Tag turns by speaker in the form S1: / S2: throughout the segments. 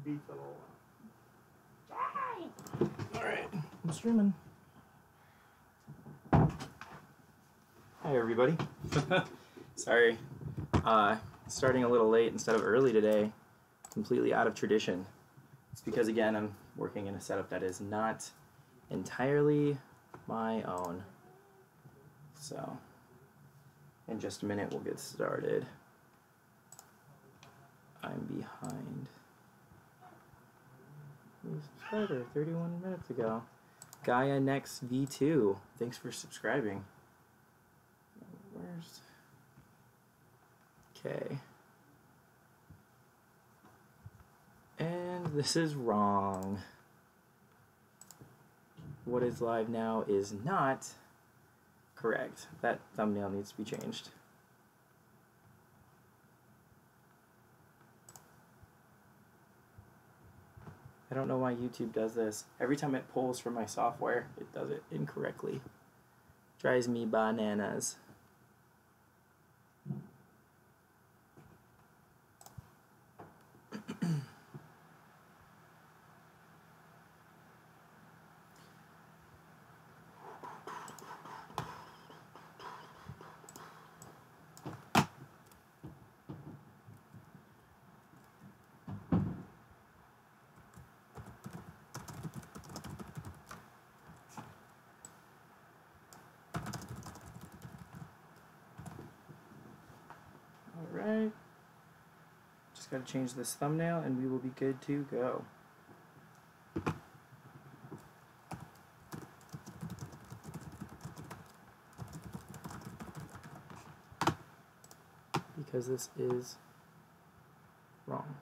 S1: beats a little one. Alright, I'm streaming. Hi everybody. Sorry, starting a little late instead of early today. Completely out of tradition. It's because, again, I'm working in a setup that is not entirely my own. So, in just a minute we'll get started. I'm behind. New subscriber 31 minutes ago. Gaia Next V2. Thanks for subscribing. Where's... Okay. And this is wrong. What is live now is not correct. That thumbnail needs to be changed. I don't know why YouTube does this. Every time it pulls from my software, it does it incorrectly. Drives me bananas. Alright, just gotta change this thumbnail and we will be good to go. Because this is wrong.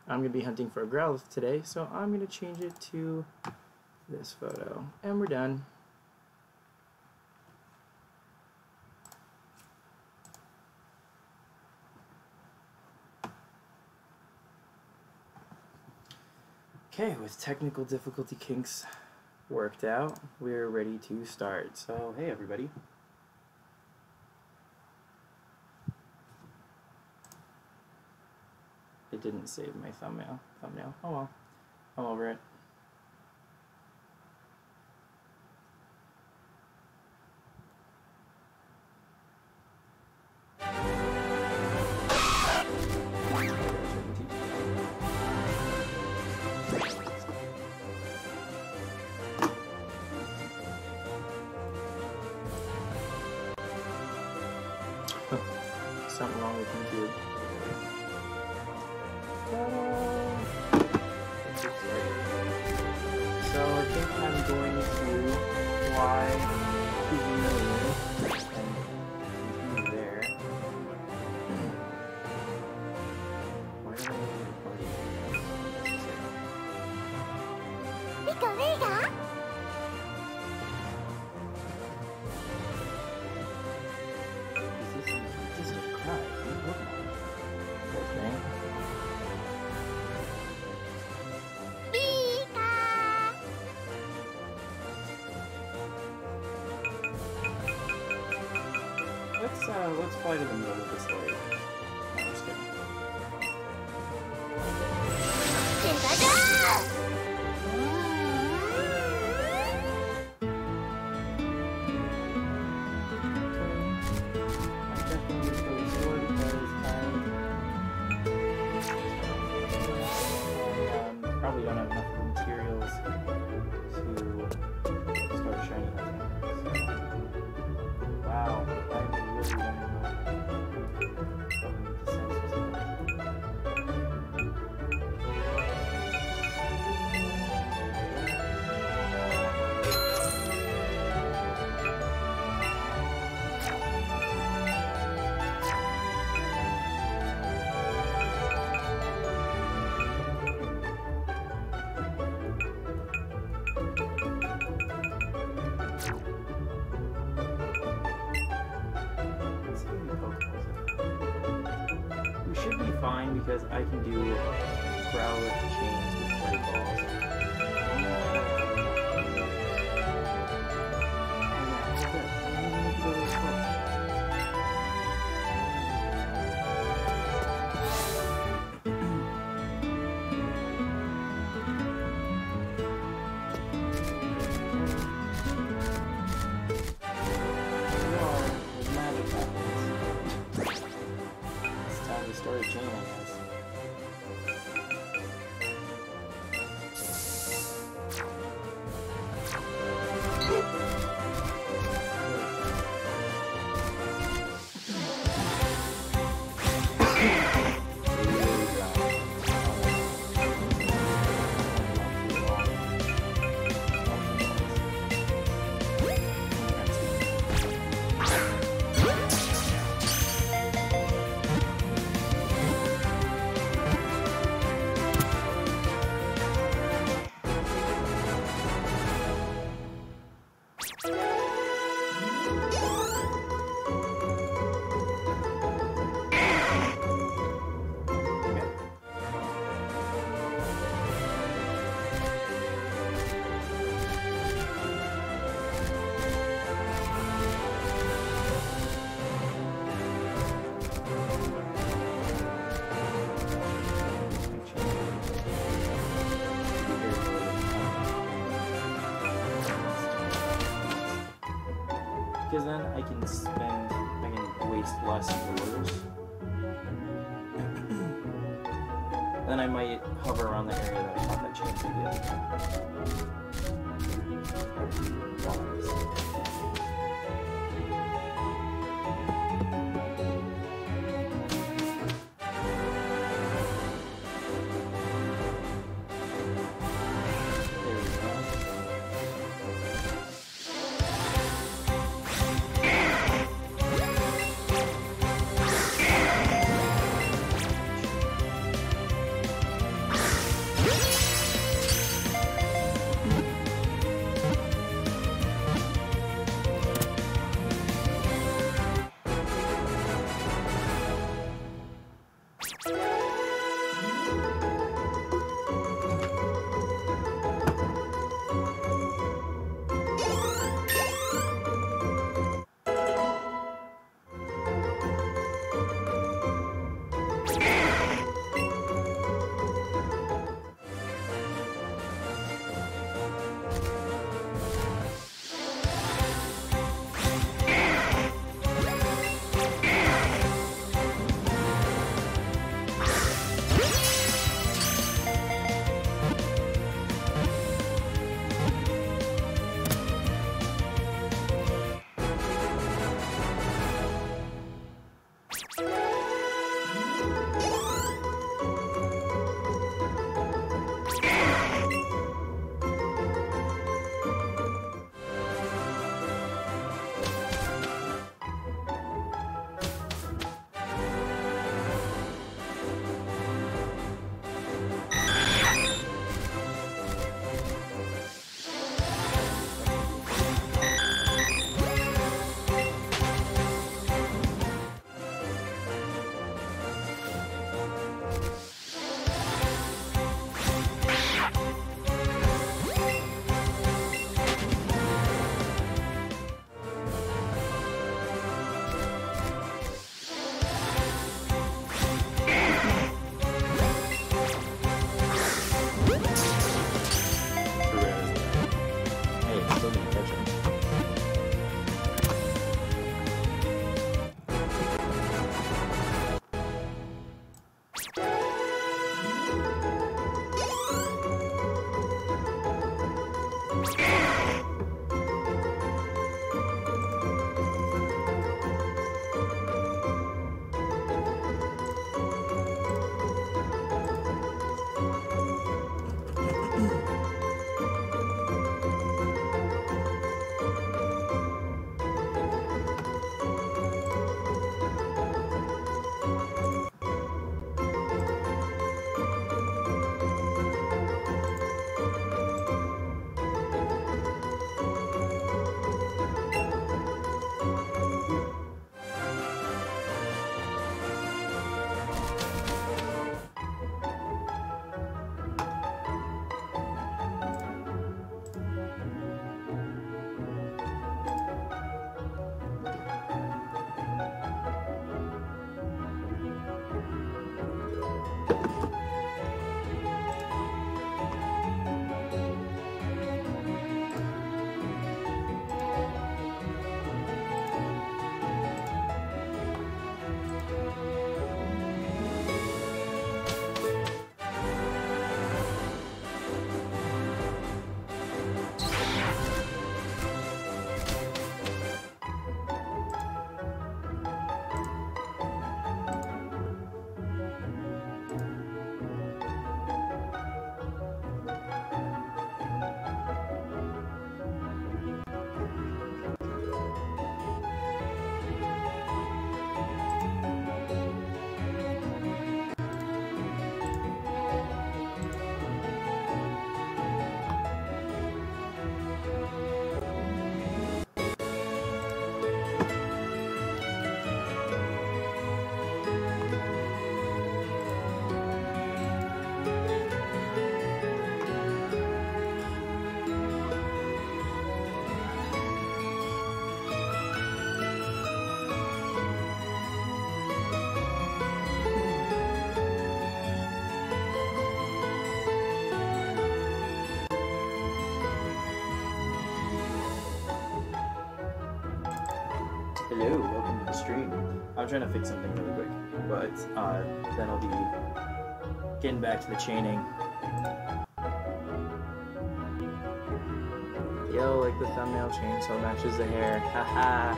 S1: I'm gonna be hunting for a Growlithe today, so I'm gonna change it to this photo. And we're done. Okay, with technical difficulty kinks worked out, we're ready to start. So, hey everybody. It didn't save my thumbnail. Oh well. I'm over it. Something wrong with YouTube. So I think I'm going to fly to Merrill and continue there. Why don't I record it? Let's fly to the middle of this lake. No, I'm just kidding. Probably don't have enough materials to start shiny hunting. So, wow, I really don't know. Fine because I can do Growlithe chains with play balls. Story chain, I guess. Because then I can waste less orders. Then I might hover around the area that I thought that chain would be the other time. Hello, welcome to the stream. I'm trying to fix something really quick, but then I'll be getting back to the chaining. Yo, like the thumbnail chainsaw matches the hair. Haha.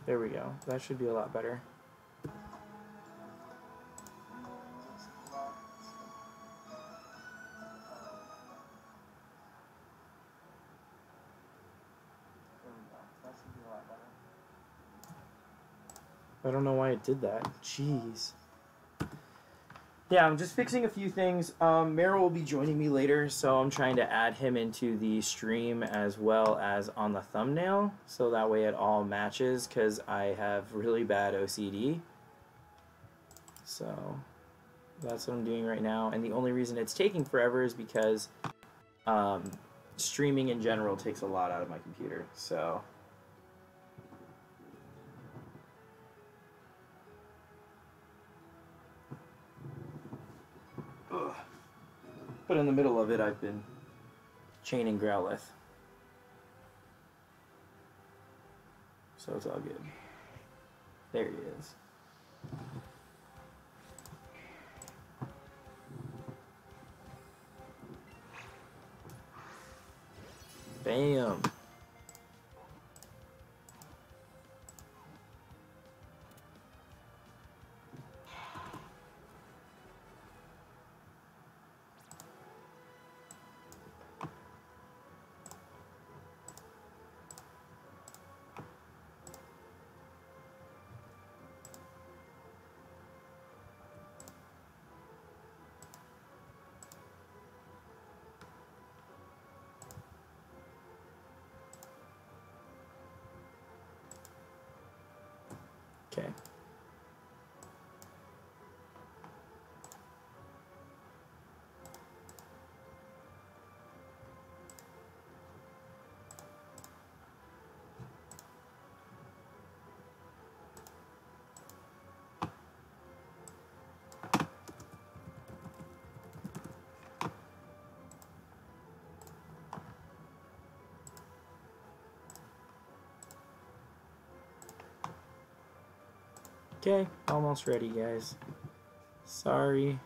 S1: There we go. That should be a lot better. I don't know why it did that. Jeez. Yeah, I'm just fixing a few things. Merrill will be joining me later, so I'm trying to add him into the stream as well as on the thumbnail, so that way it all matches, because I have really bad OCD. So that's what I'm doing right now, and the only reason it's taking forever is because streaming in general takes a lot out of my computer, so... But in the middle of it, I've been chaining Growlithe. So it's all good. There he is. Bam. Okay. Okay, almost ready, guys. Sorry.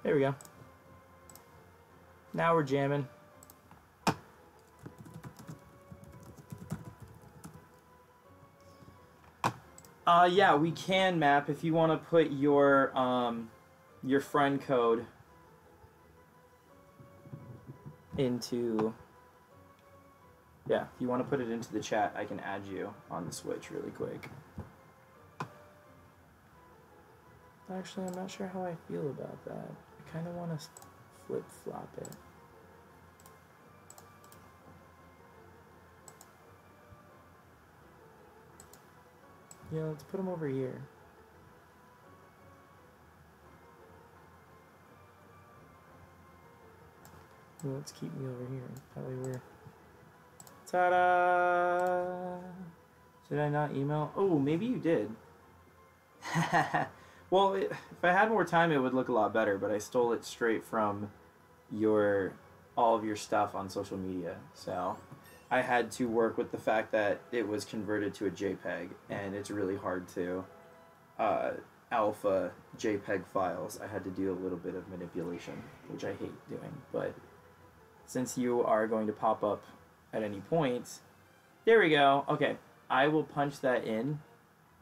S1: There we go. Now we're jamming. Yeah, we can map if you want to put your friend code into... Yeah, if you want to put it into the chat, I can add you on the Switch really quick. Actually, I'm not sure how I feel about that. I kind of want to flip-flop it. Yeah, let's put them over here. Well, let's keep me over here. That way we're... Ta-da! Did I not email? Oh, maybe you did. Well, if I had more time, it would look a lot better, but I stole it straight from all of your stuff on social media. So I had to work with the fact that it was converted to a JPEG, and it's really hard to uh, alpha JPEG files, I had to do a little bit of manipulation, which I hate doing. But since you are going to pop up at any point, there we go. Okay, I will punch that in,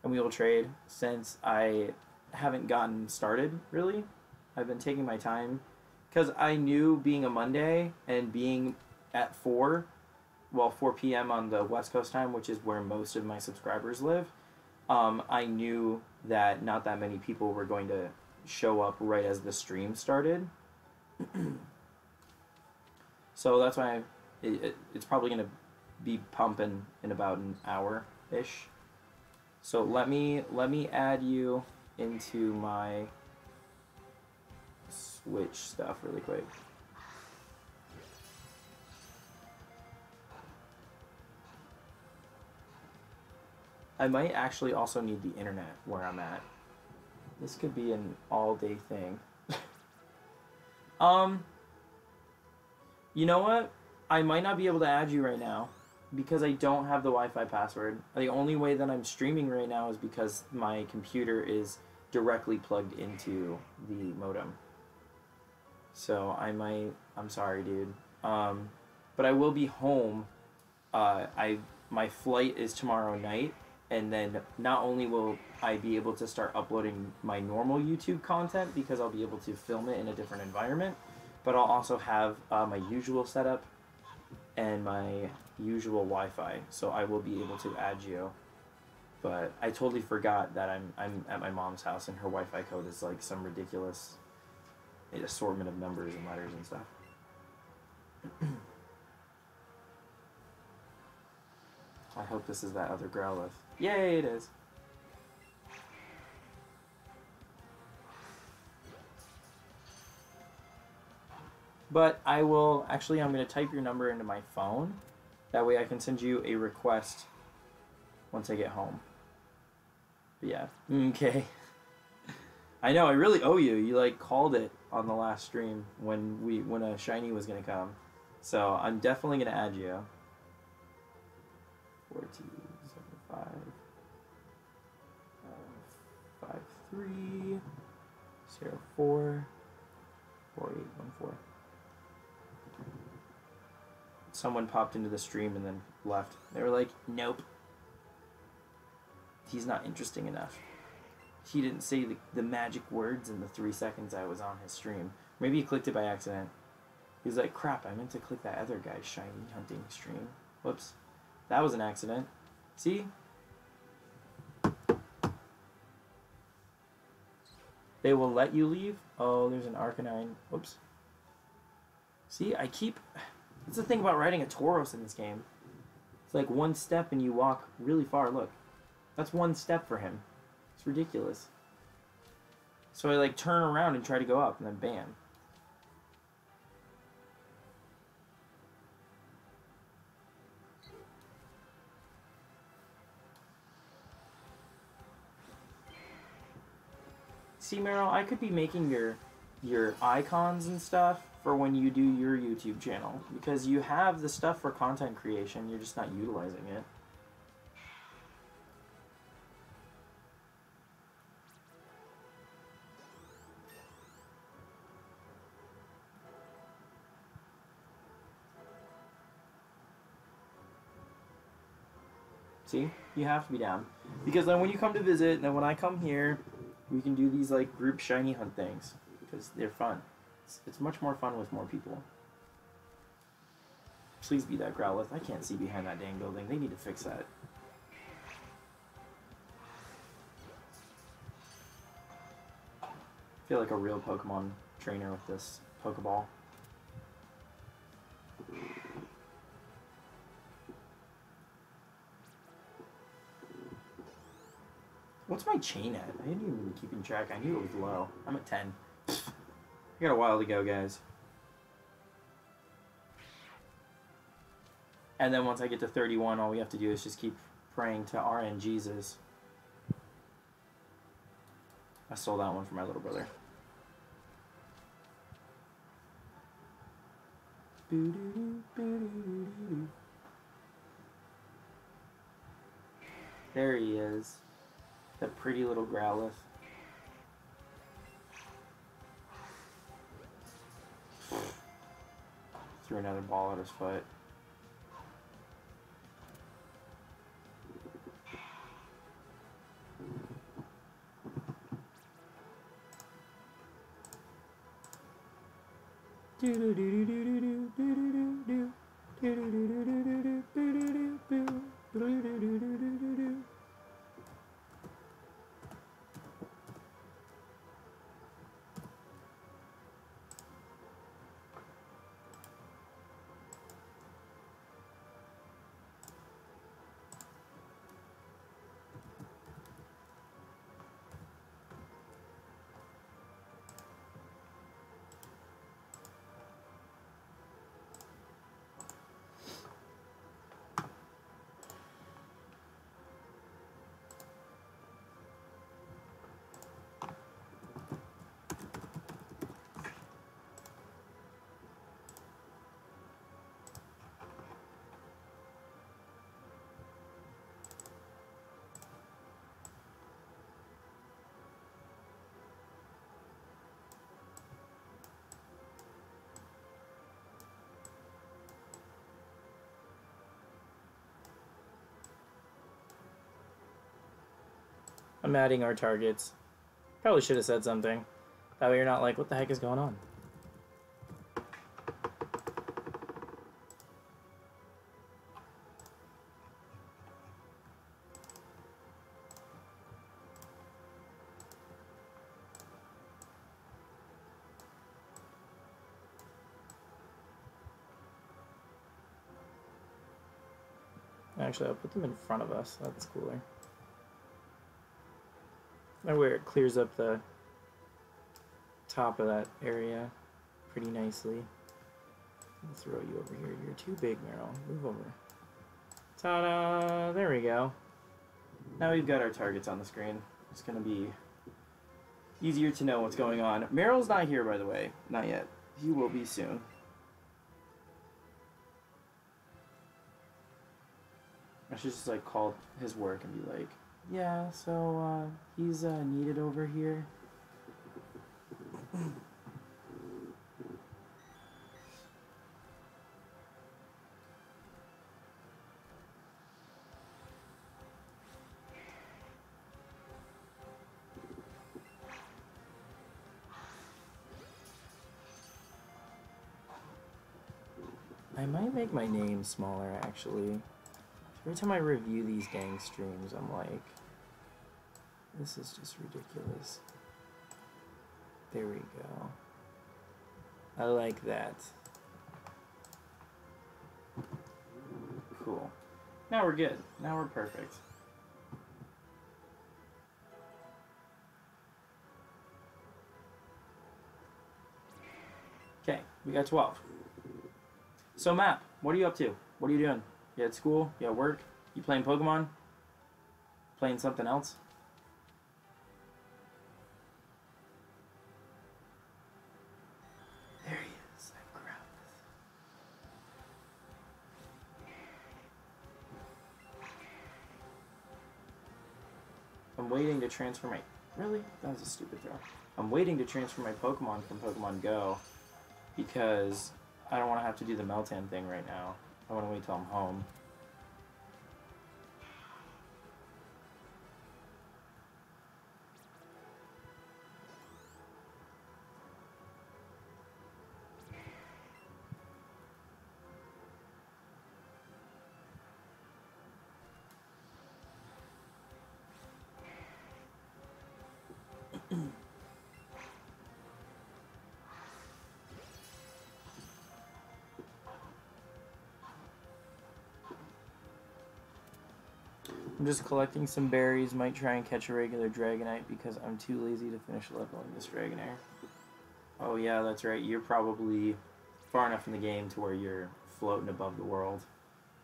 S1: and we will trade. Since I haven't gotten started, really, I've been taking my time, because I knew being a Monday and being at 4 p.m. on the West Coast time, which is where most of my subscribers live, I knew that not that many people were going to show up right as the stream started. So that's why it's probably going to be pumping in about an hour-ish. So let me add you into my Switch stuff really quick. I might actually also need the internet where I'm at. This could be an all-day thing. You know what? I might not be able to add you right now because I don't have the Wi-Fi password. The only way that I'm streaming right now is because my computer is directly plugged into the modem. So I'm sorry, dude. But I will be home. My flight is tomorrow night, and then not only will I be able to start uploading my normal YouTube content because I'll be able to film it in a different environment, but I'll also have my usual setup and my usual Wi-Fi, so I will be able to add you. But I totally forgot that I'm at my mom's house and her Wi-Fi code is like some ridiculous assortment of numbers and letters and stuff. I hope this is that other Growlithe. Yay, it is. But I will, actually, I'm going to type your number into my phone. That way I can send you a request once I get home. But yeah, okay. I know, I really owe you. You like called it on the last stream when a shiny was going to come. So I'm definitely going to add you. 4275 53 04 4814. Someone popped into the stream and then left. They were like, nope. He's not interesting enough. He didn't say the magic words in the 3 seconds I was on his stream. Maybe he clicked it by accident. He was like, crap, I meant to click that other guy's shiny hunting stream. Whoops. That was an accident. See? They will let you leave? Oh, there's an Arcanine. Whoops. See, I keep... That's the thing about riding a Tauros in this game. It's like one step and you walk really far. Look. That's one step for him. It's ridiculous. So I like turn around and try to go up and then bam. See, Merrill, I could be making your icons and stuff for when you do your YouTube channel, because you have the stuff for content creation, you're just not utilizing it. See? You have to be down. Because then when you come to visit, and then when I come here, we can do these like group shiny hunt things, because they're fun. It's much more fun with more people. Please be that Growlithe. I can't see behind that dang building. They need to fix that. I feel like a real Pokemon trainer with this Pokeball. What's my chain at? I didn't even keep track. I knew it was low. I'm at 10. I got a while to go, guys. And then once I get to 31, all we have to do is just keep praying to RN Jesus. I stole that one from my little brother. There he is. That pretty little Growlithe. Threw another ball at his foot. I'm adding our targets. Probably should have said something. That way you're not like, what the heck is going on? Actually, I'll put them in front of us. That's cooler. That way it clears up the top of that area pretty nicely. I'll throw you over here. You're too big, Merrill. Move over. Ta-da! There we go. Now we've got our targets on the screen. It's going to be easier to know what's going on. Merrill's not here, by the way. Not yet. He will be soon. I should just like call his work and be like, yeah, so he's needed over here. I might make my name smaller, actually. Every time I review these dang streams, I'm like, this is just ridiculous. There we go. I like that. Cool. Now we're good. Now we're perfect. Okay, we got 12. So, Matt, what are you up to? What are you doing? You at school? You at work? You playing Pokemon? Playing something else? There he is. I grabbed this. I'm waiting to transfer my... Really? That was a stupid throw. I'm waiting to transfer my Pokemon from Pokemon Go because I don't want to have to do the Meltan thing right now. I want to wait till I'm home. I'm just collecting some berries, might try and catch a regular Dragonite because I'm too lazy to finish leveling this Dragonair. Oh yeah, that's right, you're probably far enough in the game to where you're floating above the world.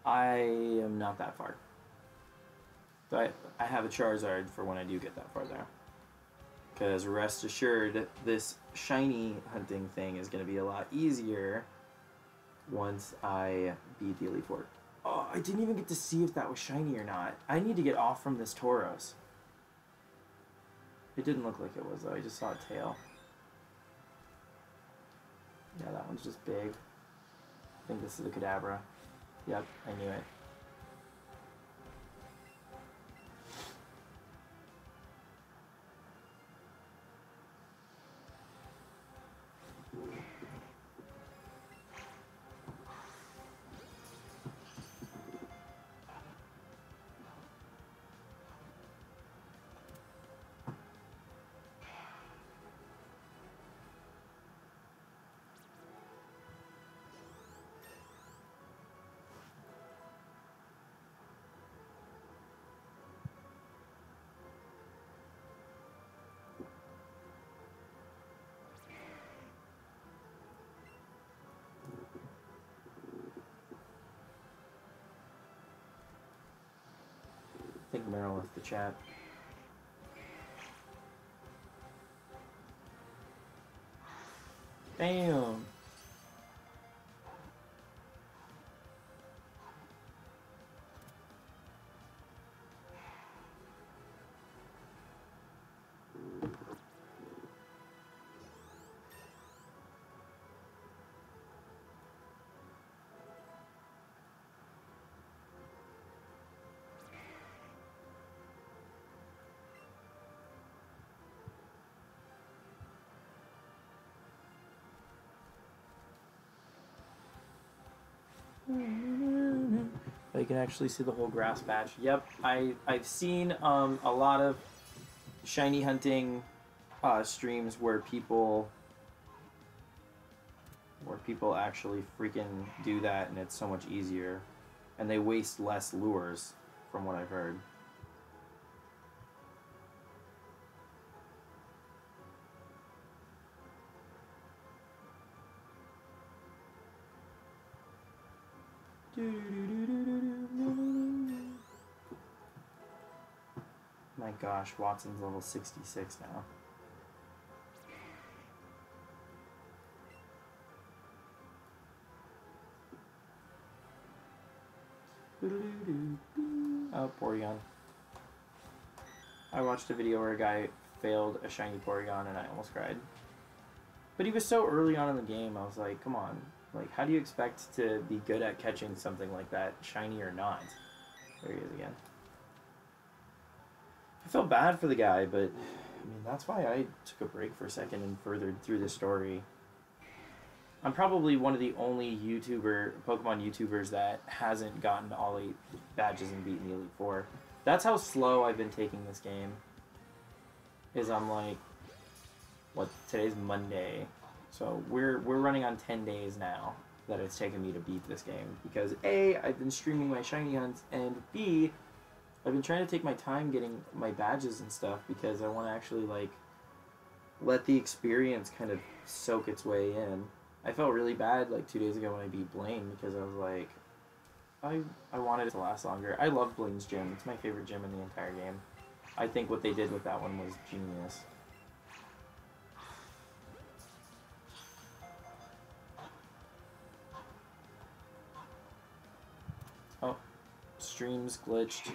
S1: I am not that far. But I have a Charizard for when I do get that far there. Because rest assured, this shiny hunting thing is going to be a lot easier once I beat the Elite Four. Oh, I didn't even get to see if that was shiny or not. I need to get off from this Tauros. It didn't look like it was, though. I just saw a tail. Yeah, that one's just big. I think this is a Kadabra. Yep, I knew it. I think Merrill left the chat. Damn. But you can actually see the whole grass patch. Yep, I've seen a lot of shiny hunting streams where people actually freaking do that, and it's so much easier, and they waste less lures, from what I've heard. My gosh, Watson's level 66 now. Oh, Porygon. I watched a video where a guy failed a shiny Porygon and I almost cried. But he was so early on in the game, I was like, come on. Like, how do you expect to be good at catching something like that, shiny or not? There he is again. I felt bad for the guy, but, I mean, that's why I took a break for a second and furthered through the story. I'm probably one of the only Pokemon YouTubers that hasn't gotten all 8 badges and beaten the Elite Four. That's how slow I've been taking this game. Is I'm like, what, today's Monday. So we're running on 10 days now that it's taken me to beat this game. Because A, I've been streaming my shiny hunts, and B, I've been trying to take my time getting my badges and stuff because I want to actually, like, let the experience kind of soak its way in. I felt really bad, like, 2 days ago when I beat Blaine because I was like, I wanted it to last longer. I love Blaine's gym. It's my favorite gym in the entire game. I think what they did with that one was genius. Oh, stream's glitched.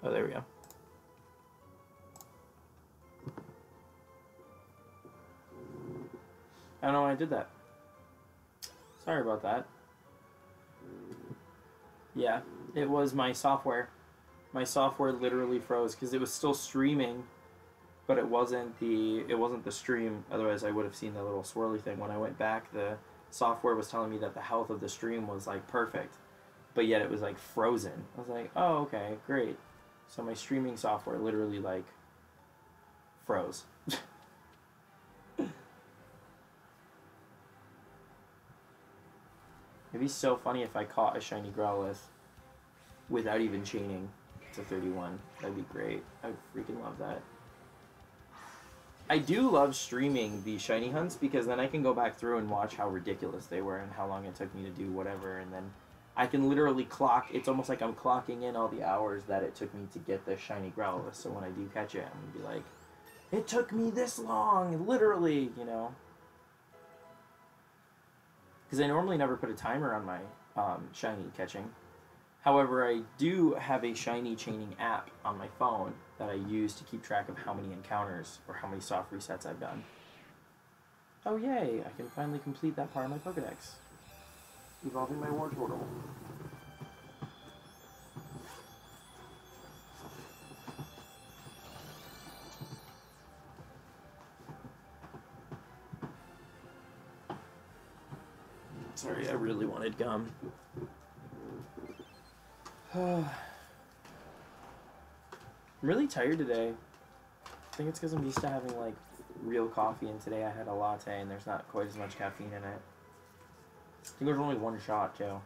S1: Oh, there we go. I don't know why I did that. Sorry about that. Yeah, it was my software. My software literally froze because it was still streaming, but it wasn't the stream. Otherwise, I would have seen the little swirly thing. When I went back, the software was telling me that the health of the stream was like perfect, but yet it was like frozen. I was like, oh, okay, great. So my streaming software literally like froze. It'd be so funny if I caught a shiny Growlithe without even chaining to 31. That'd be great. I would freaking love that. I do love streaming the shiny hunts because then I can go back through and watch how ridiculous they were and how long it took me to do whatever, and then I can literally clock. It's almost like I'm clocking in all the hours that it took me to get the shiny Growlithe, so when I do catch it, I'm going to be like, it took me this long, literally, you know? Because I normally never put a timer on shiny catching. However, I do have a shiny chaining app on my phone that I use to keep track of how many encounters or how many soft resets I've done. Oh yay, I can finally complete that part of my Pokedex. Evolving my Wartortle. Sorry, I really wanted gum. I'm really tired today. I think it's because I'm used to having like real coffee, and today I had a latte and there's not quite as much caffeine in it. I think there's only one shot, too.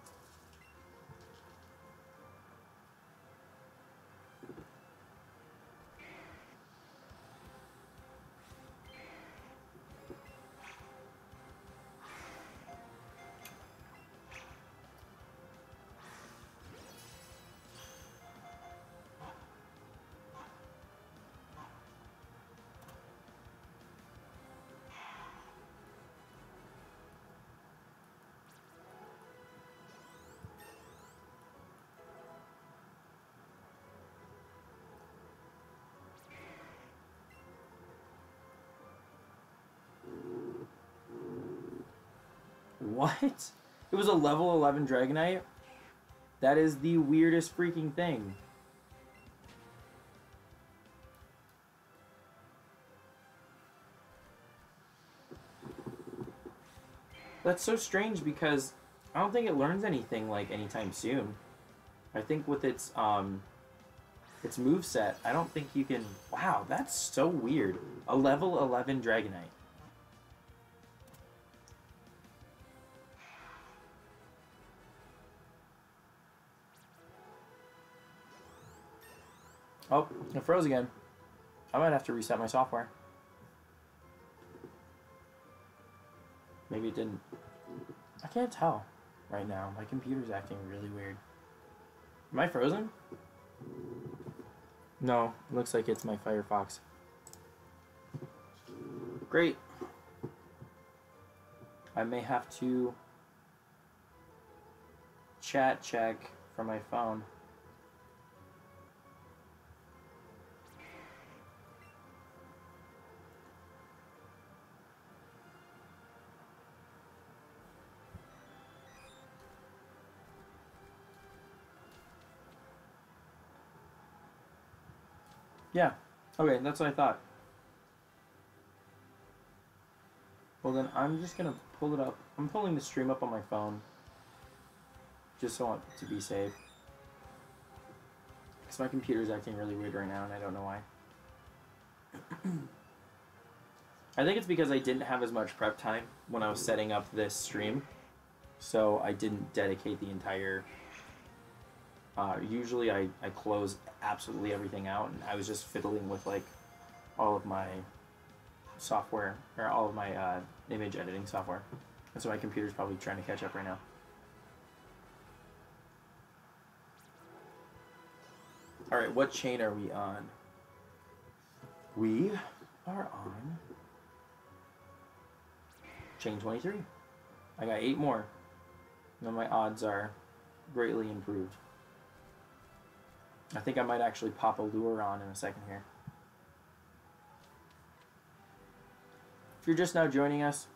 S1: What? It was a level 11 Dragonite? That is the weirdest freaking thing. That's so strange because I don't think it learns anything like anytime soon. I think with its moveset, I don't think you can... Wow, that's so weird. A level 11 Dragonite. Oh, it froze again. I might have to reset my software. Maybe it didn't. I can't tell right now. My computer's acting really weird. Am I frozen? No, looks like it's my Firefox. Great. I may have to chat check from my phone. Yeah. Okay, that's what I thought. Well then, I'm just gonna pull it up. I'm pulling the stream up on my phone. Just so I want to be safe. Because my computer's acting really weird right now and I don't know why. I think it's because I didn't have as much prep time when I was setting up this stream. So I didn't dedicate the entire... usually I close absolutely everything out, and I was just fiddling with like all of my software, or all of my image editing software. And so my computer's probably trying to catch up right now. Alright, what chain are we on? We are on chain 23. I got 8 more. And then my odds are greatly improved. I think I might actually pop a lure on in a second here. If you're just now joining us,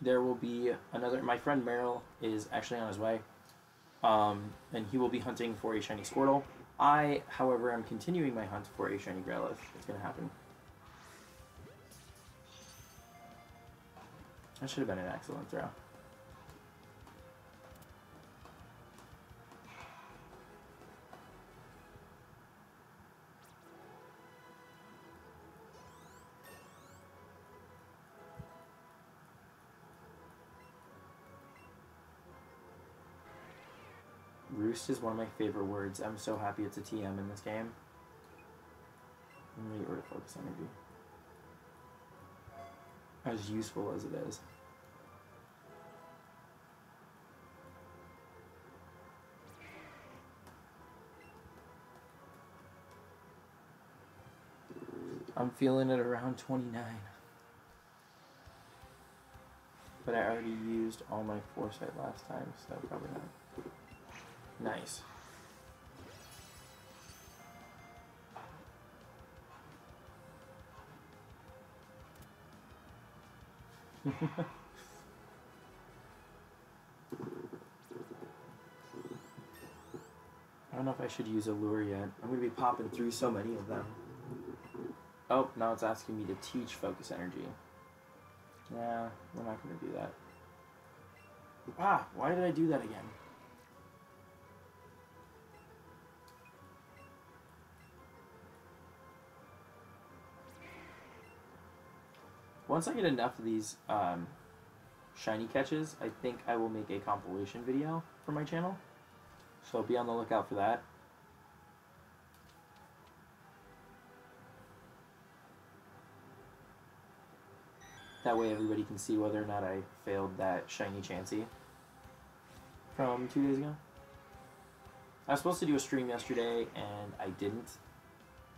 S1: there will be another... My friend Merrill is actually on his way. And he will be hunting for a shiny Squirtle. I, however, am continuing my hunt for a shiny Growlithe. It's going to happen. That should have been an excellent throw. Roost is one of my favorite words. I'm so happy it's a TM in this game. I'm going to get rid of Focus Energy. As useful as it is. I'm feeling it around 29. But I already used all my foresight last time, so probably not. Nice. I don't know if I should use a lure yet. I'm going to be popping through so many of them. Oh, now it's asking me to teach focus energy. Yeah, we're not going to do that. Ah, why did I do that again? Once I get enough of these shiny catches, I think I will make a compilation video for my channel. So be on the lookout for that. That way everybody can see whether or not I failed that shiny Chansey from 2 days ago. I was supposed to do a stream yesterday and I didn't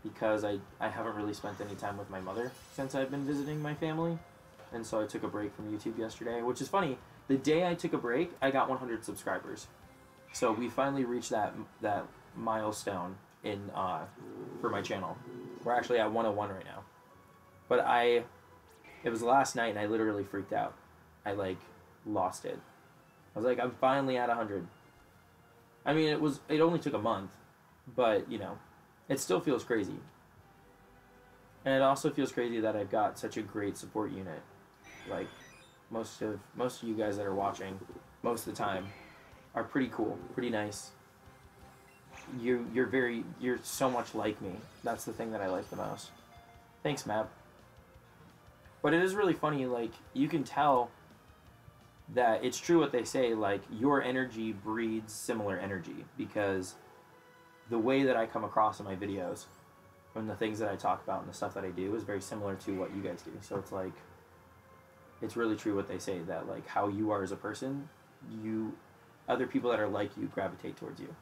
S1: because I haven't really spent any time with my mother since I've been visiting my family. And so I took a break from YouTube yesterday, which is funny. The day I took a break, I got 100 subscribers. So we finally reached that milestone in for my channel. We're actually at 101 right now. But it was last night and I literally freaked out. I like lost it. I was like, I'm finally at 100. I mean, it only took a month, but you know, it still feels crazy. And it also feels crazy that I've got such a great support unit. Like most of you guys that are watching most of the time are pretty cool, pretty nice. You're so much like me. That's the thing that I like the most. Thanks, Map. But it is really funny, like, you can tell that it's true what they say, like, your energy breeds similar energy, because the way that I come across in my videos and the things that I talk about and the stuff that I do is very similar to what you guys do. So it's like, it's really true what they say, that, like, how you are as a person, other people that are like you gravitate towards you.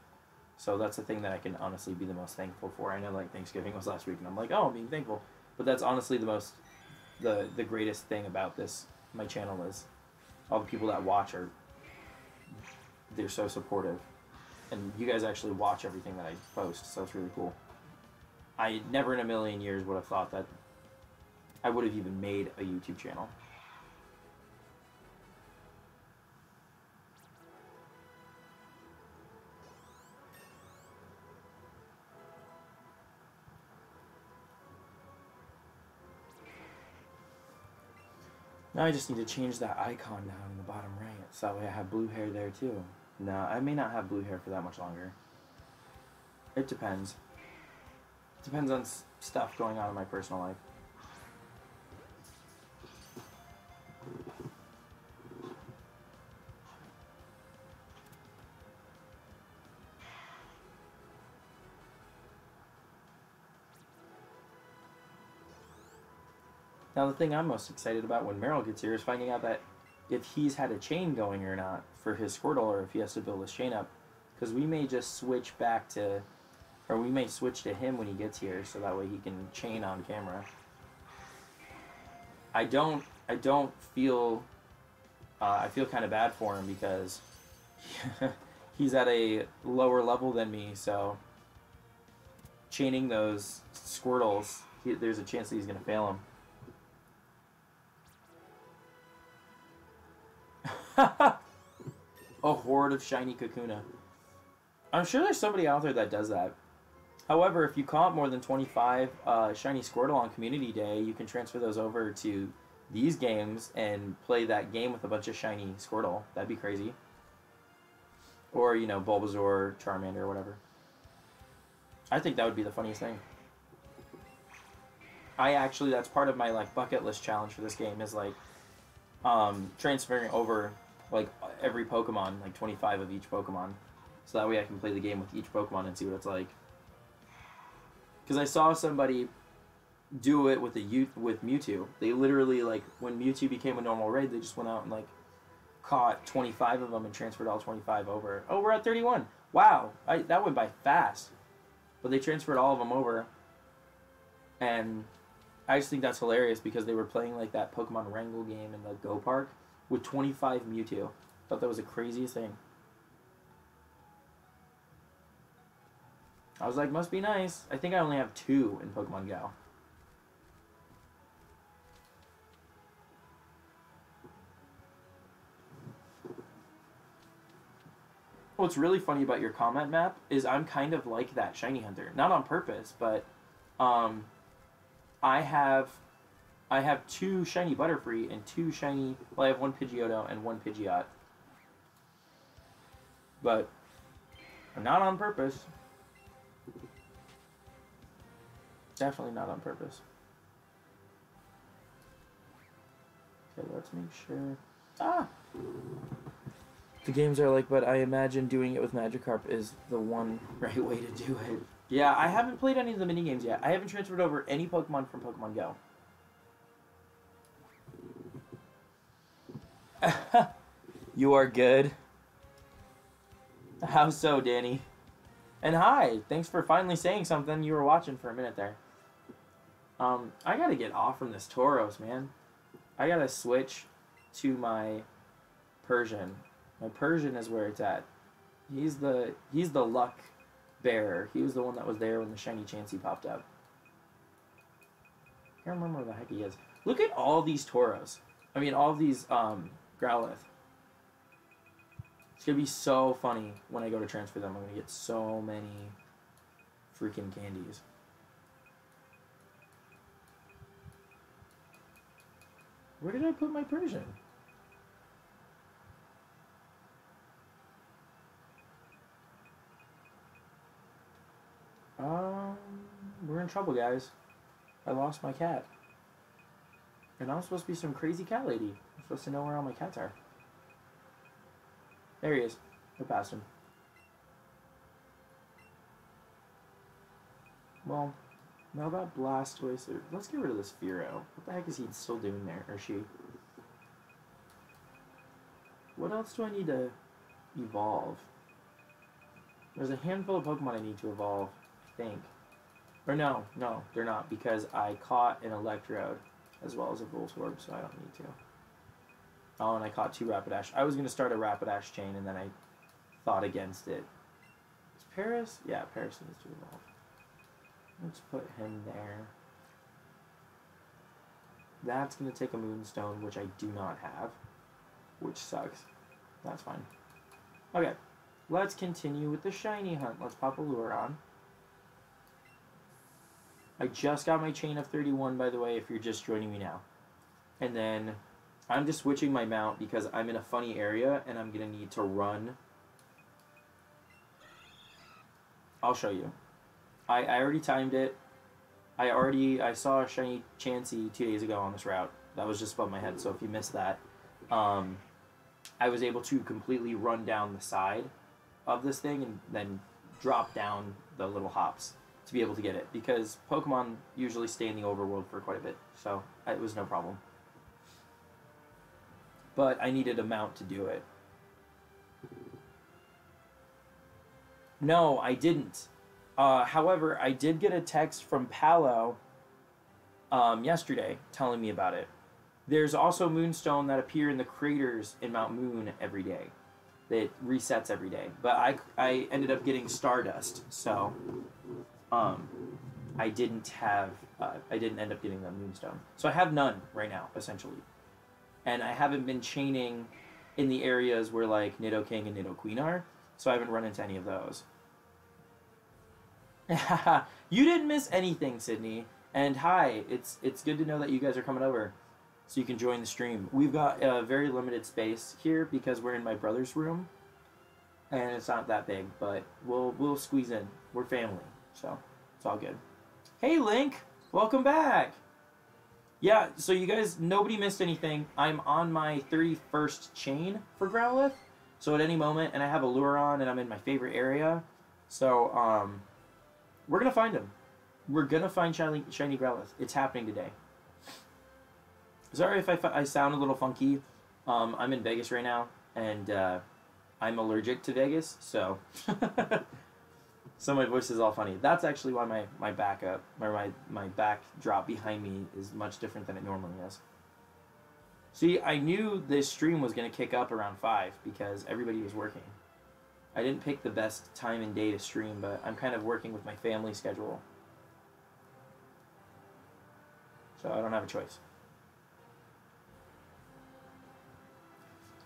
S1: So that's the thing that I can honestly be the most thankful for. I know, like, Thanksgiving was last week, and I'm like, oh, I'm being thankful. But that's honestly the greatest thing about my channel is all the people that watch they're so supportive. And you guys actually watch everything that I post, so it's really cool. I never in a million years would have thought that I would have even made a YouTube channel. Now I just need to change that icon down in the bottom right, so that way I have blue hair there too. No, I may not have blue hair for that much longer. It depends. Depends on stuff going on in my personal life. Now the thing I'm most excited about when Merrill gets here is finding out that if he's had a chain going or not for his Squirtle, or if he has to build his chain up. Because we may just switch back to, or we may switch to him when he gets here, so that way he can chain on camera. I don't feel, I feel kind of bad for him because he's at a lower level than me, so chaining those Squirtles, there's a chance that he's going to fail him. A horde of shiny Kakuna. I'm sure there's somebody out there that does that. However, if you caught more than 25 shiny Squirtle on Community Day, you can transfer those over to these games and play that game with a bunch of shiny Squirtle. That'd be crazy. Or, you know, Bulbasaur, Charmander, or whatever. I think that would be the funniest thing. That's part of my, like, bucket list challenge for this game is, like, transferring over, like, every Pokemon, like 25 of each Pokemon, so that way I can play the game with each Pokemon and see what it's like. Because I saw somebody do it with Mewtwo. They literally, like, when Mewtwo became a normal raid, they just went out and, like, caught 25 of them and transferred all 25 over. Oh, we're at 31. Wow, that went by fast. But they transferred all of them over, and I just think that's hilarious because they were playing, like, that Pokemon Wrangle game in the Go Park, with 25 Mewtwo. Thought that was the craziest thing. I was like, must be nice. I think I only have 2 in Pokemon Go. What's really funny about your comment map is I'm kind of like that shiny hunter. Not on purpose, but I have 2 shiny Butterfree and 2 shiny... Well, I have 1 Pidgeotto and 1 Pidgeot. But not on purpose. Definitely not on purpose. Okay, let's make sure... Ah! The games are like, but I imagine doing it with Magikarp is the one right way to do it. Yeah, I haven't played any of the minigames yet. I haven't transferred over any Pokemon from Pokemon Go. You are good. How so, Danny? And hi, thanks for finally saying something. You were watching for a minute there. I gotta get off from this Tauros, man. I gotta switch to my Persian. My Persian is where it's at. He's the luck bearer. He was the one that was there when the shiny Chansey popped up. I can't remember where the heck he is. Look at all these Tauros. I mean, all these Growlithe. It's gonna be so funny when I go to transfer them. I'm gonna get so many freaking candies. Where did I put my Persian? We're in trouble, guys. I lost my cat. And I'm supposed to be some crazy cat lady. I'm supposed to know where all my cats are. There he is. I passed him. Well, now that Blastoise... Let's get rid of this Fearow. What the heck is he still doing there? Or she? What else do I need to evolve? There's a handful of Pokemon I need to evolve, I think. Or no, they're not, because I caught an Electrode as well as a Voltorb, so I don't need to. Oh, and I caught 2 Rapidash. I was going to start a Rapidash chain, and then I thought against it. Is Paris? Yeah, Paris needs to evolve. Let's put him there. That's going to take a Moonstone, which I do not have, which sucks. That's fine. Okay, let's continue with the shiny hunt. Let's pop a lure on. I just got my chain of 31, by the way, if you're just joining me now. And then I'm just switching my mount because I'm in a funny area and I'm going to need to run. I'll show you. I already timed it. I saw a shiny Chansey 2 days ago on this route. That was just above my head, so if you missed that. I was able to completely run down the side of this thing and then drop down the little hops to be able to get it, because Pokemon usually stay in the overworld for quite a bit, so it was no problem. But I needed a mount to do it. No, I didn't. However, I did get a text from Palo yesterday telling me about it. There's also Moonstone that appear in the craters in Mount Moon every day. That resets every day. But I ended up getting Stardust, so I didn't end up getting the Moonstone. So I have none right now, essentially. And I haven't been chaining in the areas where like Nidoking and Nidoqueen are, so I haven't run into any of those. You didn't miss anything, Sydney. And hi, it's good to know that you guys are coming over so you can join the stream. We've got a very limited space here because we're in my brother's room, and it's not that big, but we'll squeeze in. We're family, so it's all good. Hey, Link, welcome back. Yeah, so you guys, nobody missed anything. I'm on my 31st chain for Growlithe, so at any moment, and I have a lure on, and I'm in my favorite area, so we're gonna find him. We're gonna find shiny Growlithe. It's happening today. Sorry if I sound a little funky. I'm in Vegas right now, and I'm allergic to Vegas, so so my voice is all funny. That's actually why my backup, or my backdrop behind me is much different than it normally is. See, I knew this stream was going to kick up around 5 because everybody was working. I didn't pick the best time and day to stream, but I'm kind of working with my family schedule. So I don't have a choice.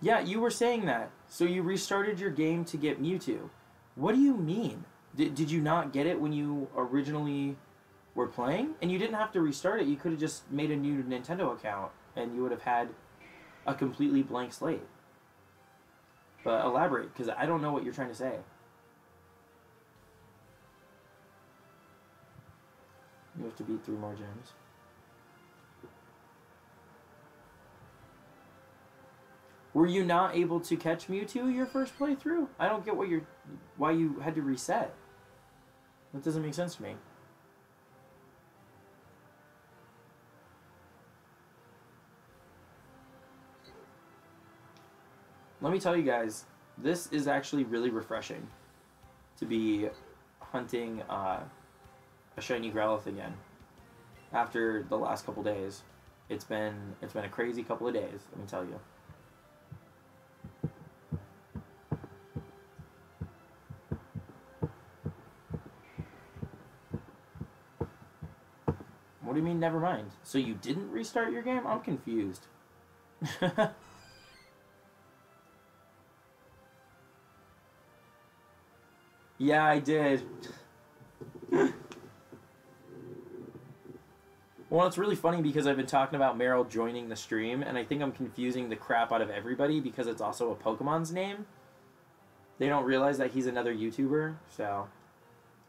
S1: Yeah, you were saying that. So you restarted your game to get Mewtwo. What do you mean? Did you not get it when you originally were playing? And you didn't have to restart it. You could have just made a new Nintendo account and you would have had a completely blank slate. But elaborate, because I don't know what you're trying to say. You have to beat 3 more gyms. Were you not able to catch Mewtwo your first playthrough? I don't get why you had to reset. That doesn't make sense to me. Let me tell you guys, this is actually really refreshing to be hunting a shiny Growlithe again. After the last couple days, it's been a crazy couple of days. Let me tell you. What do you mean, never mind? So you didn't restart your game? I'm confused. Yeah, I did. Well, it's really funny because I've been talking about Merrill joining the stream, and I think I'm confusing the crap out of everybody because it's also a Pokemon's name. They don't realize that he's another YouTuber, so...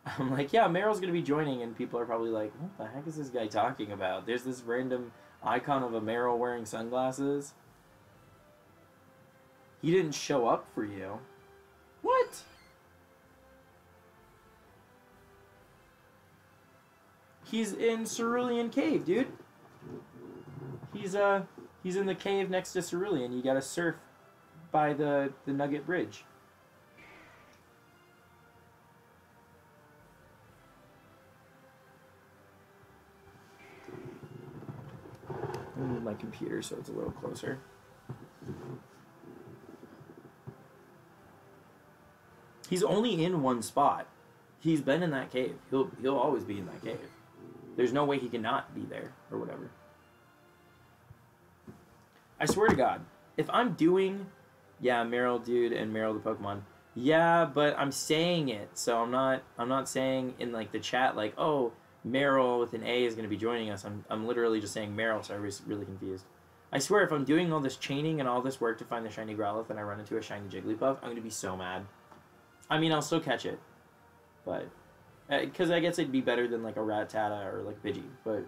S1: I'm like, yeah, Merrill's going to be joining, and people are probably like, what the heck is this guy talking about? There's this random icon of a Merrill wearing sunglasses. He didn't show up for you. What? He's in Cerulean Cave, dude. He's in the cave next to Cerulean. You gotta surf by the Nugget Bridge. I'm gonna move my computer so it's a little closer. He's only in one spot. He's been in that cave. He'll always be in that cave. There's no way he cannot be there or whatever. I swear to God, if I'm doing, yeah, Merrill dude and Merrill the Pokemon, yeah, but I'm saying it, so I'm not saying in like the chat like, oh, Merrill with an A is going to be joining us. I'm literally just saying Merrill, so I was really confused. I swear, if I'm doing all this chaining and all this work to find the shiny Growlithe and I run into a shiny Jigglypuff, I'm going to be so mad. I mean, I'll still catch it, but because I guess it'd be better than like a Rattata or like Pidgey, but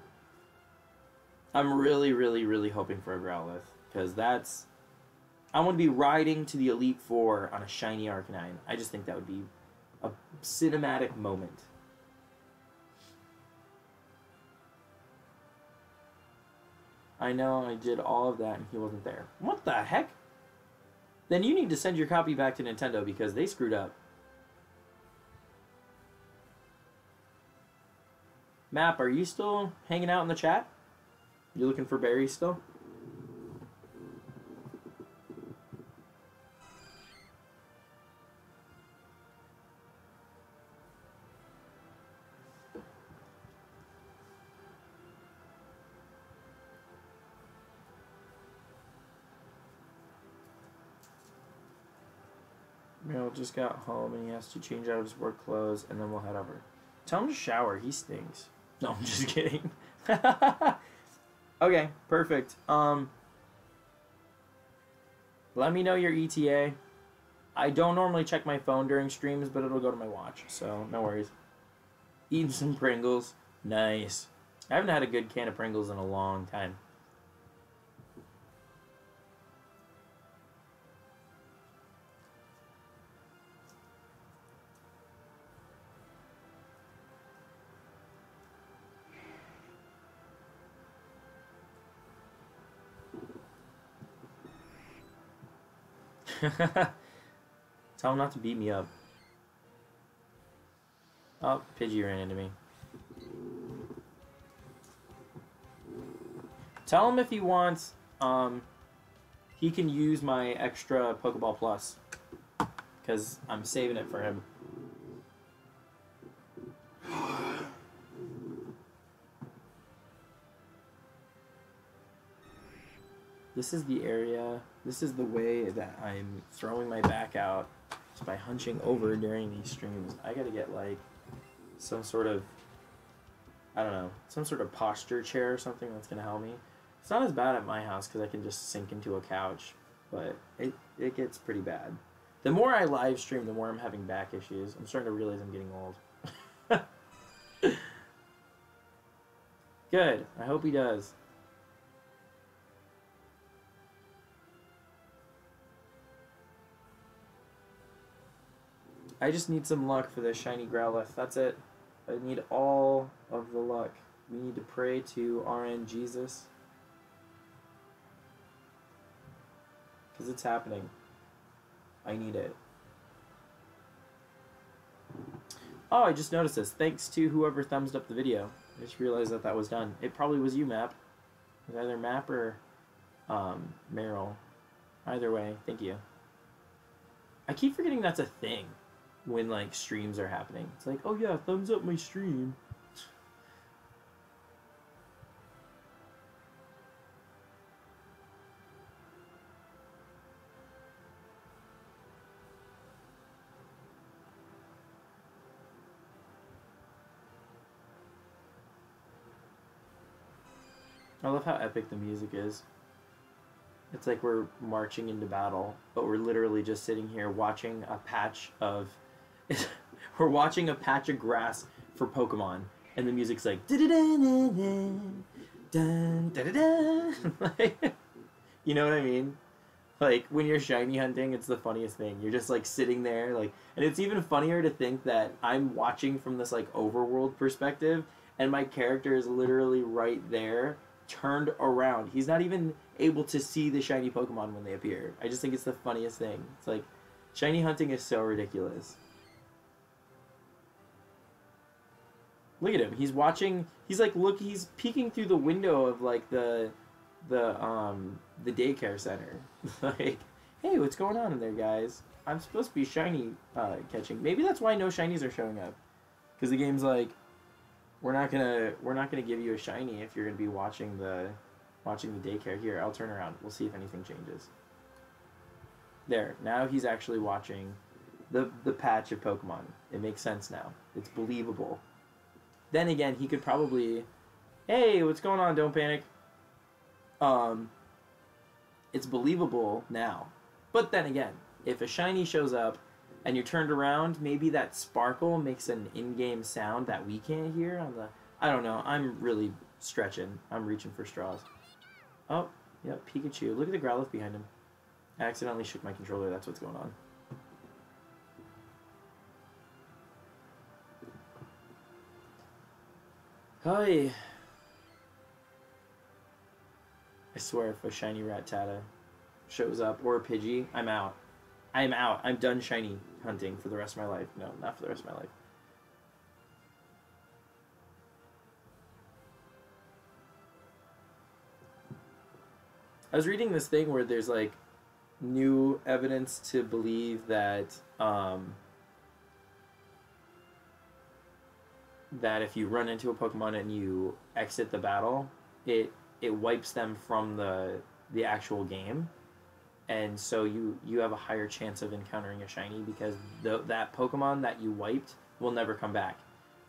S1: I'm really, really, really hoping for a Growlithe because that's... I want to be riding to the Elite Four on a shiny Arcanine. I just think that would be a cinematic moment. I know, I did all of that and he wasn't there. What the heck? Then you need to send your copy back to Nintendo because they screwed up. Map, are you still hanging out in the chat? You looking for berries still? Merrill just got home and he has to change out of his work clothes and then we'll head over. Tell him to shower, he stinks. No, I'm just kidding. Okay, perfect. Let me know your ETA. I don't normally check my phone during streams, but it'll go to my watch, so no worries. Eating some Pringles. Nice. I haven't had a good can of Pringles in a long time. Tell him not to beat me up. Oh, Pidgey ran into me. Tell him if he wants he can use my extra Pokeball Plus because I'm saving it for him. This is the area, this is the way that I'm throwing my back out, just by hunching over during these streams. I gotta get like some sort of, I don't know, some sort of posture chair or something that's gonna help me. It's not as bad at my house because I can just sink into a couch, but it gets pretty bad. The more I live stream, the more I'm having back issues. I'm starting to realize I'm getting old. Good, I hope he does. I just need some luck for this shiny Growlithe. That's it. I need all of the luck. We need to pray to RN Jesus. Because it's happening. I need it. Oh, I just noticed this. Thanks to whoever thumbs up the video. I just realized that that was done. It probably was you, Map. It was either Map or Merrill. Either way, thank you. I keep forgetting that's a thing when like streams are happening. It's like, oh yeah, thumbs up my stream. I love how epic the music is. It's like we're marching into battle, but we're literally just sitting here watching a patch of we're watching a patch of grass for Pokemon, and the music's like like, you know what I mean? Like when you're shiny hunting, it's the funniest thing. You're just like sitting there, like, and it's even funnier to think that I'm watching from this like overworld perspective, and my character is literally right there, turned around. He's not even able to see the shiny Pokemon when they appear. I just think it's the funniest thing. It's like, shiny hunting is so ridiculous. Look at him. He's watching. He's like, look. He's peeking through the window of like the daycare center. Like, hey, what's going on in there, guys? I'm supposed to be shiny catching. Maybe that's why no shinies are showing up, because the game's like, we're not gonna give you a shiny if you're gonna be watching the daycare. Here, I'll turn around. We'll see if anything changes. There. Now he's actually watching the patch of Pokemon. It makes sense now. It's believable. Then again, he could probably, hey, what's going on? Don't panic. It's believable now. But then again, if a shiny shows up and you're turned around, maybe that sparkle makes an in-game sound that we can't hear on the... I don't know. I'm really stretching. I'm reaching for straws. Oh, yep, Pikachu. Look at the Growlithe behind him. I accidentally shook my controller. That's what's going on. Hi. I swear if a shiny Rattata shows up, or a Pidgey, I'm out. I'm out. I'm done shiny hunting for the rest of my life. No, not for the rest of my life. I was reading this thing where there's like new evidence to believe that that if you run into a Pokemon and you exit the battle, it wipes them from the actual game. And so you have a higher chance of encountering a shiny because that Pokemon that you wiped will never come back.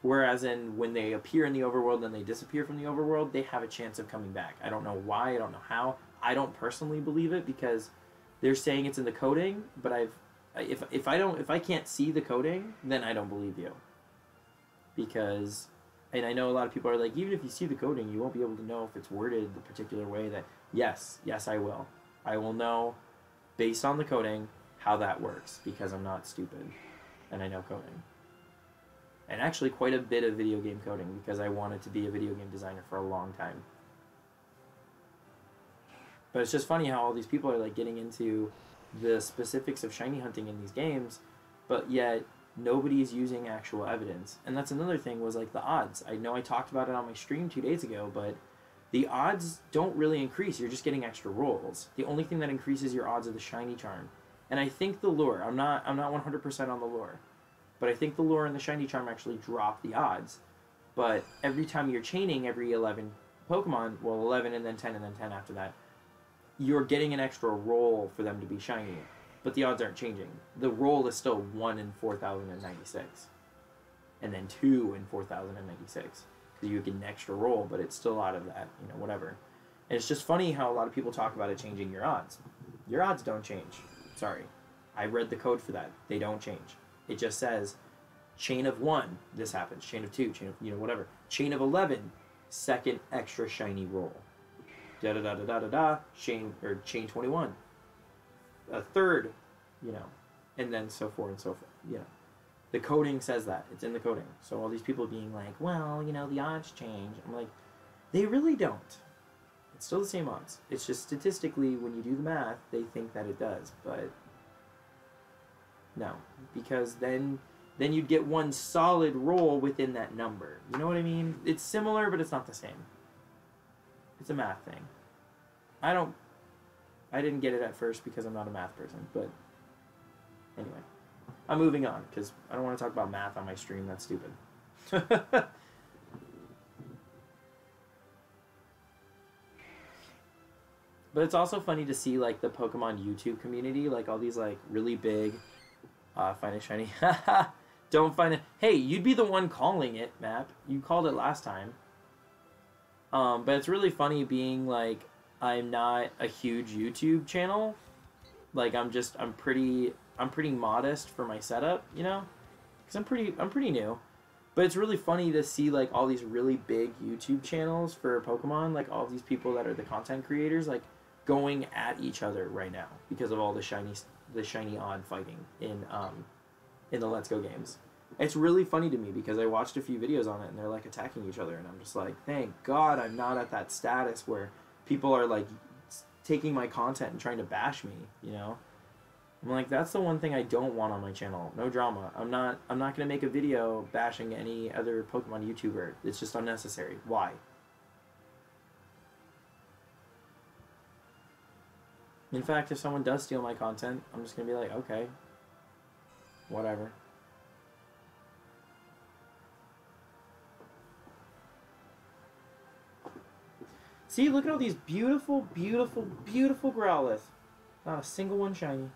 S1: Whereas when they appear in the overworld and they disappear from the overworld, they have a chance of coming back. I don't know why, I don't know how. I don't personally believe it because they're saying it's in the coding, but if I can't see the coding, then I don't believe you. Because, and I know a lot of people are like, even if you see the coding, you won't be able to know if it's worded the particular way that, yes, I will. I will know, based on the coding, how that works, because I'm not stupid, and I know coding. And actually quite a bit of video game coding, because I wanted to be a video game designer for a long time. But it's just funny how all these people are like getting into the specifics of shiny hunting in these games, but yet nobody's using actual evidence. And that's another thing, was like the odds. I know I talked about it on my stream 2 days ago, but the odds don't really increase. You're just getting extra rolls. The only thing that increases your odds are the shiny charm. And I think the lure, I'm not 100% on the lure, but I think the lure and the shiny charm actually drop the odds. But every time you're chaining every 11 Pokemon, well, 11 and then 10 and then 10 after that, you're getting an extra roll for them to be shiny. But the odds aren't changing. The roll is still 1 in 4,096. And then 2 in 4,096. So you get an extra roll, but it's still out of that, you know, whatever. And it's just funny how a lot of people talk about it changing your odds. Your odds don't change. Sorry. I read the code for that. They don't change. It just says, chain of 1, this happens. Chain of 2, chain of, you know, whatever. Chain of 11, second extra shiny roll. Da-da-da-da-da-da-da, chain 21. A third, you know, and then so forth and so forth, you know. The coding says that. It's in the coding. So all these people being like, well, you know, the odds change. I'm like, they really don't. It's still the same odds. It's just statistically, when you do the math, they think that it does. But no. Because then you'd get one solid roll within that number. You know what I mean? It's similar, but it's not the same. It's a math thing. I didn't get it at first because I'm not a math person. But anyway. I'm moving on, because I don't want to talk about math on my stream. That's stupid. But it's also funny to see, like, the Pokemon YouTube community, like, all these, like, really big, find it shiny. Don't find it. Hey, you'd be the one calling it, Map. You called it last time. But it's really funny being, like, I'm not a huge YouTube channel. Like, I'm pretty modest for my setup, you know, because I'm pretty new. But it's really funny to see, like, all these really big YouTube channels for Pokemon, like all these people that are the content creators, like, going at each other right now because of all the shiny odd fighting in the Let's Go games. It's really funny to me because I watched a few videos on it and they're, like, attacking each other, and I'm just like, thank God I'm not at that status where people are, like, taking my content and trying to bash me, you know. I'm like, that's the one thing I don't want on my channel. No drama. I'm not gonna make a video bashing any other Pokemon YouTuber. It's just unnecessary. Why? In fact, if someone does steal my content, I'm just gonna be like, okay, whatever. See, look at all these beautiful, beautiful, beautiful Growlithe. Not a single one shiny.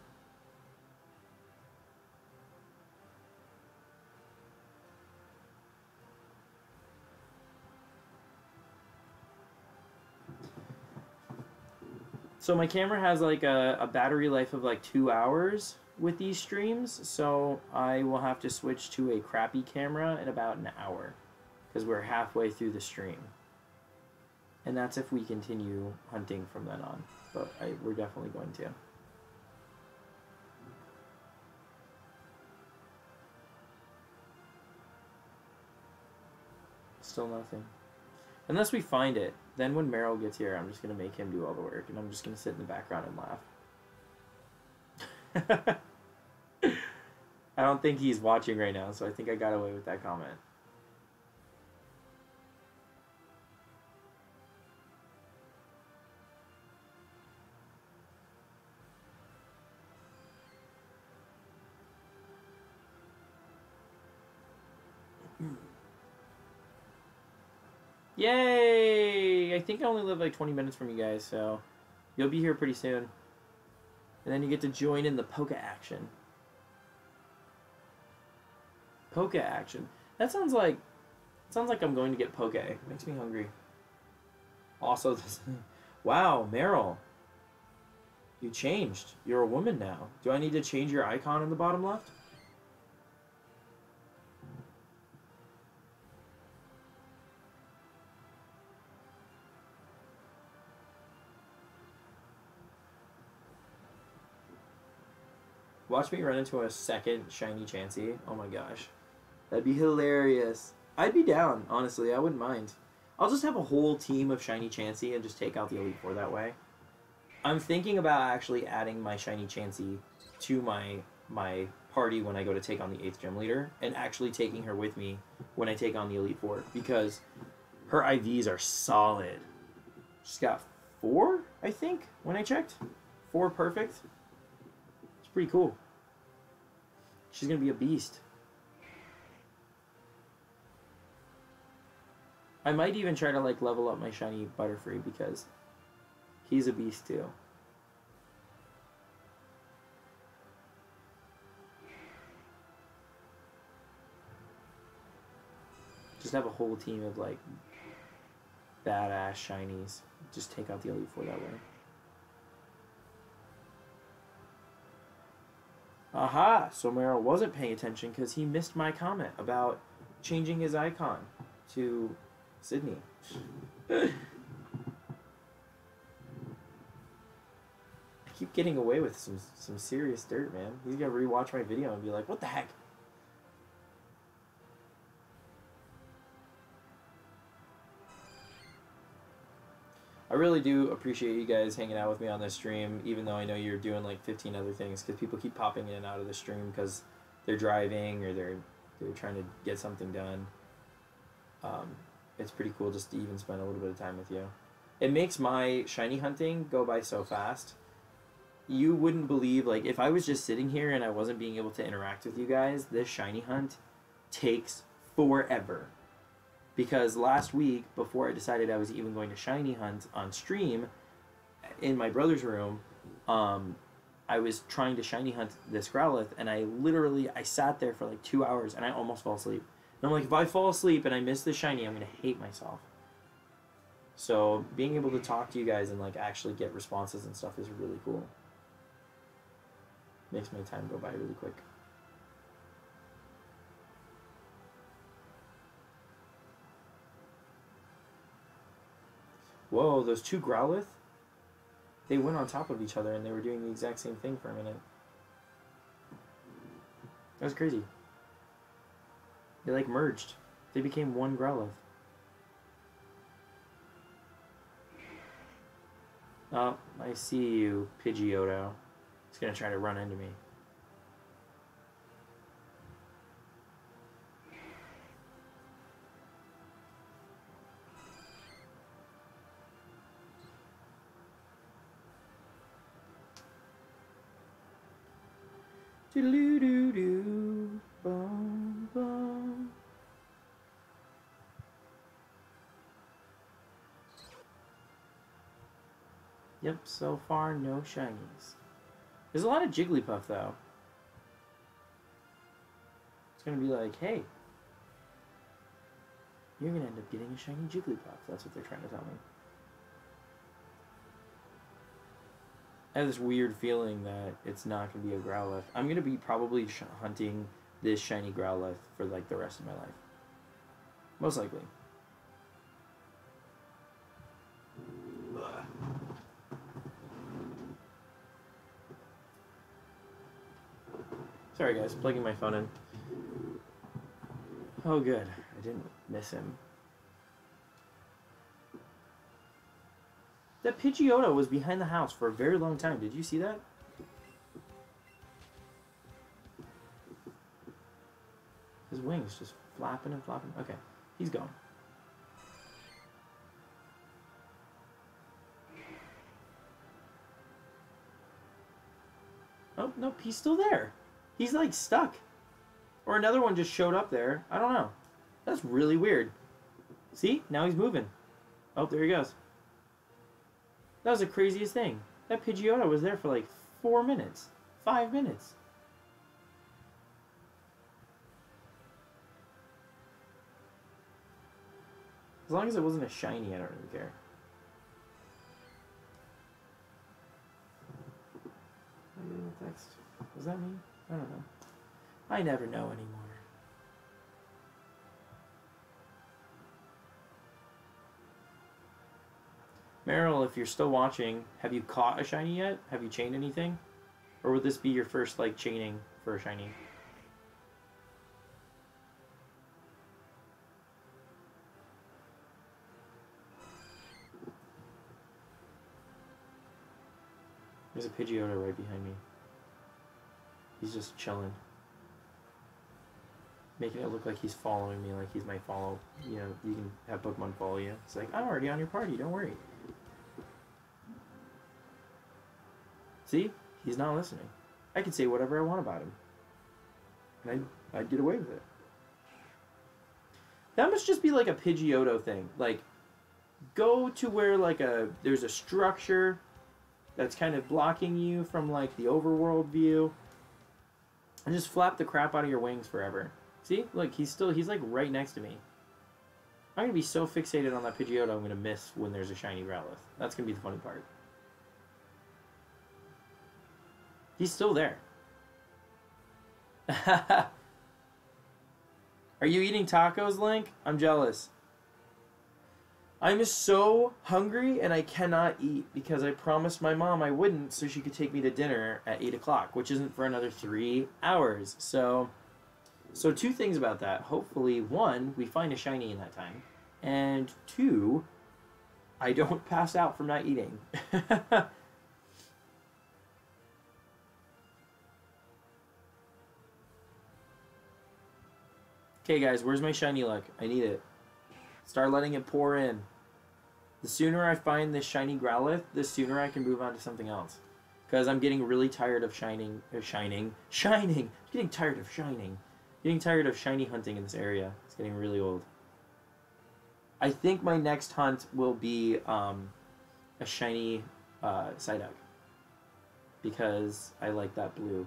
S1: So my camera has like a battery life of like 2 hours with these streams, so I will have to switch to a crappy camera in about an hour because we're halfway through the stream. And that's if we continue hunting from then on, but we're definitely going to. Still nothing. Unless we find it. Then when Merrill gets here, I'm just going to make him do all the work, and I'm just going to sit in the background and laugh. I don't think he's watching right now, so I think I got away with that comment. Yay! I think I only live like 20 minutes from you guys, so you'll be here pretty soon. And then you get to join in the Poke action. Poke action. That sounds like I'm going to get Poke. Makes me hungry. Also, this, wow, Merrill. You changed. You're a woman now. Do I need to change your icon in the bottom left? Watch me run into a second shiny Chansey. Oh my gosh. That'd be hilarious. I'd be down, honestly. I wouldn't mind. I'll just have a whole team of shiny Chansey and just take out the Elite Four that way. I'm thinking about actually adding my shiny Chansey to my party when I go to take on the 8th gym leader, and actually taking her with me when I take on the Elite Four, because her IVs are solid. She's got 4, I think, when I checked. 4 perfect. It's pretty cool. She's going to be a beast. I might even try to like level up my shiny Butterfree because he's a beast too. Just have a whole team of like badass shinies. Just take out the Elite Four that way. Aha! So Merrill wasn't paying attention because he missed my comment about changing his icon to Sydney. I keep getting away with some serious dirt, man. He's gonna rewatch my video and be like, what the heck? I really do appreciate you guys hanging out with me on this stream, even though I know you're doing like 15 other things, because people keep popping in and out of the stream because they're driving or they're trying to get something done. It's pretty cool just to even spend a little bit of time with you. It makes my shiny hunting go by so fast. You wouldn't believe, like, if I was just sitting here and I wasn't being able to interact with you guys, this shiny hunt takes forever. Because last week, before I decided I was even going to shiny hunt on stream, in my brother's room, I was trying to shiny hunt this Growlithe, and I sat there for like 2 hours, and I almost fell asleep. And I'm like, if I fall asleep and I miss the shiny, I'm going to hate myself. So being able to talk to you guys and like actually get responses and stuff is really cool. Makes my time go by really quick. Whoa, those 2 Growlithe? They went on top of each other and they were doing the exact same thing for a minute. That was crazy. They like merged. They became one Growlithe. Oh, I see you, Pidgeotto. He's gonna try to run into me. Doo-doo-doo-doo, boom, boom. Yep, so far no shinies. There's a lot of Jigglypuff though. It's gonna be like, hey, you're gonna end up getting a shiny Jigglypuff. That's what they're trying to tell me. I have this weird feeling that it's not going to be a Growlithe. I'm going to be probably hunting this shiny Growlithe for like the rest of my life. Most likely. Ugh. Sorry guys, plugging my phone in. Oh good, I didn't miss him. That Pidgeotto was behind the house for a very long time. Did you see that? His wings just flapping and flapping. Okay, he's gone. Oh, nope, he's still there. He's like stuck. Or another one just showed up there. I don't know. That's really weird. See? Now he's moving. Oh, there he goes. That was the craziest thing. That Pidgeotto was there for like 4 minutes. 5 minutes. As long as it wasn't a shiny, I don't really care. Am I getting a text? Was that me? I don't know. I never know anymore. Merrill, if you're still watching, have you caught a shiny yet? Have you chained anything? Or would this be your first, like, chaining for a shiny? There's a Pidgeotto right behind me. He's just chilling. Making it look like he's following me, like he's my follow. You know, you can have Pokemon follow you. It's like, I'm already on your party, don't worry. See? He's not listening. I could say whatever I want about him. And I'd get away with it. That must just be like a Pidgeotto thing. Like, go to where like there's a structure that's kind of blocking you from like the overworld view, and just flap the crap out of your wings forever. See? Look, he's like right next to me. I'm gonna be so fixated on that Pidgeotto I'm gonna miss when there's a shiny Growlithe. That's gonna be the funny part. He's still there. Are you eating tacos, Link? I'm jealous. I'm so hungry and I cannot eat because I promised my mom I wouldn't so she could take me to dinner at 8 o'clock, which isn't for another 3 hours. So two things about that. Hopefully, one, we find a shiny in that time. And two, I don't pass out from not eating. Okay, guys, where's my shiny luck? I need it. Start letting it pour in. The sooner I find this shiny Growlithe, the sooner I can move on to something else. Because I'm getting really tired of shining. I'm getting tired of shining. Getting tired of shiny hunting in this area. It's getting really old. I think my next hunt will be a shiny Psyduck. Because I like that blue.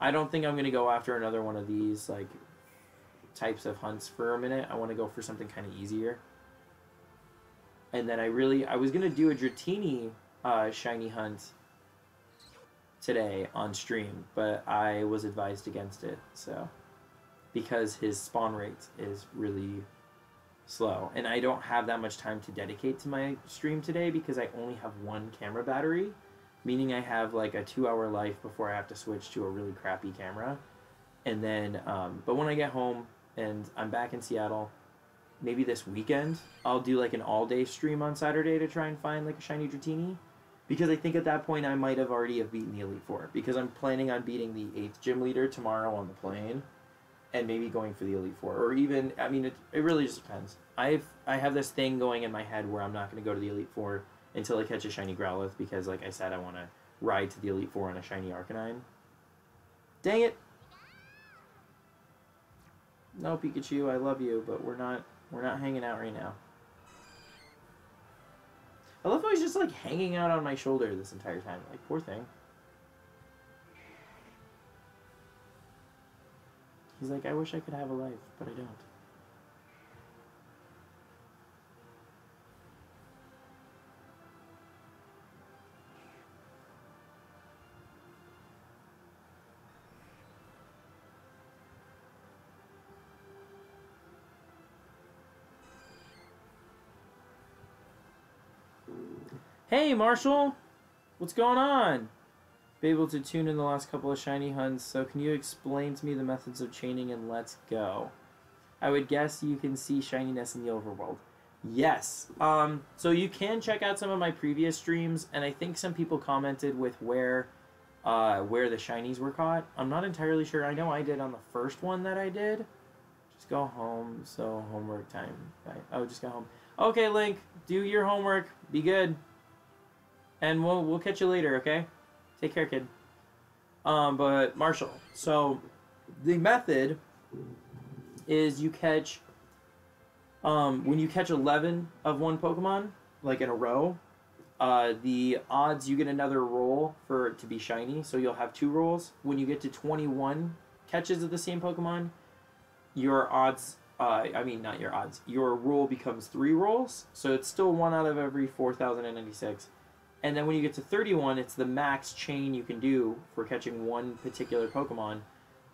S1: I don't think I'm going to go after another one of these, like, types of hunts for a minute. I want to go for something kind of easier. And then I was going to do a Dratini shiny hunt today on stream, but I was advised against it, so, because his spawn rate is really slow, and I don't have that much time to dedicate to my stream today because I only have one camera battery, meaning I have like a 2-hour life before I have to switch to a really crappy camera. And then, but when I get home and I'm back in Seattle, maybe this weekend, I'll do like an all-day stream on Saturday to try and find like a shiny Dratini. Because I think at that point I might have already beaten the Elite Four. Because I'm planning on beating the 8th gym leader tomorrow on the plane. And maybe going for the Elite Four. Or even, I mean, it really just depends. I have this thing going in my head where I'm not going to go to the Elite Four until I catch a shiny Growlithe. Because like I said, I want to ride to the Elite Four on a shiny Arcanine. Dang it! No, Pikachu, I love you, but we're not hanging out right now. I love how he's just like hanging out on my shoulder this entire time. Like, poor thing. He's like, I wish I could have a life, but I don't. Hey, Marshall! What's going on? Be able to tune in the last couple of shiny hunts, so can you explain to me the methods of chaining and let's go? I would guess you can see shininess in the overworld. Yes. So you can check out some of my previous streams, and I think some people commented with where the shinies were caught. I'm not entirely sure. I know I did on the first one that I did. Just go home, so homework time. Right. Oh, just go home. Okay, Link, do your homework. Be good. And we'll catch you later, okay? Take care, kid. But Marshall, so the method is you catch when you catch 11 of one Pokemon, like in a row, the odds you get another roll for it to be shiny, so you'll have 2 rolls. When you get to 21 catches of the same Pokemon, your odds, not your odds, your roll becomes 3 rolls, so it's still 1 out of every 4,096. And then when you get to 31, it's the max chain you can do for catching one particular Pokemon.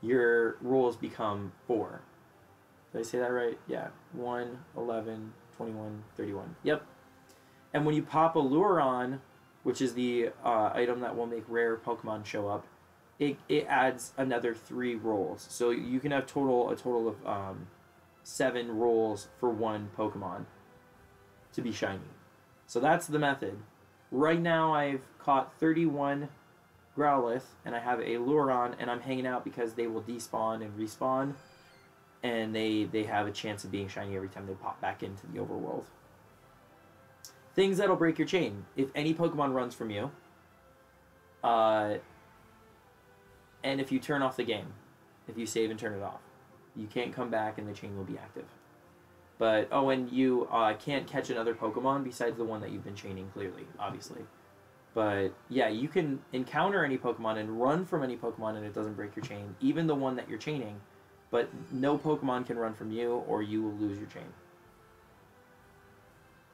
S1: Your rolls become 4. Did I say that right? Yeah. 1, 11, 21, 31. Yep. And when you pop a Luron, which is the item that will make rare Pokemon show up, it adds another 3 rolls. So you can have a total of 7 rolls for one Pokemon to be shiny. So that's the method. Right now I've caught 31 Growlithe, and I have a Luron, and I'm hanging out because they will despawn and respawn, and they have a chance of being shiny every time they pop back into the overworld. Things that'll break your chain. If any Pokemon runs from you, And if you turn off the game, if you save and turn it off, you can't come back and the chain will be active. But, oh, and you can't catch another Pokemon besides the one that you've been chaining, clearly, obviously. But, yeah, you can encounter any Pokemon and run from any Pokemon and it doesn't break your chain, even the one that you're chaining. But no Pokemon can run from you or you will lose your chain.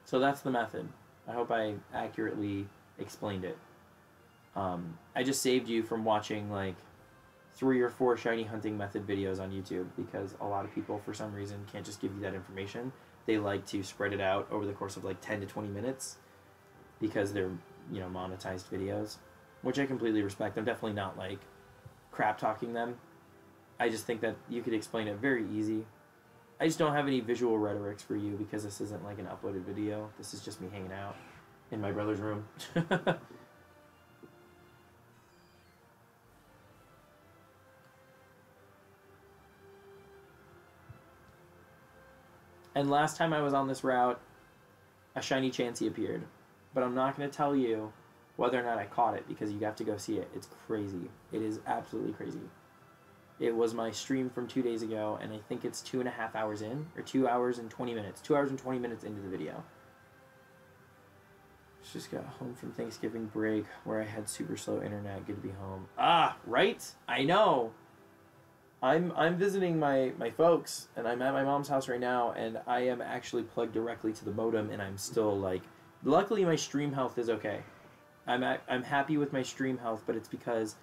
S1: So that's the method. I hope I accurately explained it. I just saved you from watching, like, 3 or 4 shiny hunting method videos on YouTube because a lot of people, for some reason, can't just give you that information. They like to spread it out over the course of, like, 10 to 20 minutes because they're, you know, monetized videos, which I completely respect. I'm definitely not, like, crap-talking them. I just think that you could explain it very easy. I just don't have any visual rhetorics for you because this isn't, like, an uploaded video. This is just me hanging out in my brother's room. And last time I was on this route, a shiny Chansey appeared. But I'm not going to tell you whether or not I caught it because you have to go see it. It's crazy. It is absolutely crazy. It was my stream from 2 days ago, and I think it's 2.5 hours in, or 2 hours and 20 minutes. 2 hours and 20 minutes into the video. Just got home from Thanksgiving break where I had super slow internet. Good to be home. Ah, right? I know. I'm visiting my folks, and I'm at my mom's house right now, and I am actually plugged directly to the modem, and I'm still, like... Luckily, my stream health is okay. I'm happy with my stream health, but it's because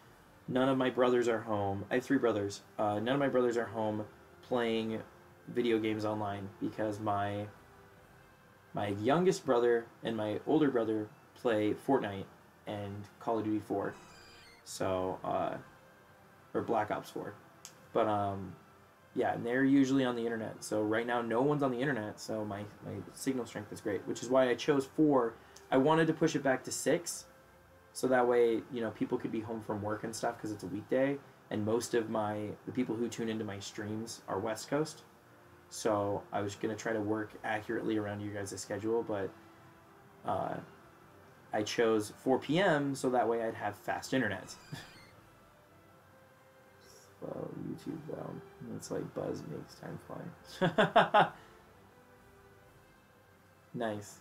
S1: none of my brothers are home. I have 3 brothers. None of my brothers are home playing video games online because my youngest brother and my older brother play Fortnite and Call of Duty 4. So, or Black Ops 4. But, yeah, and they're usually on the internet. So right now, no one's on the internet, so my signal strength is great, which is why I chose 4. I wanted to push it back to 6, so that way, you know, people could be home from work and stuff because it's a weekday, and most of the people who tune into my streams are West Coast. So I was going to try to work accurately around you guys' schedule, but I chose 4 p.m. so that way I'd have fast internet. Well, YouTube though, it's like buzz makes time fly. Nice.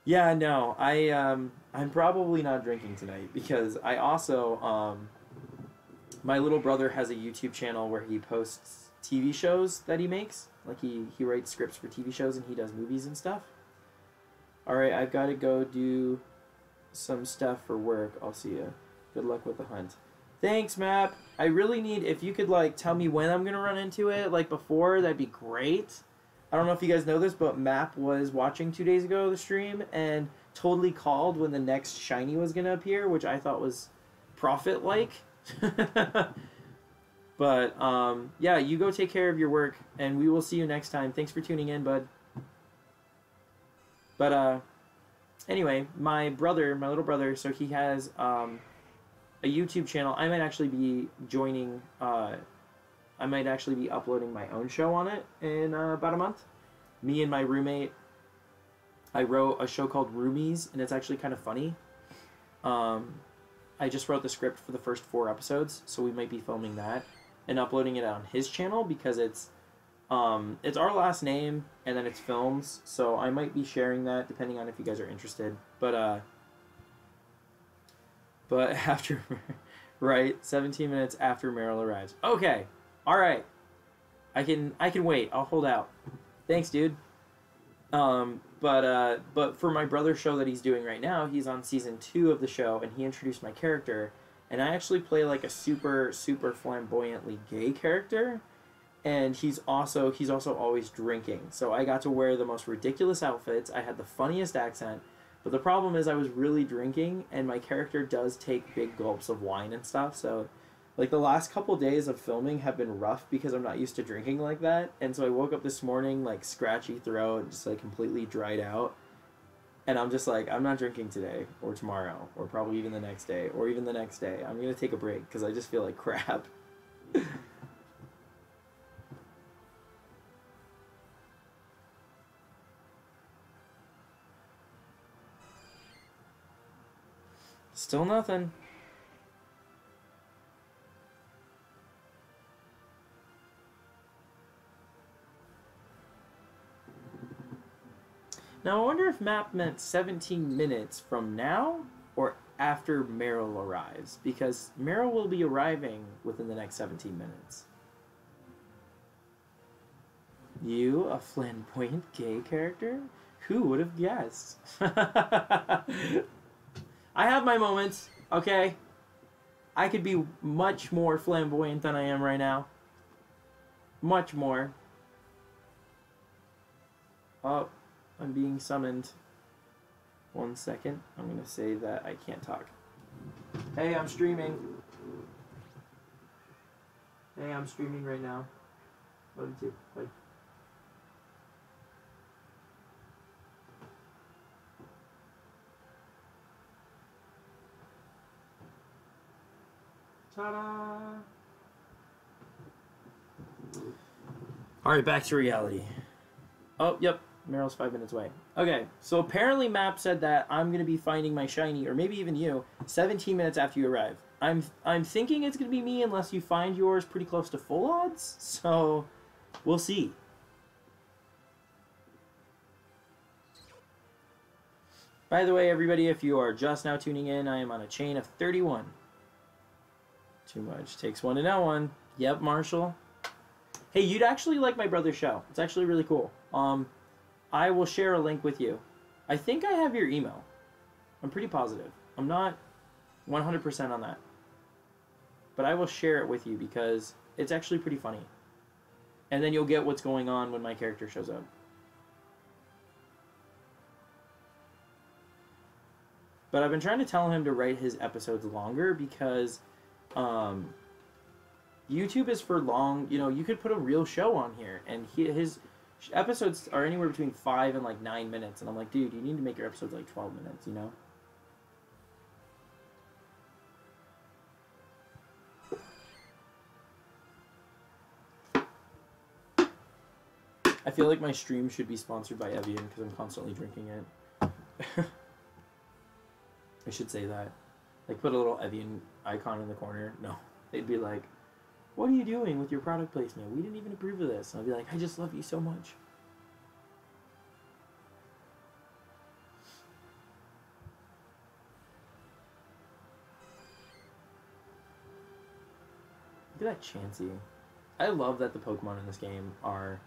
S1: Yeah, no, I'm probably not drinking tonight because I also my little brother has a YouTube channel where he posts TV shows that he makes. Like he writes scripts for TV shows and he does movies and stuff. All right, I've got to go do some stuff for work. I'll see you. Good luck with the hunt. Thanks, Map. I really need, if you could, like, tell me when I'm going to run into it, like, before, that'd be great. I don't know if you guys know this, but Map was watching 2 days ago the stream and totally called when the next shiny was going to appear, which I thought was profit-like. But, yeah, you go take care of your work, and we will see you next time. Thanks for tuning in, bud. But, anyway, my little brother, so he has, a YouTube channel. I might actually be joining, I might actually be uploading my own show on it in about a month. Me and my roommate, I wrote a show called Roomies, and it's actually kind of funny. I just wrote the script for the first 4 episodes, so we might be filming that and uploading it on his channel because it's our last name and then it's films, so I might be sharing that depending on if you guys are interested. But after, right, 17 minutes after Merrill arrives. Okay, all right. I can wait. I'll hold out. Thanks, dude. But for my brother's show that he's doing right now, he's on season 2 of the show, and he introduced my character, and I actually play like a super flamboyantly gay character, and he's also always drinking. So I got to wear the most ridiculous outfits. I had the funniest accent. But the problem is I was really drinking, and my character does take big gulps of wine and stuff, so, like, the last couple days of filming have been rough because I'm not used to drinking like that, and so I woke up this morning, like, scratchy throat, just, like, completely dried out, and I'm just like, I'm not drinking today, or tomorrow, or probably even the next day, or even the next day. I'm gonna take a break, because I just feel like crap. Still nothing. Now, I wonder if map meant 17 minutes from now or after Merrill arrives, because Merrill will be arriving within the next 17 minutes. You, a flamboyant gay character? Who would have guessed? I have my moments, okay? I could be much more flamboyant than I am right now. Much more. Oh, I'm being summoned. 1 second. I'm going to say that I can't talk. Hey, I'm streaming. Hey, I'm streaming right now. Love you too. Bye. Ta-da! Alright, back to reality. Oh, yep. Merrill's 5 minutes away. Okay, so apparently map said that I'm going to be finding my shiny, or maybe even you, 17 minutes after you arrive. I'm thinking it's going to be me unless you find yours pretty close to full odds, so we'll see. By the way, everybody, if you are just now tuning in, I am on a chain of 31. Too much. Takes one to know one. Yep, Marshall. Hey, you'd actually like my brother's show. It's actually really cool. I will share a link with you. I think I have your email. I'm pretty positive. I'm not 100% on that. But I will share it with you because it's actually pretty funny. And then you'll get what's going on when my character shows up. But I've been trying to tell him to write his episodes longer because YouTube is for long. You know, you could put a real show on here, and his episodes are anywhere between 5 and like 9 minutes. And I'm like, dude, you need to make your episodes like 12 minutes, you know? I feel like my stream should be sponsored by Evian because I'm constantly drinking it. I should say that. Like, put a little Evian icon in the corner. No. They'd be like, what are you doing with your product placement? We didn't even approve of this. And I'd be like, I just love you so much. Look at that Chansey. I love that the Pokemon in this game are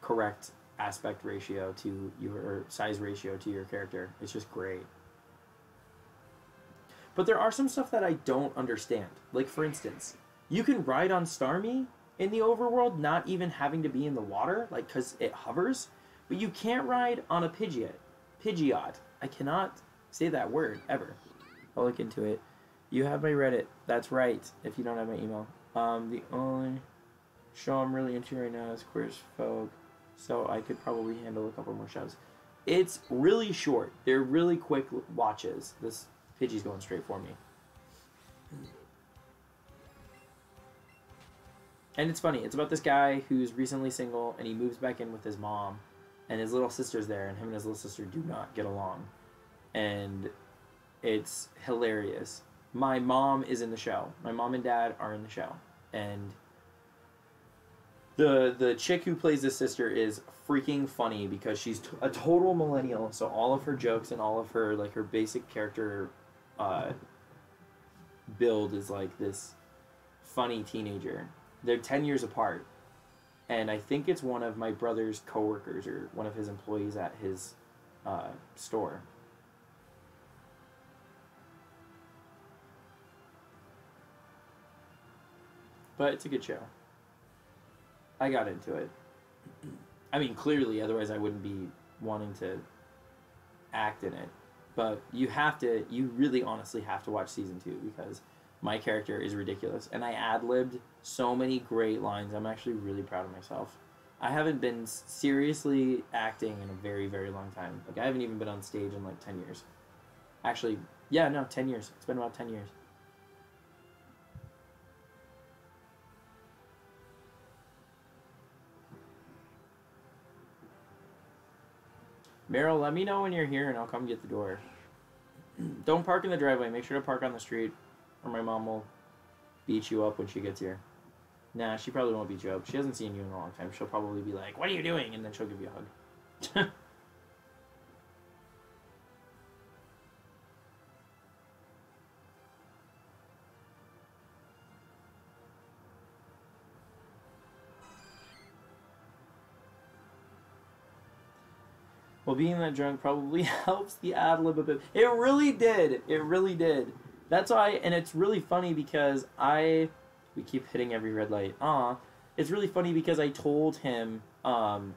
S1: correct aspect ratio to your size ratio to your character. It's just great. But there are some stuff that I don't understand. Like, for instance, you can ride on Starmie in the overworld, not even having to be in the water, like, because it hovers. But you can't ride on a Pidgeot. I cannot say that word, ever. I'll look into it. You have my Reddit. That's right, if you don't have my email. The only show I'm really into right now is Queer's Folk, so I could probably handle a couple more shows. It's really short. They're really quick watches. This Pidgey's going straight for me. And it's funny. It's about this guy who's recently single, and he moves back in with his mom, and his little sister's there, and him and his little sister do not get along. And it's hilarious. My mom is in the show. My mom and dad are in the show. And the chick who plays the sister is freaking funny because she's a total millennial. So all of her jokes and all of her, like, her basic character build is like this funny teenager. They're 10 years apart. And I think it's one of my brother's coworkers or one of his employees at his store. But it's a good show. I got into it. I mean, clearly, otherwise I wouldn't be wanting to act in it. But you really honestly have to watch season 2 because my character is ridiculous. And I ad-libbed so many great lines. I'm actually really proud of myself. I haven't been seriously acting in a very, very long time. Like, I haven't even been on stage in like 10 years. Actually, yeah, no, 10 years. It's been about 10 years. Merrill, let me know when you're here and I'll come get the door. Don't park in the driveway. Make sure to park on the street, or my mom will beat you up when she gets here. Nah, she probably won't beat you up. She hasn't seen you in a long time. She'll probably be like, "What are you doing?" And then she'll give you a hug. Well, being that drunk probably helps the ad lib a bit. It really did. It really did. That's why, and it's really funny because we keep hitting every red light. It's really funny because I told him, when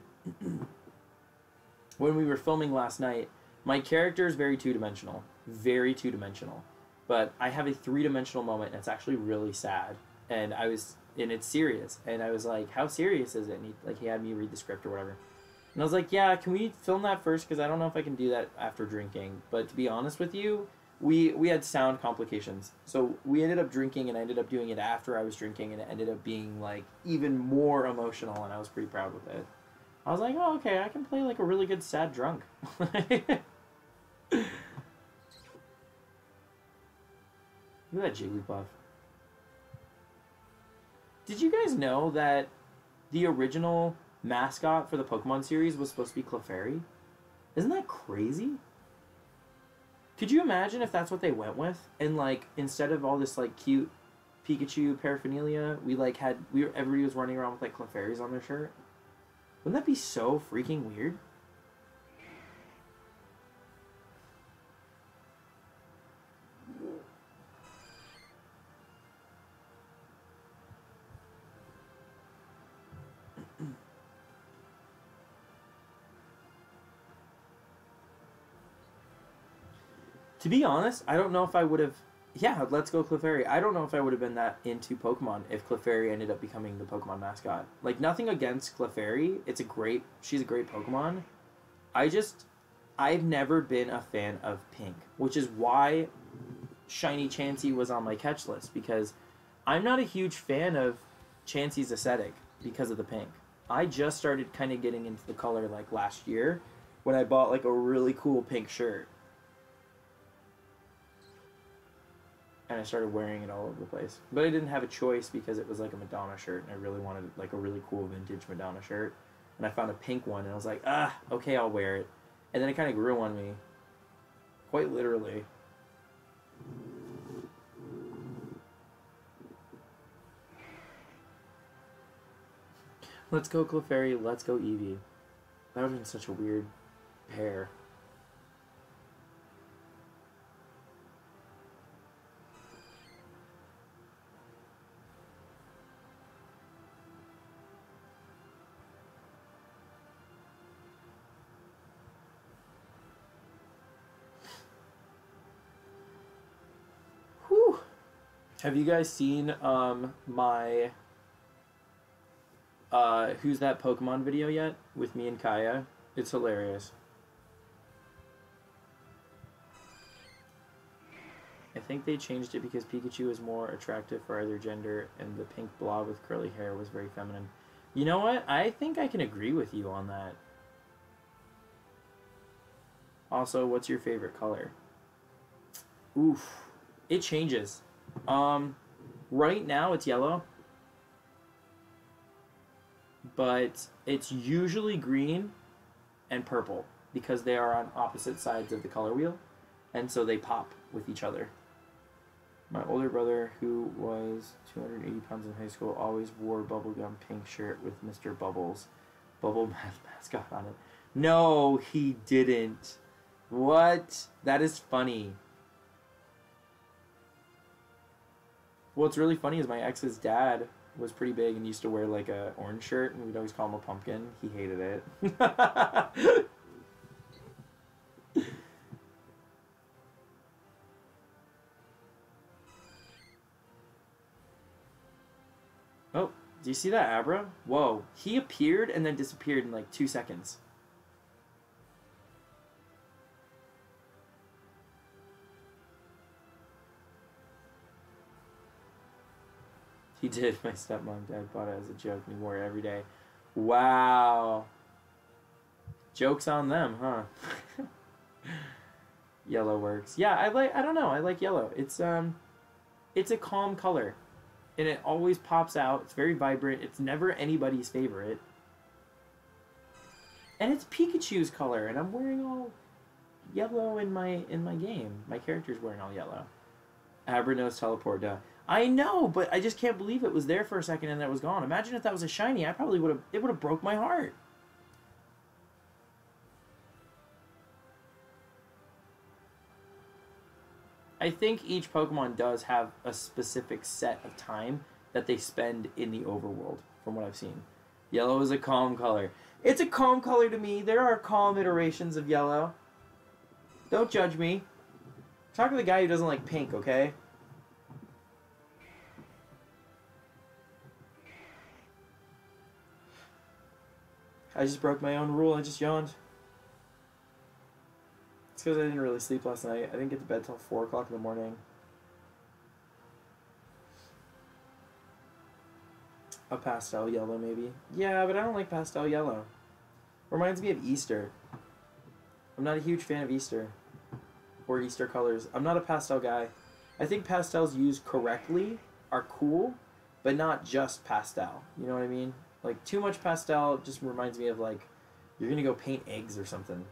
S1: we were filming last night, my character is very two-dimensional. Very two-dimensional. But I have a three-dimensional moment, and it's actually really sad. And it's serious. And I was like, how serious is it? And he had me read the script or whatever. And I was like, yeah, can we film that first? Because I don't know if I can do that after drinking. But to be honest with you, we had sound complications. So we ended up drinking, and I ended up doing it after I was drinking, and it ended up being, like, even more emotional, and I was pretty proud with it. I was like, oh, okay, I can play, like, a really good sad drunk. Look at that Jigglypuff. Did you guys know that the original mascot for the Pokemon series was supposed to be Clefairy? Isn't that crazy? Could you imagine if that's what they went with? And, like, instead of all this, like, cute Pikachu paraphernalia, everybody was running around with, like, Clefairies on their shirt? Wouldn't that be so freaking weird? To be honest, I don't know if I would have... Yeah, let's go Clefairy. I don't know if I would have been that into Pokemon if Clefairy ended up becoming the Pokemon mascot. Like, nothing against Clefairy. She's a great Pokemon. I've never been a fan of pink, which is why Shiny Chansey was on my catch list, because I'm not a huge fan of Chansey's aesthetic because of the pink. I just started kind of getting into the color, like, last year when I bought, like, a really cool pink shirt. And I started wearing it all over the place. But I didn't have a choice because it was like a Madonna shirt, and I really wanted like a really cool vintage Madonna shirt. And I found a pink one, and I was like, okay, I'll wear it. And then it kind of grew on me. Quite literally. Let's go Clefairy, let's go Eevee. That would have been such a weird pair. Have you guys seen my Who's That Pokemon video yet with me and Kaya? It's hilarious. I think they changed it because Pikachu is more attractive for either gender, and the pink blob with curly hair was very feminine. You know what? I think I can agree with you on that. Also, what's your favorite color? Oof. It changes. Right now it's yellow, but it's usually green and purple because they are on opposite sides of the color wheel, and so they pop with each other. My older brother, who was 280 pounds in high school, always wore a bubblegum pink shirt with Mr. Bubbles Bubble mascot on it. No, he didn't. What? That is funny. What's really funny is my ex's dad was pretty big and used to wear like a orange shirt, and we'd always call him a pumpkin. He hated it. Oh, do you see that Abra? Whoa, he appeared and then disappeared in like 2 seconds. He did. My stepmom dad bought it as a joke and he wore it every day. Wow. Joke's on them, huh? Yellow works. Yeah, I don't know. I like yellow. It's a calm color. And it always pops out. It's very vibrant. It's never anybody's favorite. And it's Pikachu's color, and I'm wearing all yellow in my game. My character's wearing all yellow. Abra knows teleport, duh. I know, but I just can't believe it was there for a second and then it was gone. Imagine if that was a shiny. It would have broke my heart. I think each Pokemon does have a specific set of time that they spend in the overworld, from what I've seen. Yellow is a calm color. It's a calm color to me. There are calm iterations of yellow. Don't judge me. Talk to the guy who doesn't like pink, okay? I just broke my own rule. I just yawned. It's because I didn't really sleep last night. I didn't get to bed till 4 o'clock in the morning. A pastel yellow, maybe. Yeah, but I don't like pastel yellow. Reminds me of Easter. I'm not a huge fan of Easter. Or Easter colors. I'm not a pastel guy. I think pastels used correctly are cool, but not just pastel. You know what I mean? Like, too much pastel just reminds me of, like, you're gonna go paint eggs or something.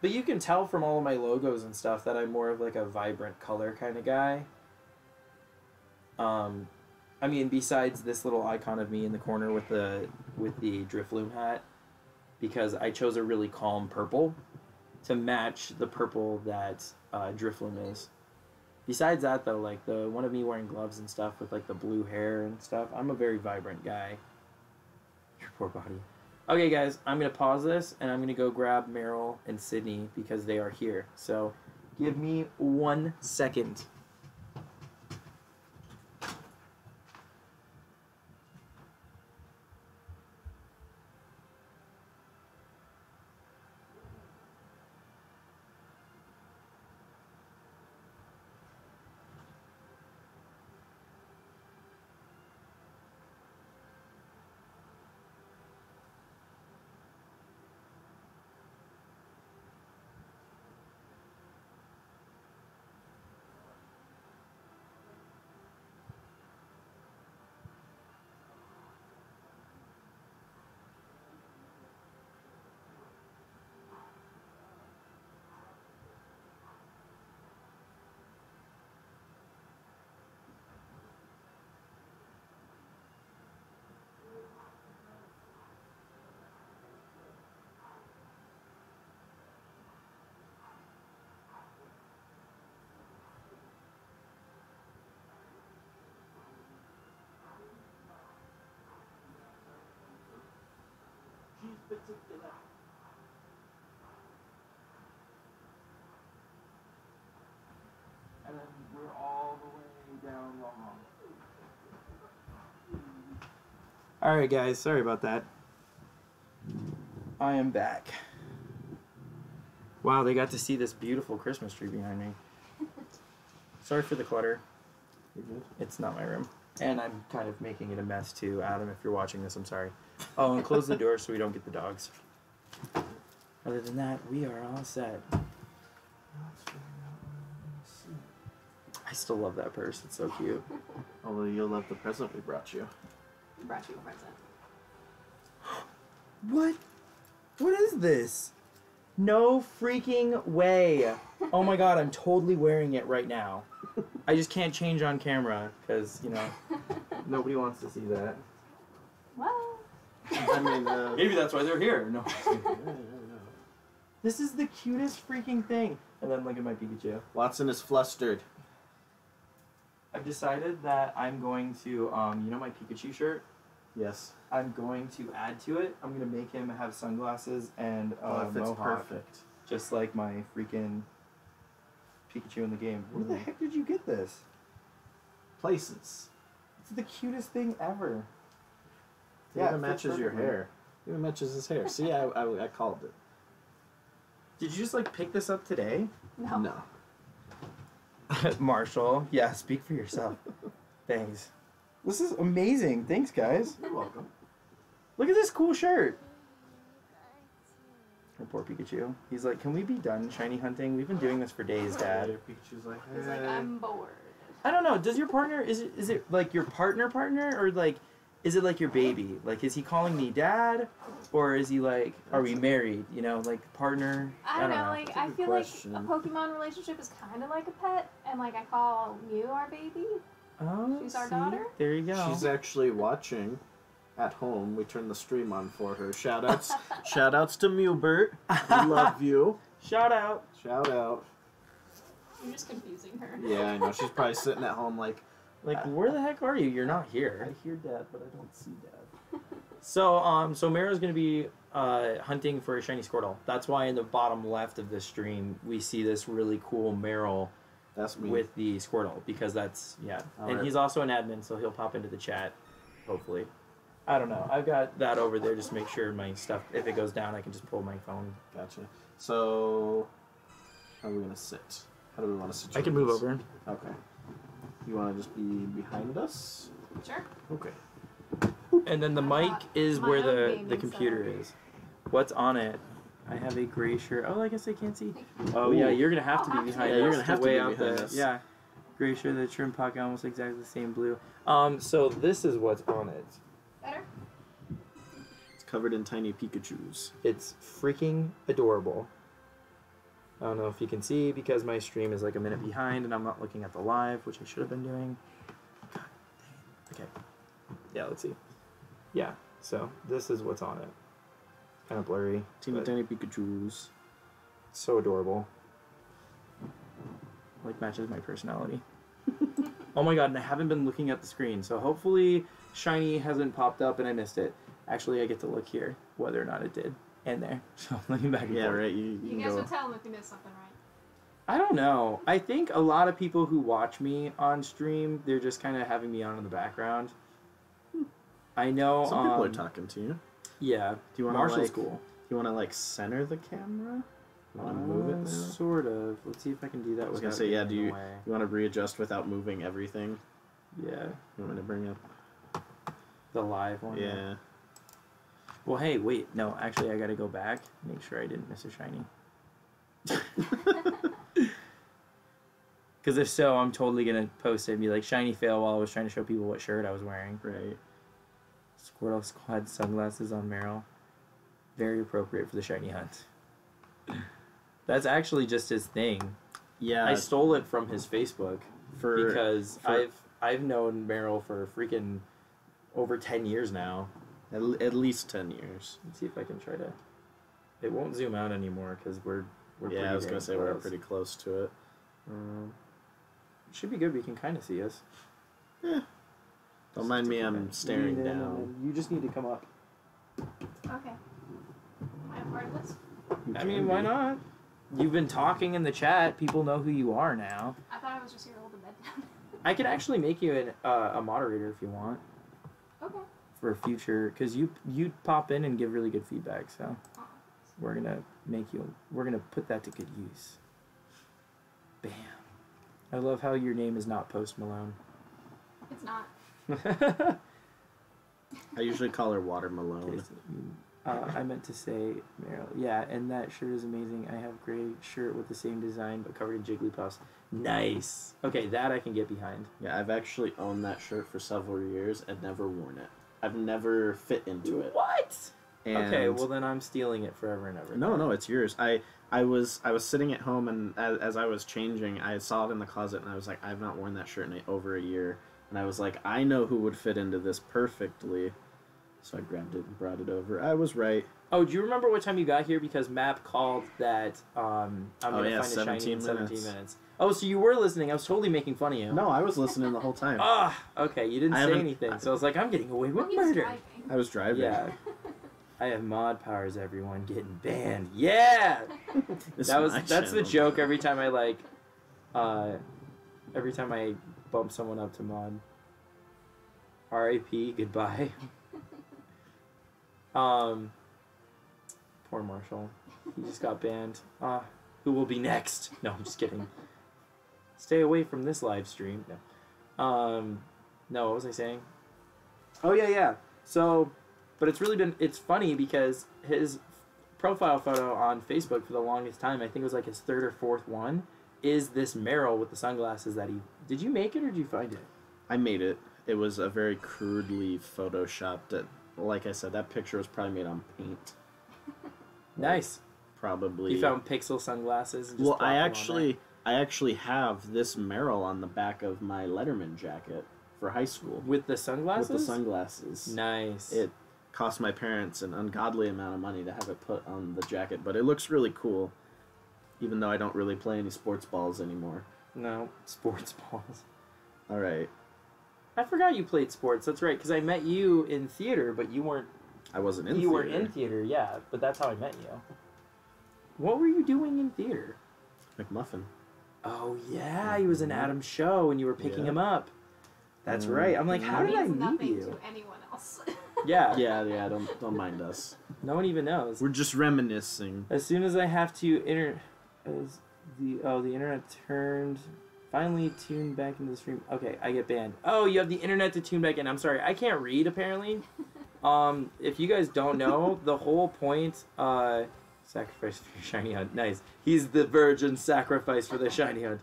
S1: But you can tell from all of my logos and stuff that I'm more of, like, a vibrant color kind of guy. I mean, besides this little icon of me in the corner with the Drifloon hat, because I chose a really calm purple to match the purple that Drifloon is. Besides that, though, like, the one of me wearing gloves and stuff with, like, the blue hair and stuff, I'm a very vibrant guy. Your poor body. Okay, guys, I'm going to pause this, and I'm going to go grab Merrill and Sydney because they are here. So, give me 1 second. Particular. And then we're all the way down long. Alright guys, sorry about that. I am back. Wow, they got to see this beautiful Christmas tree behind me. Sorry for the clutter. It's not my room. And I'm kind of making it a mess too. Adam, if you're watching this, I'm sorry. Oh, and close the door so we don't get the dogs. Other than that, we are all set. I still love that purse. It's so cute.
S2: Although you'll love the present we brought you.
S3: We brought you a present.
S1: What? What is this? No freaking way. Oh my god, I'm totally wearing it right now. I just can't change on camera because, you know, nobody wants to see that.
S3: Well,
S2: I mean,
S1: maybe that's why they're here. No.
S2: no.
S1: This is the cutest freaking thing. And then look at my Pikachu.
S2: Watson is flustered.
S1: I've decided that I'm going to, you know my Pikachu shirt?
S2: Yes.
S1: I'm going to add to it. I'm going to make him have sunglasses and
S2: Oh, that fits
S1: mohawk.
S2: perfect.
S1: Just like my freaking Pikachu in the game. Where the heck did you get this?
S2: Places.
S1: It's the cutest thing ever.
S2: It
S1: Yeah,
S2: even
S1: it fits
S2: matches your
S1: perfectly.
S2: hair. It even matches his hair. See, I called it.
S1: Did you just like pick this up today?
S3: no.
S2: No.
S1: Marshall, yeah, speak for yourself. Thanks. This is amazing. Thanks, guys.
S2: You're welcome.
S1: Look at this cool shirt. Oh, poor Pikachu. He's like, can we be done shiny hunting? We've been doing this for days, Dad.
S2: Pikachu's like,
S3: He's like, I'm bored.
S1: I don't know. Does your partner, is it like your partner, or like, is it like your baby? Like, is he calling me dad? Or is he like, are we married? You know, like partner?
S3: I don't know. Like,
S2: That's a
S3: I
S2: good
S3: feel
S2: question.
S3: like a Pokemon relationship is kind of like a pet, and like I call you our baby.
S1: Oh,
S3: She's our
S1: see?
S3: daughter?
S1: There you go.
S2: She's actually watching at home. We turned the stream on for her. Shoutouts to Mulbert. We love you.
S1: Shout out.
S2: Shout out.
S3: You're just confusing her.
S2: Yeah, I know. She's probably sitting at home like,
S1: Like, where the heck are you? You're not
S2: I
S1: here.
S2: hear Dad, but I don't see Dad.
S1: So Merrill's gonna be hunting for a shiny Squirtle. That's why in the bottom left of this stream we see this really cool Merrill
S2: That's me.
S1: with the Squirtle, because that's and
S2: Alright.
S1: he's also an admin, so he'll pop into the chat, hopefully. I don't know. I've got that over there just to make sure my stuff, if it goes down, I can just pull my phone.
S2: Gotcha. So, how are we gonna sit? How do we want to sit?
S1: I can move over.
S2: Okay. You want to just be behind us?
S3: Sure.
S2: Okay.
S1: And then the mic is
S3: my
S1: where
S3: own
S1: the
S3: gaming
S1: computer
S3: setup.
S1: is. What's on it? I have a gray shirt. Oh, I guess I can't see. Oh yeah, you're gonna have to be
S3: I'll have to
S1: behind
S3: be
S1: us.
S3: there.
S2: You're gonna have to
S1: way
S2: be
S1: out
S2: behind
S1: there.
S2: us.
S1: Yeah. Gray shirt, the trim pocket, almost exactly the same blue. So this is what's on it.
S3: Better?
S2: It's covered in tiny Pikachus.
S1: It's freaking adorable. I don't know if you can see because my stream is like a minute behind and I'm not looking at the live, which I should have been doing. God dang it. Okay. Yeah, let's see. Yeah, so this is what's on it. Kind of blurry.
S2: Teeny
S1: but
S2: tiny Pikachus.
S1: so adorable. Like matches my personality. Oh my god, and I haven't been looking at the screen, so hopefully shiny hasn't popped up and I missed it. Actually, I get to look here, whether or not it did. And there. So I'm looking back and
S2: Yeah,
S1: forth.
S2: right. You
S3: You
S2: can
S3: guys
S2: go.
S3: would tell him if you missed something, right?
S1: I don't know. I think a lot of people who watch me on stream, they're just kind of having me on in the background. I know.
S2: Some people are talking to you.
S1: Yeah.
S2: Do you want
S1: Marshall's
S2: to
S1: cool.
S2: Do you want to like center the camera? You want to move it now?
S1: Sort of. Let's see if I can do that
S2: I was
S1: without
S2: gonna say, yeah.
S1: getting
S2: Do
S1: in
S2: you
S1: the way.
S2: want to readjust without moving everything?
S1: Yeah.
S2: You want me to bring up?
S1: The live one.
S2: Yeah.
S1: Well, hey, wait. No, actually, I gotta go back. Make sure I didn't miss a shiny. Because if so, I'm totally gonna post it and be like, shiny fail while I was trying to show people what shirt I was wearing.
S2: Right.
S1: Squirtle Squad sunglasses on Merrill. Very appropriate for the shiny hunt. That's actually just his thing.
S2: Yeah.
S1: I stole it from his Facebook
S2: for
S1: because
S2: for-
S1: I've known Merrill for freaking over 10 years now.
S2: at least 10 years.
S1: Let's see if I can try to. It won't zoom out anymore because we're
S2: Yeah,
S1: pretty
S2: I was gonna
S1: dang
S2: say we're
S1: close.
S2: pretty close to it.
S1: Should be good. We can kind of see us.
S2: Don't
S1: Just
S2: mind me.
S1: take a
S2: I'm
S1: minute.
S2: staring
S1: Lean in
S2: down.
S1: and then you just need to come up.
S3: Okay. Am I a part of this?
S2: You
S1: I
S2: can
S1: mean, why
S2: be.
S1: not? You've been talking in the chat. People know who you are now.
S3: I thought I was just here to hold the bed down.
S1: I could actually make you a moderator if you want
S3: Okay.
S1: for a future, because you pop in and give really good feedback. So
S3: Oh.
S1: we're gonna put that to good use. Bam. I love how your name is not Post Malone.
S3: It's not.
S2: I usually call her Water Malone.
S1: I meant to say Merrill. Yeah, and that shirt is amazing. I have gray shirt with the same design but covered in Jigglypuffs. Nice. Okay, that I can get behind.
S2: Yeah, I've actually owned that shirt for several years and never worn it. I've never fit into it.
S1: What?
S2: And
S1: Okay, well then I'm stealing it forever and ever.
S2: No, it's yours. I was sitting at home and as I was changing, I saw it in the closet and I was like, I've not worn that shirt in over a year. And I was like, I know who would fit into this perfectly. So I grabbed it and brought it over. I was right.
S1: Oh, do you remember what time you got here? Because Map called that I'm gonna
S2: yeah,
S1: find a shiny in
S2: 17
S1: 17
S2: minutes.
S1: minutes. Oh, so you were listening. I was totally making fun of you.
S2: No, I was listening the whole time.
S1: Ah, okay. You didn't
S2: I
S1: say
S2: haven't-
S1: anything. So I was like, I'm getting away
S3: Well,
S1: with
S3: he was
S1: murder.
S3: driving.
S2: I was driving.
S1: Yeah. I have mod powers, everyone. Getting banned. Yeah!
S2: This
S1: That's
S2: is my
S1: the
S2: channel.
S1: joke every time I bump someone up to mod. R.I.P. Goodbye. Poor Marshall. He just got banned. Who will be next? No, I'm just kidding. Stay away from this live stream. No. No, what was I saying? Oh yeah. So, but it's funny because his profile photo on Facebook for the longest time. I think it was like his third or fourth one. Is this Merrill with the sunglasses that he... Did you make it or did you find it?
S2: I made it. It was a very crudely photoshopped. Like I said, that picture was probably made on paint.
S1: Nice.
S2: Probably.
S1: You found pixel sunglasses and just
S2: Well,
S1: plopped them on
S2: I actually have this Merrill on the back of my Letterman jacket for high school.
S1: there. With the sunglasses?
S2: With the sunglasses.
S1: Nice.
S2: It cost my parents an ungodly amount of money to have it put on the jacket, but it looks really cool, even though I don't really play any sports balls anymore.
S1: No, sports balls.
S2: All right.
S1: I forgot you played sports. That's right, because I met you in theater, but you weren't...
S2: I wasn't in
S1: You
S2: theater.
S1: were in theater, yeah, but that's how I met you. What were you doing in theater?
S2: McMuffin.
S1: Oh, yeah, he was in Adam's show, and you were picking him up. That's right. I'm like, how
S3: That
S1: did I
S3: means
S1: meet
S3: nothing
S1: you?
S3: to anyone else.
S1: Yeah.
S2: Yeah, don't mind us.
S1: No one even knows.
S2: We're just reminiscing.
S1: As soon as I have to the internet turned, finally tuned back into the stream. Okay, I get banned. Oh, you have the internet to tune back in. I'm sorry, I can't read apparently. If you guys don't know, the whole point, sacrifice for your shiny hunt. Nice. He's the virgin sacrifice for the shiny hunt.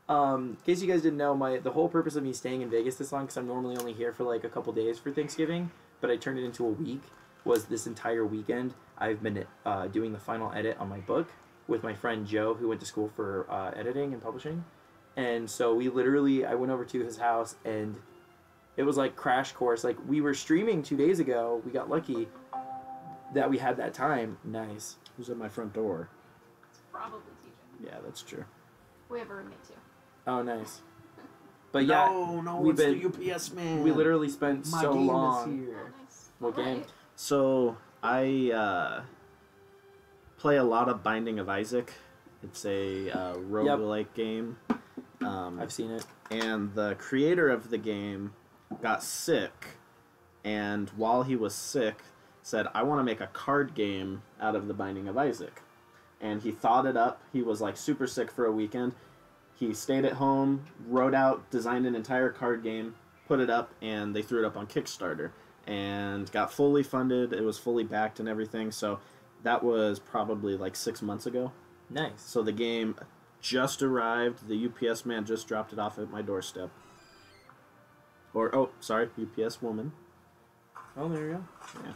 S1: In case you guys didn't know, the whole purpose of me staying in Vegas this long, because I'm normally only here for like a couple days for Thanksgiving, but I turned it into a week, was this entire weekend I've been doing the final edit on my book with my friend Joe, who went to school for editing and publishing. And so I went over to his house, and it was like crash course. Like, we were streaming 2 days ago. We got lucky that we had that time. Nice.
S2: Who's at my front door?
S3: It's probably TJ.
S2: Yeah, that's true.
S3: We have a roommate too.
S1: Oh, nice. But yeah,
S2: it's the UPS man.
S1: we literally spent
S2: My
S1: so
S2: game is
S1: long.
S2: here.
S3: Oh, nice.
S1: What game?
S3: Alright.
S2: So I play a lot of Binding of Isaac. It's a roguelike game.
S1: I've seen it.
S2: And the creator of the game got sick, and while he was sick, said, I want to make a card game out of the Binding of Isaac. And he thought it up. He was like super sick for a weekend. He stayed at home, wrote out, designed an entire card game, put it up, and they threw it up on Kickstarter. And got fully funded. It was fully backed and everything. So that was probably like 6 months ago.
S1: Nice.
S2: So the game just arrived. The UPS man just dropped it off at my doorstep. UPS woman.
S1: Oh, there you go.
S2: Yeah.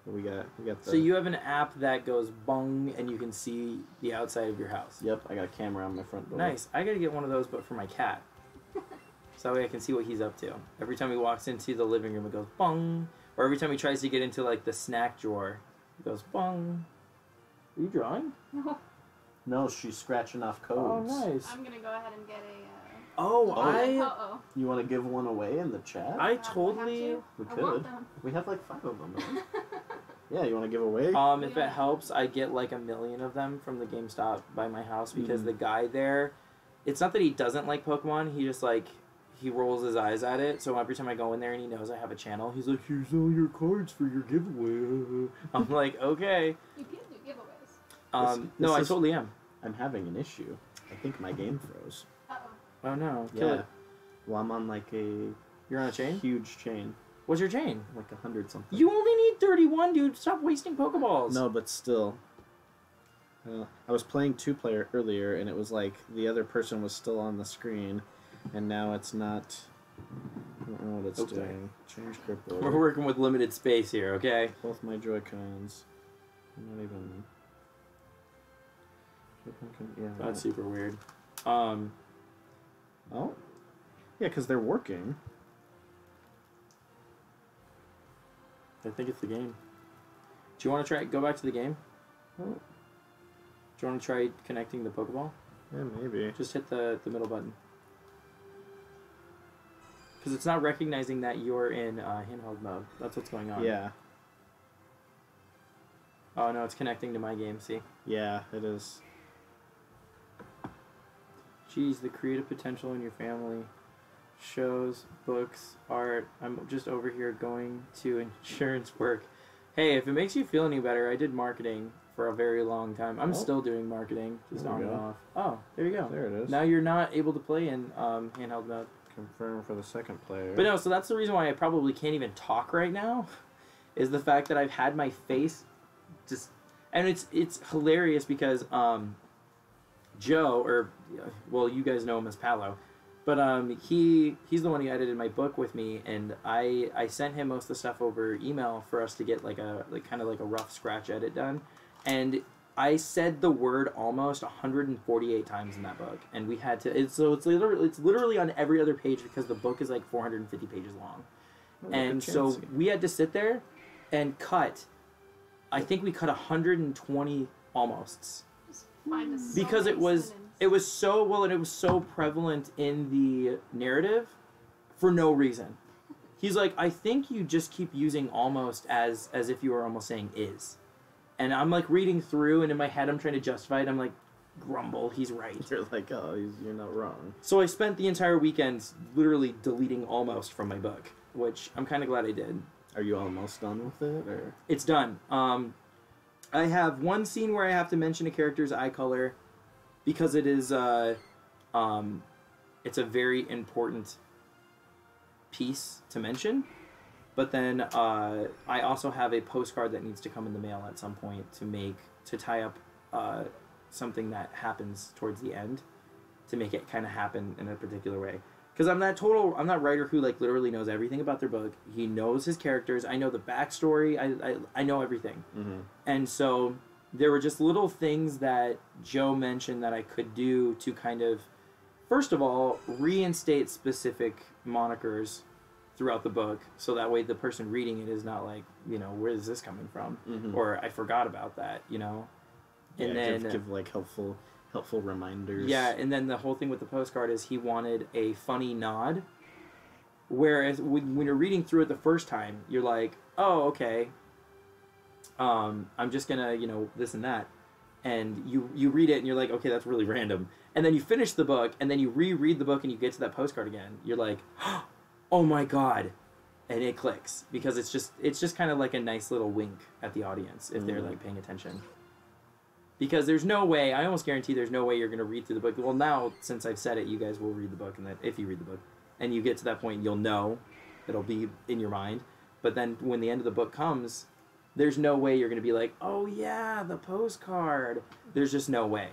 S2: We got the...
S1: So you have an app that goes bung, and you can see the outside of your house.
S2: Yep, I got a camera on my front door.
S1: Nice. I gotta get one of those, but for my cat. So that way I can see what he's up to. Every time he walks into the living room, it goes bung. Or every time he tries to get into like the snack drawer, it goes bung. Are you drawing?
S3: No.
S2: No, she's scratching off
S1: Oh,
S2: codes.
S1: nice.
S3: I'm gonna go ahead and get a.
S1: Oh,
S3: Uh-oh.
S2: You want to give one away in the chat?
S1: I
S3: Do
S1: totally.
S3: have to?
S2: We
S3: I want
S2: could.
S3: them.
S2: We have like 5 of them. Right? Yeah, you want to give away?
S1: If
S3: Yeah.
S1: it helps, I get like 1 million of them from the GameStop by my house because
S2: Mhm.
S1: the guy there, it's not that he doesn't like Pokemon. He just like he rolls his eyes at it. So every time I go in there and he knows I have a channel, he's like, "Here's all your cards for your giveaway." I'm like, okay.
S3: You can do giveaways.
S1: No, I
S2: is-
S1: totally am.
S2: I'm having an issue. I think my game froze.
S3: Uh-oh.
S1: Oh no, kill
S2: Yeah.
S1: it.
S2: Well, I'm on like a
S1: You're on a chain.
S2: huge chain.
S1: What's your chain?
S2: Like 100 something.
S1: You only need 31, dude. Stop wasting Pokeballs.
S2: No, but still. I was playing 2-player earlier, and it was like the other person was still on the screen, and now it's not. I don't know what it's
S1: Okay.
S2: doing. Change grip
S1: We're
S2: order.
S1: working with limited space here, okay?
S2: Both my Joy-Cons. I'm not even. Yeah.
S1: That's super weird.
S2: Oh. Yeah, because they're working.
S1: I think it's the game. Do you want to try go back to the game?
S2: Oh.
S1: Do you want to try connecting the Pokeball?
S2: Yeah, maybe.
S1: Just hit the middle button. Because it's not recognizing that you're in handheld mode. That's what's going on.
S2: Yeah.
S1: Oh no, it's connecting to my game, see?
S2: Yeah, it is.
S1: Jeez, the creative potential in your family. Shows, books, art. I'm just over here going to insurance work. Hey, if it makes you feel any better, I did marketing for a very long time. I'm
S2: Oh.
S1: still doing marketing, just
S2: There
S1: on
S2: we
S1: and
S2: go.
S1: off. Oh, there you go.
S2: There it is.
S1: Now you're not able to play in handheld mode.
S2: Confirm for the second player.
S1: But no, so that's the reason why I probably can't even talk right now, is the fact that I've had my face just, and it's hilarious because Joe, or well, you guys know him as Paolo, but he's the one who edited my book with me, and I sent him most of the stuff over email for us to get like a rough scratch edit done, and I said the word almost 148 times in that book, and we had to. It's literally on every other page because the book is like 450 pages long, and so we had to sit there and cut. I think we cut 120 almosts because it was so well, and it was so prevalent in the narrative for no reason. He's like, I think you just keep using almost as if you were almost saying is. And I'm like reading through, and in my head I'm trying to justify it. I'm like, grumble, he's right.
S2: You're like, oh, you're not wrong.
S1: So I spent the entire weekend literally deleting almost from my book, which I'm kind of glad I did.
S2: Are you almost done with it, or?
S1: It's done. I have one scene where I have to mention a character's eye color because it is it's a very important piece to mention. But then I also have a postcard that needs to come in the mail at some point to tie up something that happens towards the end, to make it kind of happen in a particular way. Because I'm that writer who like literally knows everything about their book. He knows his characters. I know the backstory. I know everything. Mm-hmm. And so there were just little things that Joe mentioned that I could do to kind of, first of all, reinstate specific monikers throughout the book, so that way the person reading it is not like, where is this coming from? Mm-hmm. Or I forgot about that, And then
S2: give like helpful reminders.
S1: Yeah, and then the whole thing with the postcard is he wanted a funny nod, whereas when you're reading through it the first time, you're like, oh, okay, I'm just gonna, this and that, and you read it and you're like, okay, that's really random, and then you finish the book and then you reread the book and you get to that postcard again, you're like, oh my god, and it clicks, because it's just kind of like a nice little wink at the audience if they're like paying attention. Because there's no way, I almost guarantee there's no way you're going to read through the book. Well, now, since I've said it, you guys will read the book, and that if you read the book, and you get to that point, you'll know, it'll be in your mind. But then when the end of the book comes, there's no way you're going to be like, oh yeah, the postcard. There's just no way,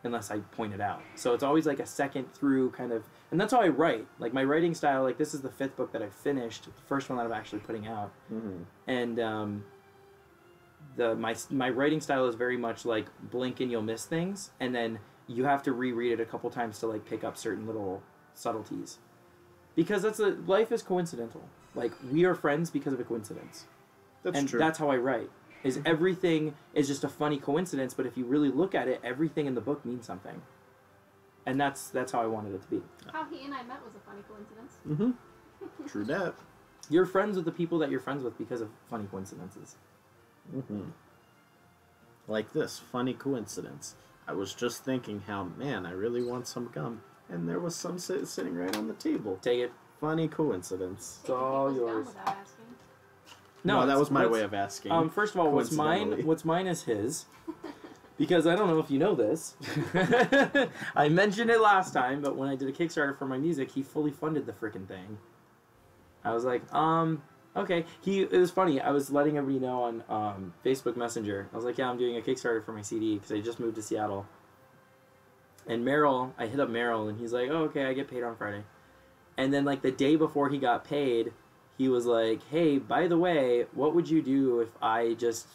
S1: unless I point it out. So it's always like a second through kind of, and that's how I write. Like my writing style, like this is the 5th book that I've finished, the first one that I'm actually putting out. Mm-hmm. And my writing style is very much like blink and you'll miss things, and then you have to reread it a couple times to like pick up certain little subtleties. Because life is coincidental. Like we are friends because of a coincidence. That's true. And that's how I write. Is everything is just a funny coincidence, but if you really look at it, everything in the book means something. And that's how I wanted it to be.
S3: How he and I met was a funny coincidence.
S2: Mm-hmm. True that.
S1: You're friends with the people that you're friends with because of funny coincidences.
S2: Mm-hmm. Like this funny coincidence. I was just thinking how, man, I really want some gum. And there was some sitting right on the table.
S1: Take it.
S2: Funny coincidence.
S1: It's all yours.
S2: No, that was my way of asking.
S1: First of all, what's mine is his. Because I don't know if you know this. I mentioned it last time, but when I did a Kickstarter for my music, he fully funded the frickin' thing. I was like, okay. It was funny. I was letting everybody know on Facebook Messenger. I was like, yeah, I'm doing a Kickstarter for my CD because I just moved to Seattle. And Merrill, I hit up Merrill, and he's like, oh, okay, I get paid on Friday. And then, like, the day before he got paid, he was like, hey, by the way, what would you do if I just,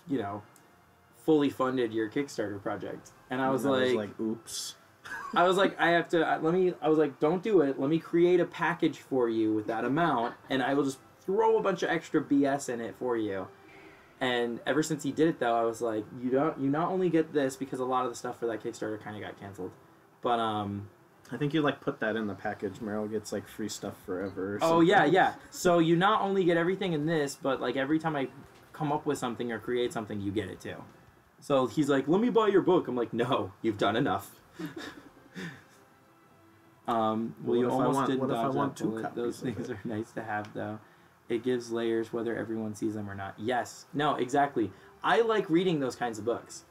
S1: fully funded your Kickstarter project? And I was like,
S2: oops.
S1: I was like, I was like, don't do it. Let me create a package for you with that amount, and I will just throw a bunch of extra BS in it for you. And ever since he did it, though, I was like, you not only get this, because a lot of the stuff for that Kickstarter kind of got canceled, but
S2: I think you put that in the package. Merrill gets free stuff forever.
S1: Oh yeah. So you not only get everything in this, but every time I come up with something or create something, you get it too. So he's like, let me buy your book. I'm like, no, you've done enough. Well, you almost did dodge that bullet. Those things are nice to have, though. It gives layers whether everyone sees them or not. Yes. No, exactly. I like reading those kinds of books.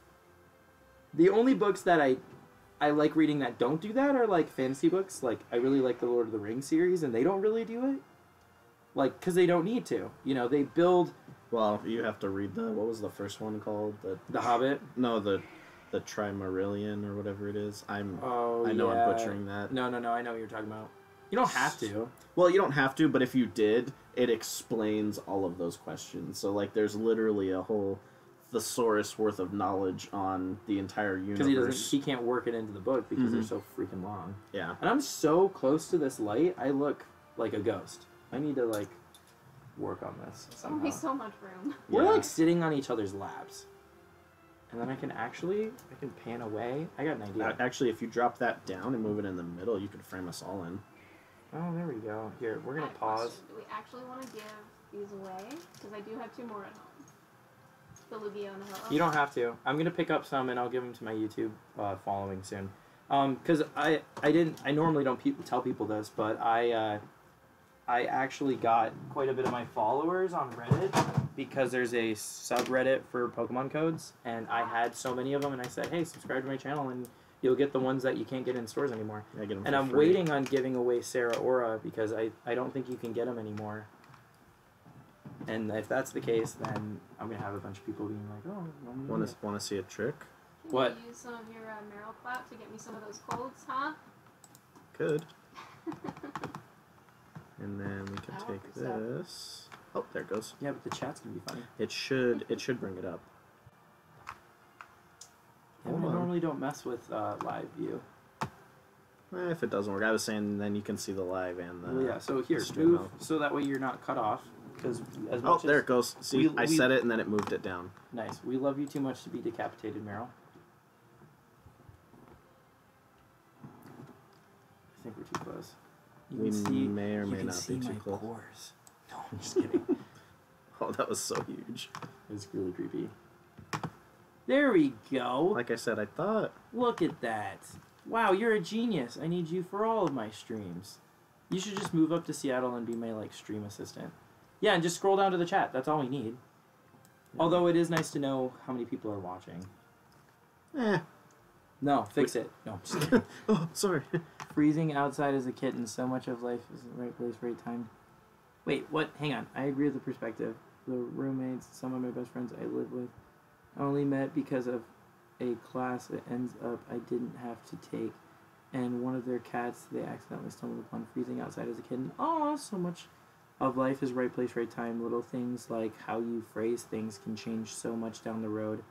S1: The only books that I like reading that don't do that are fantasy books. I really like the Lord of the Rings series, and they don't really do it. Because they don't need to. They build
S2: Well, you have to read what was the first one called?
S1: The Hobbit?
S2: No, the Trimarillion or whatever it is. I know
S1: yeah.
S2: I'm butchering that.
S1: No, I know what you're talking about. You don't have to.
S2: Well, you don't have to, but if you did, it explains all of those questions. So, like, there's literally a whole thesaurus worth of knowledge on the entire universe.
S1: Because he can't work it into the book because they're so freaking long.
S2: Yeah.
S1: And I'm so close to this light, I look like a ghost. I need to, like, work on this somehow.
S3: Only so much room.
S1: We're, like, sitting on each other's laps. And then I can pan away. I got an idea.
S2: Actually, if you drop that down and move it in the middle, you could frame us all in.
S1: Oh, there we go. Here, we're going to pause.
S3: Do we actually want to give these away? Because I do have 2 more at home. The Lugia and the Ho-Oh.
S1: You don't have to. I'm going to pick up some and I'll give them to my YouTube following soon. Because I normally don't tell people this, but I actually got quite a bit of my followers on Reddit because there's a subreddit for Pokemon codes, and I had so many of them, and I said, hey, subscribe to my channel, and you'll get the ones that you can't get in stores anymore.
S2: Yeah, get them
S1: and I'm
S2: free.
S1: waiting on giving away Sarah Aura because I don't think you can get them anymore. And if that's the case, then I'm going to have a bunch of people being like, oh,
S2: Want to see a trick?
S3: Can
S1: What?
S3: you use some of your Merrill clout to get me some of those codes, huh?
S2: Could. And then we can
S3: I
S2: take
S3: want this
S2: this. Oh, there it goes.
S1: Yeah, but the chat's going to be funny.
S2: It should bring it up.
S1: Yeah, I normally don't mess with live view.
S2: If it doesn't work, I was saying then you can see the live and the.
S1: Well, yeah, so here,
S2: stream
S1: move
S2: out.
S1: so that way you're not cut off. Because as
S2: Oh,
S1: much
S2: there
S1: as,
S2: it goes. See,
S1: we-
S2: I said it and then it moved it down.
S1: Nice. We love you too much to be decapitated, Merrill. I think we're too close. You
S2: We
S1: can see,
S2: may or
S1: you
S2: may
S1: can
S2: not
S1: see
S2: be too
S1: my
S2: close.
S1: pores. No, I'm just kidding.
S2: Oh, that was so huge.
S1: It was really creepy. There we go.
S2: Like I said, I thought.
S1: Look at that. Wow, you're a genius. I need you for all of my streams. You should just move up to Seattle and be my, like, stream assistant. Yeah, and just scroll down to the chat. That's all we need.
S2: Yeah.
S1: Although it is nice to know how many people are watching. No, fix it. No, I'm just kidding.
S2: Oh, sorry.
S1: Freezing outside as a kitten. So much of life is the right place, right time. Wait, what? Hang on. I agree with the perspective. The roommates, some of my best friends I live with, I only met because of a class that ends up I didn't have to take. And one of their cats, they accidentally stumbled upon freezing outside as a kitten. Oh, so much of life is right place, right time. Little things like how you phrase things can change so much down the road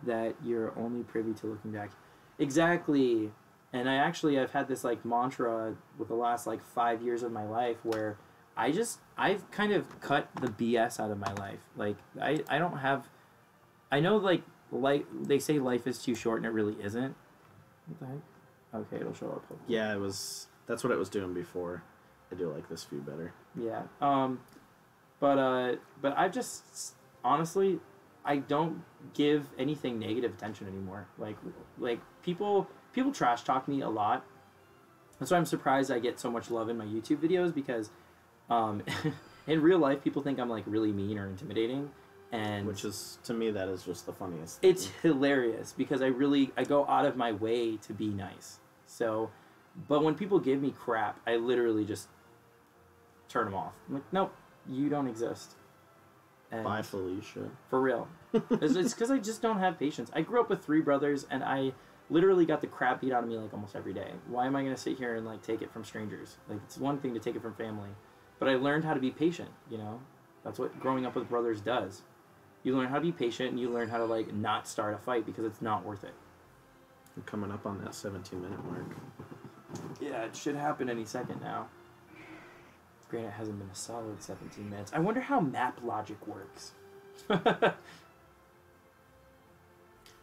S1: that you're only privy to looking back. Exactly. And I've had this like mantra with the last like 5 years of my life where I've kind of cut the BS out of my life. Like I don't have, I know like they say life is too short and it really isn't. What the heck? Okay, it'll show up. Hopefully.
S2: Yeah, that's what it was doing before. I do like this view better.
S1: Yeah. But I just honestly, I don't give anything negative attention anymore. Like people trash talk me a lot. That's why I'm surprised I get so much love in my YouTube videos because in real life people think I'm like really mean or intimidating, and
S2: Which is, to me, that is just the funniest
S1: it's
S2: thing.
S1: hilarious because I go out of my way to be nice. So, but when people give me crap, I literally just turn them off. I'm like, nope, you don't exist. And
S2: Bye, Felicia.
S1: for real. It's because I just don't have patience. I grew up with 3 brothers, and I literally got the crap beat out of me like almost every day. Why am I going to sit here and like take it from strangers? Like, it's one thing to take it from family, but I learned how to be patient, you know? That's what growing up with brothers does. You learn how to be patient, and you learn how to like not start a fight because it's not worth it.
S2: I'm coming up on that 17-minute mark.
S1: Yeah, it should happen any second now. Granted, it hasn't been a solid 17 minutes. I wonder how map logic works.
S2: I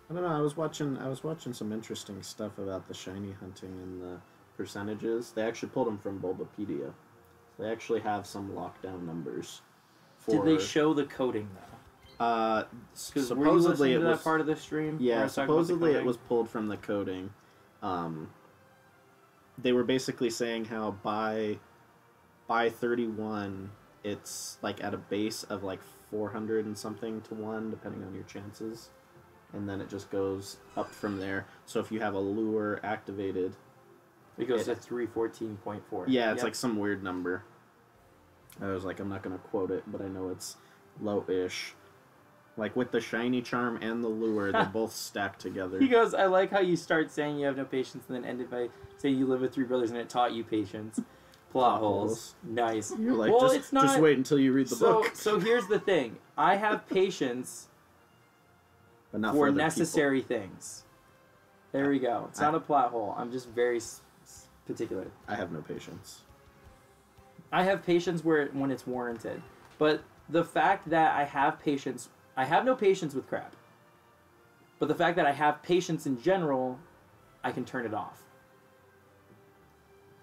S2: don't know. I was watching some interesting stuff about the shiny hunting and the percentages. They actually pulled them from Bulbapedia. So they actually have some lockdown numbers.
S1: Did they show the coding though? Because were you listening
S2: Supposedly
S1: to
S2: it
S1: that
S2: was
S1: part of the stream? where I
S2: yeah.
S1: was talking about the
S2: Supposedly it
S1: coding?
S2: was pulled from the coding. They were basically saying how by 31, it's like at a base of like 400 and something to 1, depending on your chances. And then it just goes up from there. So if you have a lure activated...
S1: It goes to 314.4.
S2: Yeah, it's like some weird number. I was like, I'm not going to quote it, but I know it's low-ish. Like with the shiny charm and the lure, they're both stacked together.
S1: He goes, I like how you start saying you have no patience and then ended by saying you live with 3 brothers and it taught you patience. Plot holes. Nice.
S2: You're like,
S1: well,
S2: just,
S1: it's not...
S2: just wait until you read the book.
S1: So here's the thing. I have patience
S2: But not
S1: for
S2: other
S1: necessary things. There we go. It's not a plot hole. I'm just very particular.
S2: I have no patience.
S1: I have patience when it's warranted. But the fact that I have patience... I have no patience with crap. But the fact that I have patience in general, I can turn it off.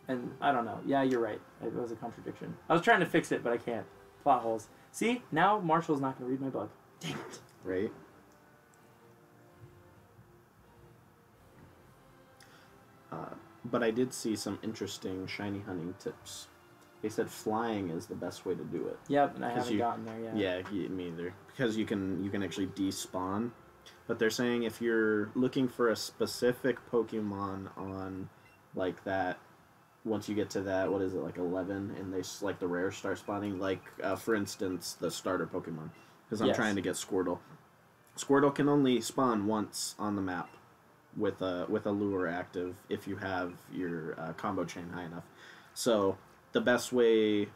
S1: And I don't know. Yeah, you're right. It was a contradiction. I was trying to fix it, but I can't. Plot holes. See? Now Marshall's not going to read my book. Dang it.
S2: Right? But I did see some interesting shiny hunting tips. They said flying is the best way to do it.
S1: Yep, and I haven't gotten there yet.
S2: Yeah, me either. Because you can actually despawn. But they're saying if you're looking for a specific Pokemon on like that, once you get to that, what is it, like 11, and they like the rares start spawning, like for instance the starter Pokemon. Because I'm trying to get Squirtle. Squirtle can only spawn once on the map with a lure active if you have your combo chain high enough. So the best way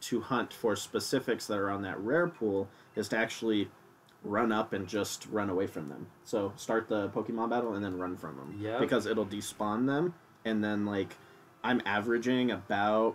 S2: to hunt for specifics that are on that rare pool is to actually run up and just run away from them. So start the Pokemon battle and then run from them.
S1: Yep.
S2: Because it'll despawn them, and then like I'm averaging about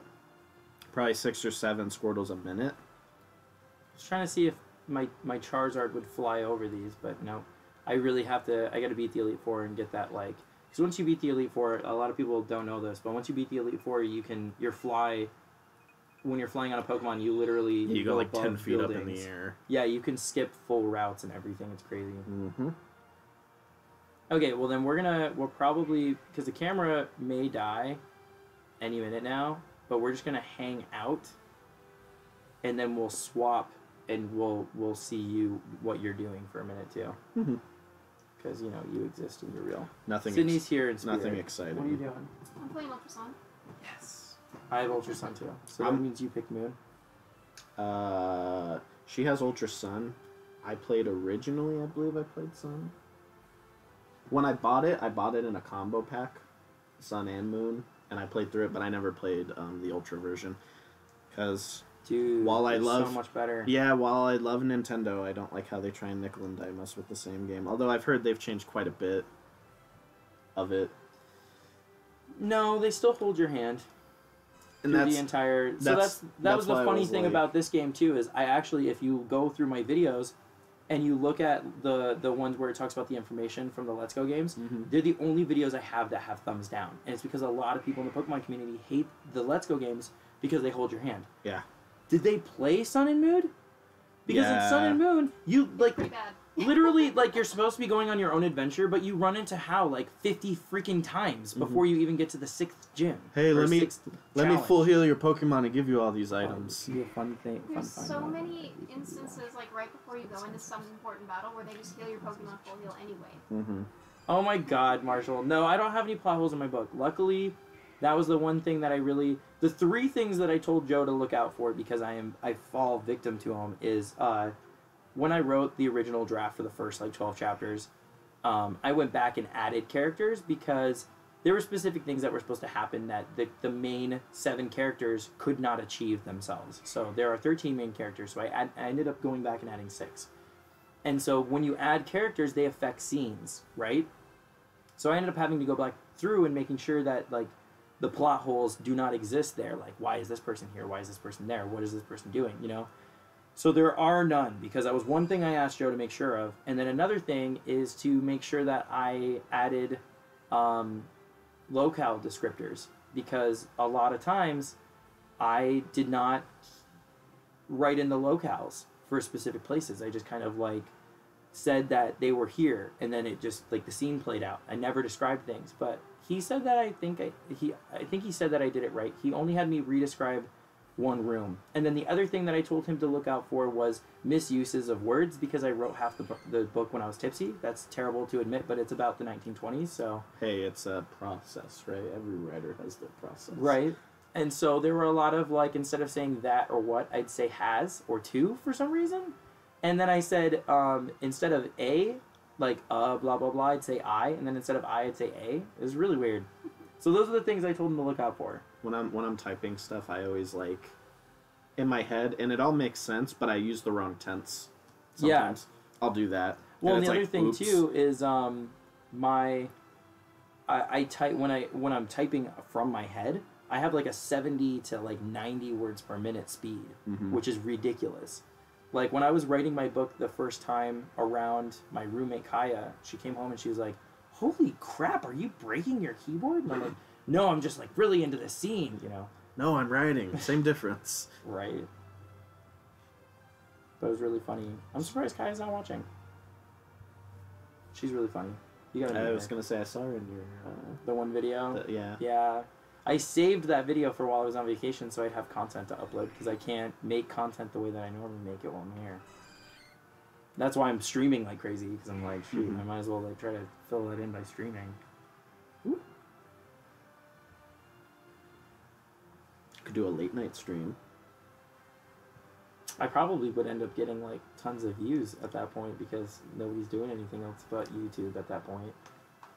S2: probably 6 or 7 Squirtles a minute.
S1: I was trying to see if my Charizard would fly over these, but no. I really have to... I got to beat the Elite Four and get that, like... Because once you beat the Elite Four, a lot of people don't know this, but once you beat the Elite Four, you can... When you're flying on a Pokemon, you literally...
S2: You go like 10 feet
S1: buildings.
S2: up in the air.
S1: Yeah, you can skip full routes and everything. It's crazy.
S2: Mm-hmm.
S1: Okay, well then we'll probably... Because the camera may die any minute now, but we're just going to hang out, and then we'll swap, and we'll see what you're doing for a minute, too.
S2: Mm-hmm.
S1: Because, you know, you exist and you're real.
S2: Nothing.
S1: Sydney's here in spirit.
S2: Nothing exciting.
S1: What are you doing?
S3: I'm playing Ultra Sun.
S1: Yes. I have Ultra Sun too. So that means you picked Moon.
S2: She has Ultra Sun. I played originally, I believe I played Sun. When I bought it in a combo pack, Sun and Moon, and I played through it, but I never played the Ultra version. Because
S1: dude,
S2: while I love
S1: so much better.
S2: Yeah, while I love Nintendo, I don't like how they try and nickel and dime us with the same game. Although I've heard they've changed quite a bit of it.
S1: No, they still hold your hand.
S2: And
S1: through the entire... So that was the funny thing about this game, too, is I actually, if you go through my videos and you look at the ones where it talks about the information from the Let's Go games, they're the only videos I have that have thumbs down. And it's because a lot of people in the Pokemon community hate the Let's Go games because they hold your hand.
S2: Yeah.
S1: Did they play Sun and Moon? Because in Sun and Moon, you, like...
S3: Pretty bad.
S1: Literally, like, you're supposed to be going on your own adventure, but you run into Hao, like, 50 freaking times before you even get to the 6th gym.
S2: Hey, let me full heal your Pokemon and give you all these items.
S1: Be a fun thing.
S3: There's so many instances, like, right before you go into some important battle where they just heal your Pokemon full heal anyway.
S1: Oh my god, Marshall. No, I don't have any plot holes in my book. Luckily, that was the one thing that I really... The 3 things that I told Joe to look out for because I fall victim to them is... when I wrote the original draft for the first, like, 12 chapters, I went back and added characters because there were specific things that were supposed to happen that the main 7 characters could not achieve themselves. So there are 13 main characters, so I ended up going back and adding 6. And so when you add characters, they affect scenes, right? So I ended up having to go back through and making sure that, like, the plot holes do not exist there. Like, why is this person here? Why is this person there? What is this person doing, you know? So there are none, because that was one thing I asked Joe to make sure of. And then another thing is to make sure that I added locale descriptors, because a lot of times I did not write in the locales for specific places. I just kind of, like, said that they were here, and then it just, like, the scene played out. I never described things, but he said that I think he said that I did it right. He only had me redescribe one room. And then the other thing that I told him to look out for was misuses of words, because I wrote half the book when I was tipsy. That's terrible to admit, but it's about the 1920s, so...
S2: Hey, it's a process, right? Every writer has their process.
S1: Right. And so there were a lot of like, instead of saying that or what, I'd say has or to for some reason. And then I said, instead of a, like blah blah blah, I'd say I, and then instead of I, I'd say a. It was really weird. So those are the things I told him to look out for.
S2: When I'm typing stuff, I always like in my head, and it all makes sense, but I use the wrong tense. Sometimes. Yeah. I'll do that.
S1: Well, and
S2: the
S1: other
S2: like,
S1: thing
S2: oops.
S1: too is I type when I'm typing from my head, I have like a 70 to like 90 words per minute speed, which is ridiculous. Like when I was writing my book the first time around my roommate Kaya, she came home and she was like, "Holy crap, are you breaking your keyboard?" And I'm like, "No, I'm just like really into the scene, you know."
S2: No, I'm writing. Same difference.
S1: Right. But it was really funny. I'm surprised Kaya's not watching. She's really funny. You gotta meet
S2: I was
S1: her.
S2: gonna say I saw her in your
S1: The one video?
S2: yeah.
S1: Yeah. I saved that video for while I was on vacation so I'd have content to upload because I can't make content the way that I normally make it while I'm here. That's why I'm streaming like crazy because I'm like, shoot, I might as well like try to fill that in by streaming. Ooh.
S2: Could do a late night stream.
S1: I probably would end up getting like tons of views at that point because nobody's doing anything else but YouTube at that point.
S2: I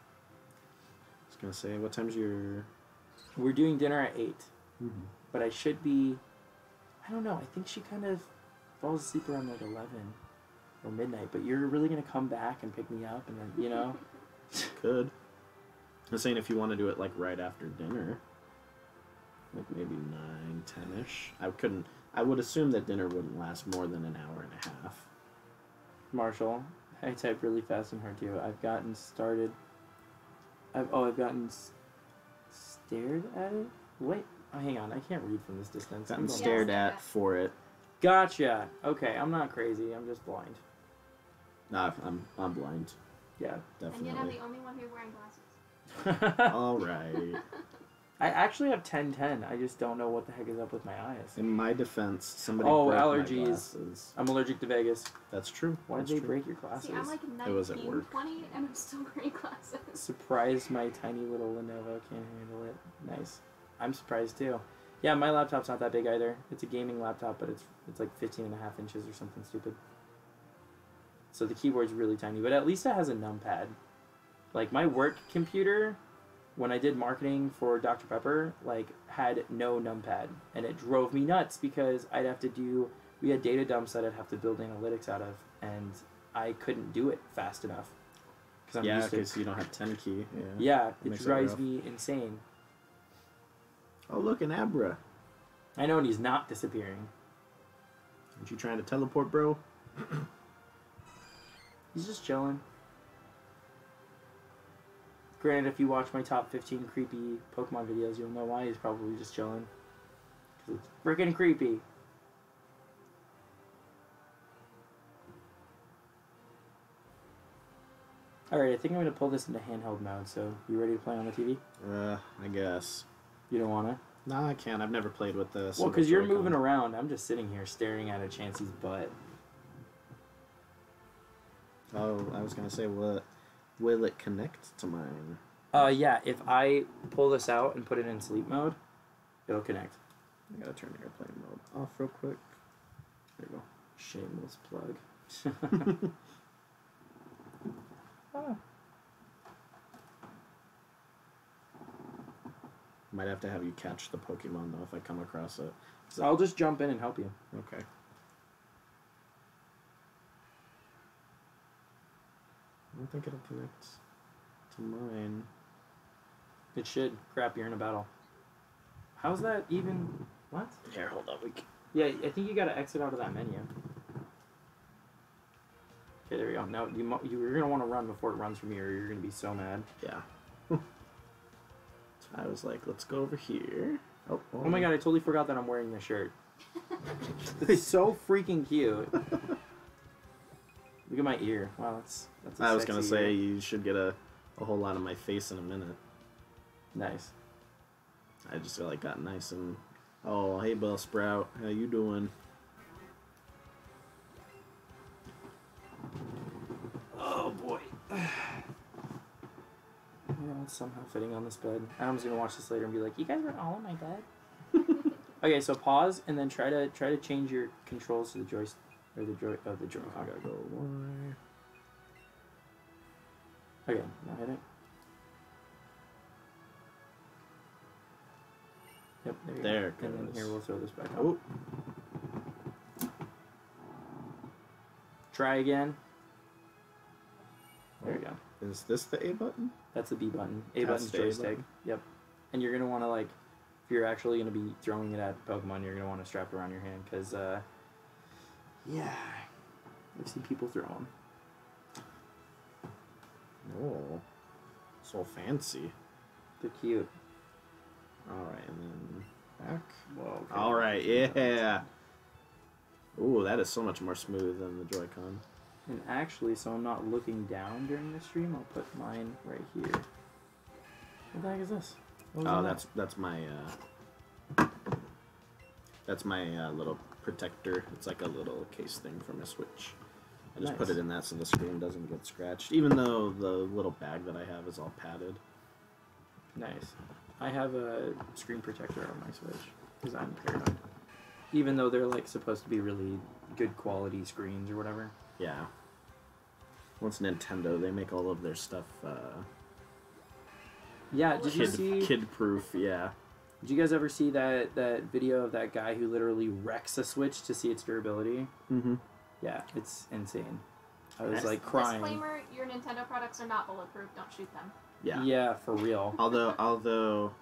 S2: was gonna say, what time's your...
S1: We're doing dinner at 8, but I should be, I don't know, I think she kind of falls asleep around like 11 or midnight, but you're really going to come back and pick me up and then, you know?
S2: Could. I'm saying if you want to do it like right after dinner, like maybe 9, 10-ish. I would assume that dinner wouldn't last more than an hour and a half.
S1: Marshall, I type really fast and hard too. I've gotten started, I've gotten stared at it? Wait, oh, hang on, I can't read from this distance.
S2: Gotten stared at for it.
S1: Gotcha. Okay, I'm not crazy. I'm just blind.
S2: Nah, I'm blind.
S1: Yeah,
S2: definitely.
S3: And yet I'm the only one here wearing glasses.
S2: All right.
S1: I actually have 10/10. I just don't know what the heck is up with my eyes.
S2: In my defense, somebody
S1: Oh,
S2: broke
S1: allergies.
S2: my glasses.
S1: I'm allergic to Vegas.
S2: That's true.
S1: Why did
S2: That's
S1: they
S2: true.
S1: break your glasses?
S3: See, I'm like
S2: It was at
S3: 19,
S2: work.
S3: 20, and I'm still wearing glasses.
S1: Surprised my tiny little Lenovo can't handle it. Nice. I'm surprised too. Yeah, my laptop's not that big either. It's a gaming laptop, but it's like 15 and a half inches or something stupid. So the keyboard's really tiny, but at least it has a numpad. Like my work computer, when I did marketing for Dr. Pepper, like had no numpad, and it drove me nuts because I'd have to do, we had data dumps that I'd have to build analytics out of, and I couldn't do it fast enough.
S2: Yeah, because you don't have 10 key.
S1: Yeah, it
S2: makes it
S1: drives
S2: rough.
S1: me insane.
S2: Oh, look, an Abra.
S1: I know, and he's not disappearing.
S2: Aren't you trying to teleport, bro?
S1: He's just chilling. Granted, if you watch my top 15 creepy Pokemon videos, you'll know why he's probably just chilling. Because it's freaking creepy. Alright, I think I'm going to pull this into handheld mode, so you ready to play on the TV?
S2: I guess.
S1: You don't want to?
S2: No, I can't. I've never played with this.
S1: Well, because you're moving around. I'm just sitting here staring at a Chansey's butt.
S2: Oh, I was going to say, what will it connect to mine?
S1: Yeah, if I pull this out and put it in sleep mode, it'll connect.
S2: I gotta turn airplane mode off real quick. There you go.
S1: Shameless plug. Oh.
S2: Might have to have you catch the Pokemon, though, if I come across it.
S1: So I'll just jump in and help you.
S2: Okay. I don't think it'll connect to mine.
S1: It should. Crap, you're in a battle. How's that even... What?
S2: Here, hold on.
S1: Yeah, I think you gotta exit out of that menu. Okay, there we go. Now, you're gonna want to run before it runs from you, or you're gonna be so mad.
S2: Yeah. So I was like, let's go over here. Oh
S1: my god, I totally forgot that I'm wearing this shirt. It's so freaking cute. Look at my ear. Wow, that's a
S2: I was gonna
S1: sexy
S2: say,
S1: ear.
S2: you should get a whole lot of my face in a minute.
S1: Nice.
S2: I just like got nice and... Oh, hey, Bellsprout. How you doing?
S1: Oh boy. We're all somehow fitting on this bed. Adam's gonna watch this later and be like, "You guys are all in my bed." Okay, so pause and then try to change your controls to the joystick or the Joy-Con.
S2: I gotta go Y.
S1: Okay, now hit it. Yep, there you
S2: There
S1: go.
S2: it
S1: And then
S2: goes.
S1: here we'll throw this back up.
S2: Oh,
S1: Try again. There you go.
S2: is this the A button?
S1: That's the B button. A
S2: That's
S1: button's
S2: the A
S1: joystick.
S2: button.
S1: Yep. And you're gonna want to like, if you're actually gonna be throwing it at Pokemon, you're gonna want to strap it around your hand because, yeah, I've seen people throw them.
S2: Oh, so fancy.
S1: They're cute.
S2: All right, and then back.
S1: Whoa. Okay.
S2: All right, yeah. Ooh, that is so much more smooth than the Joy-Con.
S1: And actually, so I'm not looking down during the stream, I'll put mine right here. What the heck is this? What was
S2: Oh,
S1: in
S2: that's my little protector. It's like a little case thing for my Switch. I just put
S1: Nice.
S2: it in that so the screen doesn't get scratched, even though the little bag that I have is all padded.
S1: Nice. I have a screen protector on my Switch because I'm paranoid. Even though they're like supposed to be really good quality screens or whatever.
S2: Yeah. Once Nintendo, they make all of their stuff
S1: Yeah, did you see?
S2: kid-proof, yeah.
S1: Did you guys ever see that video of that guy who literally wrecks a Switch to see its durability?
S2: Mm-hmm.
S1: Yeah, it's insane. I was
S2: Nice.
S1: like crying.
S3: Disclaimer: your Nintendo products are not bulletproof. Don't shoot them.
S2: Yeah.
S1: Yeah, for real.
S2: Although,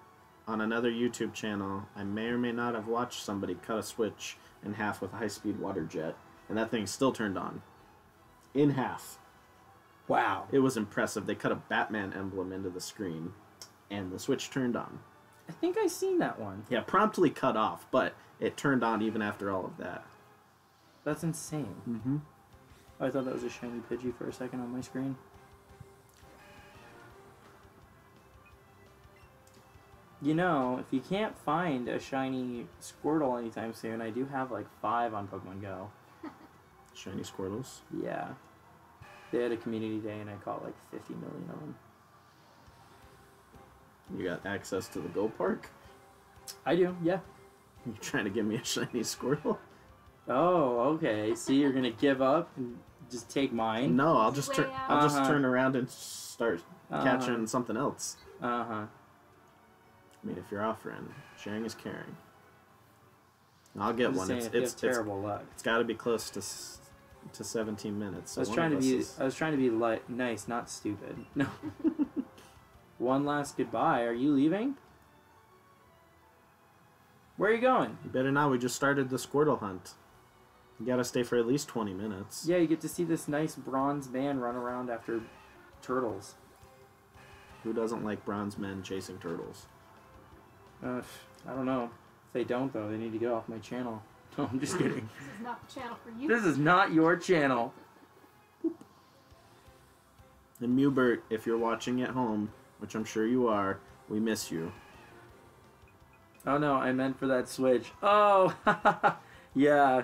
S2: on another YouTube channel, I may or may not have watched somebody cut a Switch in half with a high-speed water jet, and that thing still turned on. In half.
S1: Wow.
S2: It was impressive. They cut a Batman emblem into the screen, and the Switch turned on.
S1: I think I seen that one.
S2: Yeah, promptly cut off, but it turned on even after all of that.
S1: That's insane.
S2: Mm-hmm.
S1: I thought that was a shiny Pidgey for a second on my screen. You know, if you can't find a shiny Squirtle anytime soon, I do have like 5 on Pokemon Go.
S2: Shiny Squirtles.
S1: Yeah. They had a community day and I caught like 50 million of them.
S2: You got access to the Go Park?
S1: I do, yeah.
S2: You trying to give me a shiny Squirtle?
S1: Oh, okay. See, you're gonna give up and just take mine?
S2: No, I'll
S3: Way
S2: just
S3: out.
S2: I'll just
S1: Uh-huh.
S2: turn around and start catching something else.
S1: Uh-huh.
S2: I mean, if you're offering, sharing is caring. I'll get
S1: I'm just
S2: one.
S1: saying, if you
S2: It's
S1: have terrible luck.
S2: it's got to be close to 17 minutes. So
S1: I was
S2: one
S1: trying to
S2: of us
S1: be
S2: is-
S1: I was trying to be nice, not stupid. No. One last goodbye. Are you leaving? Where are you going?
S2: You better not. We just started the Squirtle hunt. You gotta stay for at least 20 minutes.
S1: Yeah, you get to see this nice bronze man run around after turtles.
S2: Who doesn't like bronze men chasing turtles?
S1: I don't know. If they don't, though, they need to get off my channel. No, I'm just kidding.
S3: This is not the channel for you.
S1: This is not your channel.
S2: And Mubert, if you're watching at home, which I'm sure you are, we miss you.
S1: Oh no, I meant for that Switch. Oh, yeah.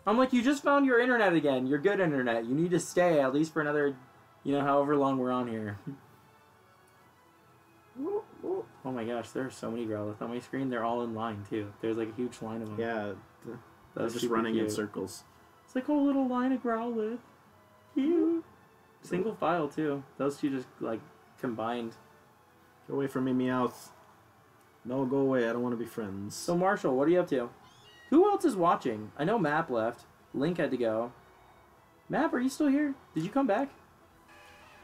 S1: I'm like, you just found your internet again. Your good internet. You need to stay at least for another, however long we're on here. Oh my gosh, there are so many Growlithe on my screen. They're all in line too. There's like a huge line of them.
S2: Yeah, they're
S1: That's
S2: just
S1: super
S2: running in
S1: cute.
S2: circles.
S1: It's like a whole little line of Growlithe. Cute. Single file too. Those two just like combined.
S2: Go away from me, Meowth. No, go away. I don't want to be friends.
S1: So Marshall, what are you up to? Who else is watching? I know Map left. Link had to go. Map, are you still here? Did you come back?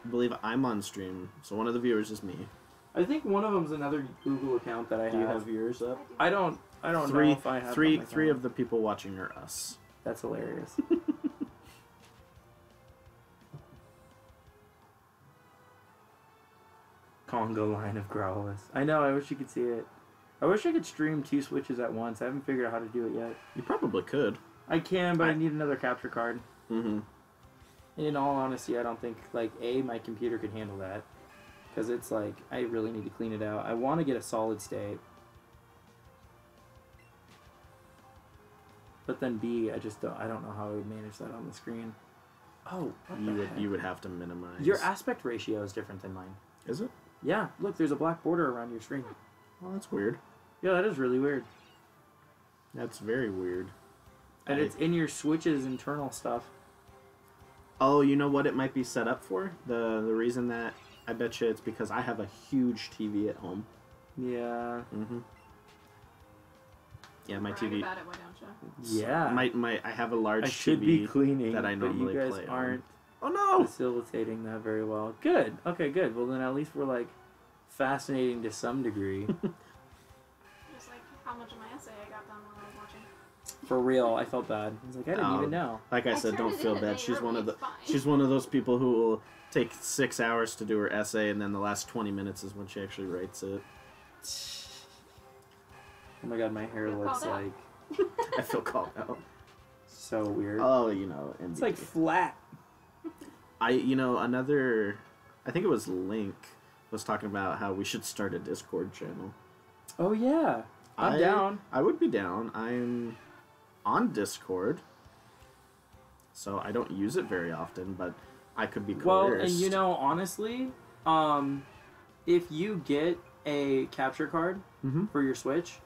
S2: I believe I'm on stream, so one of the viewers is me.
S1: I think one of them's another Google account that I
S2: Do you have viewers up?
S1: I don't know
S2: Three,
S1: if I have
S2: three,
S1: on my
S2: three
S1: phone.
S2: of the people watching are us.
S1: That's hilarious. Congo line of Growlithe. I know, I wish you could see it. I wish I could stream 2 Switches at once. I haven't figured out how to do it yet.
S2: You probably could.
S1: I can, but I need another capture card.
S2: Mm-hmm.
S1: And in all honesty, I don't think, my computer could handle that. Because it's I really need to clean it out. I want to get a solid state. But then B, I don't know how I would manage that on the screen. Oh, what the heck?
S2: You would have to minimize.
S1: Your aspect ratio is different than mine.
S2: Is it?
S1: Yeah, look, there's a black border around your screen.
S2: Well, that's weird.
S1: Yeah, that is really weird.
S2: That's very weird.
S1: And it's in your Switch's internal stuff.
S2: Oh, you know what it might be set up for? The reason that I bet you it's because I have a huge TV at home.
S1: Yeah.
S2: Mm-hmm. Yeah, my
S3: Brag
S2: TV.
S3: about it, why don't you?
S1: Yeah.
S2: I have a large
S1: I should
S2: TV
S1: be cleaning,
S2: that I normally
S1: but you guys
S2: play on.
S1: aren't
S2: Oh no!
S1: facilitating that very well. Good. Okay, good. Well, then at least we're like fascinating to some degree.
S3: Just like how much of my essay I got done while I was watching.
S1: For real, I felt bad. I was like, I didn't
S2: Oh.
S1: even know.
S2: Like I said,
S3: turned
S2: don't
S3: it
S2: feel
S3: in a
S2: bad.
S3: day
S2: She's one
S3: early,
S2: of the
S3: it's fine.
S2: she's one of those people who will take 6 hours to do her essay, and then the last 20 minutes is when she actually writes it.
S1: Oh my god, my hair
S3: Feel
S1: looks
S3: called out?
S1: like
S2: I feel called out.
S1: so weird.
S2: Oh, you know,
S1: It's like flat.
S2: I think it was Link was talking about how we should start a Discord channel.
S1: Oh yeah, I'm down.
S2: I would be down. I'm on Discord, so I don't use it very often, but I could be coerced.
S1: Well, and you know, honestly, if you get a capture card
S2: Mhm.
S1: for your Switch,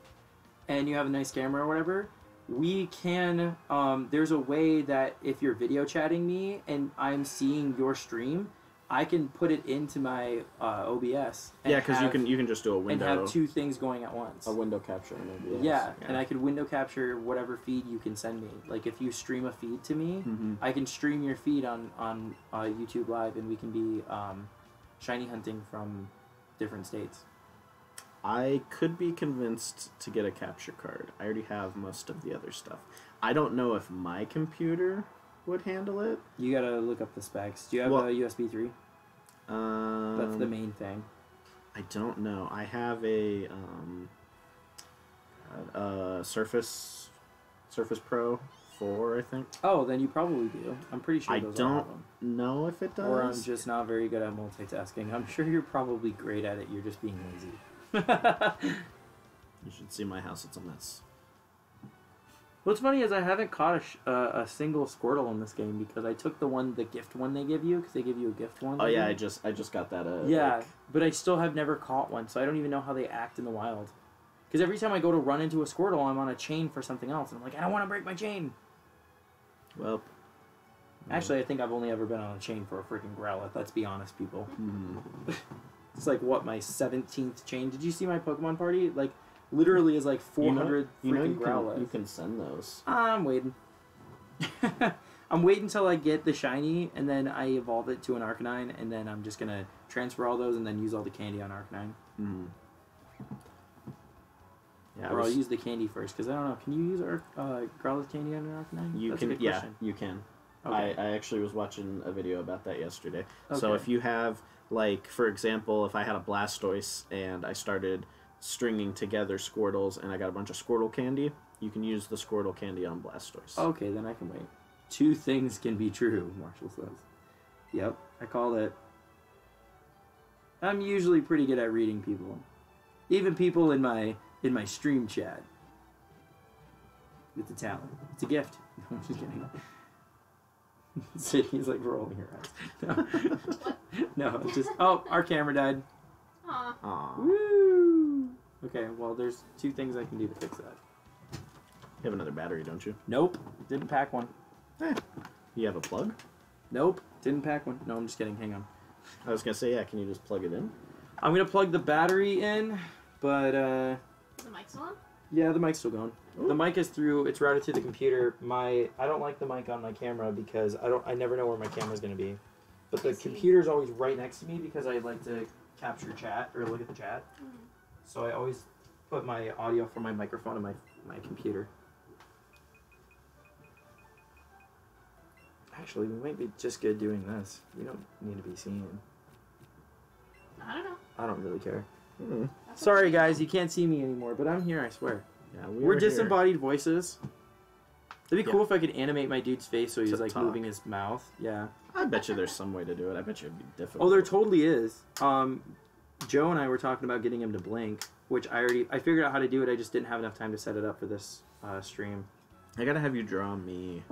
S1: and you have a nice camera or whatever, we can. There's a way that if you're video chatting me and I'm seeing your stream, I can put it into my OBS. And
S2: yeah, because you can just do a window
S1: and have two things going at once.
S2: a window capture. Maybe.
S1: Yeah, and I could window capture whatever feed you can send me. Like if you stream a feed to me,
S2: Mhm.
S1: I can stream your feed on YouTube Live, and we can be shiny hunting from different states.
S2: I could be convinced to get a capture card. I already have most of the other stuff. I don't know if my computer would handle it.
S1: You gotta look up the specs. Do you have
S2: Well,
S1: a USB 3? That's the main thing.
S2: I don't know. I have a Surface Pro 4, I think.
S1: Oh, then you probably do. I'm pretty sure
S2: I
S1: those all
S2: don't
S1: have them.
S2: know if it does.
S1: Or I'm just not very good at multitasking. I'm sure you're probably great at it. You're just being lazy.
S2: You should see my house. It's a mess.
S1: What's funny is I haven't caught a single Squirtle in this game because I took the gift one they give you, because they give you a gift one.
S2: Oh yeah, I just got that.
S1: Yeah,
S2: like-
S1: but I still have never caught one, so I don't even know how they act in the wild. Because every time I go to run into a Squirtle, I'm on a chain for something else, and I'm like, I don't want to break my chain.
S2: Well,
S1: Actually, I think I've only ever been on a chain for a freaking Growlithe. Let's be honest, people.
S2: mhm.
S1: It's like, what, my 17th chain? Did you see my Pokemon party? Like, literally is like 400
S2: you
S1: freaking Growlithe.
S2: you can send those.
S1: I'm waiting. I'm waiting until I get the shiny, and then I evolve it to an Arcanine, and then I'm just going to transfer all those and then use all the candy on Arcanine.
S2: Mhm. Yeah,
S1: Or I'll use the candy first, because I don't know. Can you use Growlithe candy on an Arcanine?
S2: You
S1: That's a
S2: can.
S1: good
S2: Yeah,
S1: question.
S2: you can.
S1: Okay.
S2: I actually was watching a video about that yesterday. So
S1: Okay.
S2: if you have, like, for example, if I had a Blastoise and I started stringing together Squirtles and I got a bunch of Squirtle candy, you can use the Squirtle candy on Blastoise.
S1: Okay, then I can wait. Two things can be true, Marshall says. Yep, I called it. I'm usually pretty good at reading people. Even people in my stream chat. It's a talent. It's a gift. No, I'm just kidding. Sydney's like rolling her eyes. No, no, it's just... Oh, our camera died.
S3: Aw.
S2: Aw.
S1: Woo! Okay, well, there's two things I can do to fix that.
S2: You have another battery, don't you?
S1: Nope, didn't pack one.
S2: You have a plug?
S1: Nope, didn't pack one. No, I'm just kidding. Hang on.
S2: I was going to say, yeah, can you just plug it in?
S1: I'm going to plug the battery in, but,
S3: Is the mic still on?
S1: yeah, the mic's still going.
S2: Ooh.
S1: The mic is through, it's routed to the computer. I don't like the mic on my camera because I never know where my camera's going to be. But the
S3: I see.
S1: computer's always right next to me because I like to capture chat or look at the chat.
S3: Mhm.
S1: So I always put my audio from my microphone in my computer. Actually, we might be just good doing this. You don't need to be seen.
S3: I don't know.
S1: I don't really care.
S2: Hmm.
S3: That's
S1: Sorry,
S3: okay.
S1: guys, you can't see me anymore, but I'm here, I swear.
S2: Yeah,
S1: We're
S2: here.
S1: disembodied voices. It'd be
S2: Yeah.
S1: cool if I could animate my dude's face so he's
S2: To
S1: like
S2: talk.
S1: moving his mouth. Yeah.
S2: I bet you there's some way to do it. I bet you it'd be difficult.
S1: Oh, there totally is. Joe and I were talking about getting him to blink, which I figured out how to do it. I just didn't have enough time to set it up for this stream.
S2: I gotta have you draw me,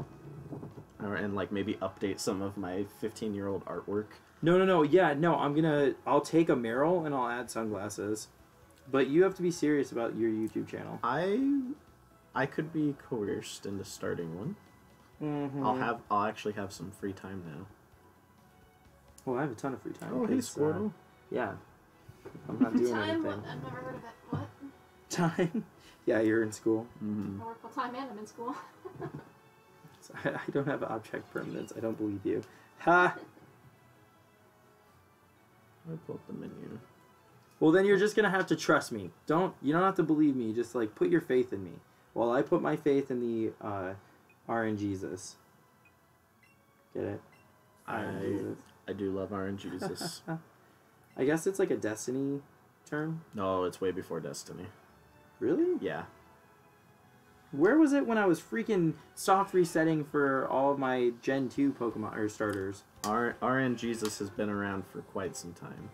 S2: and like maybe update some of my 15-year-old artwork.
S1: No. Yeah, no. I'll take a Merrill and I'll add sunglasses, but you have to be serious about your YouTube channel.
S2: I could be coerced into starting one.
S1: Mm-hmm.
S2: I'll actually have some free time now.
S1: Well, I have a ton of free time.
S2: Oh, hey, Squirtle.
S1: Yeah. I'm not doing
S3: Time?
S1: anything.
S3: I've never heard of it. What?
S1: Time? Yeah, you're in school.
S2: Mm-hmm.
S3: I work full time and I'm in school.
S1: So I don't have object permanence. I don't believe you. Ha!
S2: I pulled the menu.
S1: Well, then you're just gonna have to trust me. You don't have to believe me. Just like put your faith in me. While I put my faith in the RNGesus. Get it?
S2: I do love RNGesus.
S1: I guess it's like a Destiny term.
S2: No, it's way before Destiny.
S1: Really?
S2: Yeah.
S1: Where was it when I was freaking soft resetting for all of my Gen 2 Pokemon or starters?
S2: RNGesus has been around for quite some time.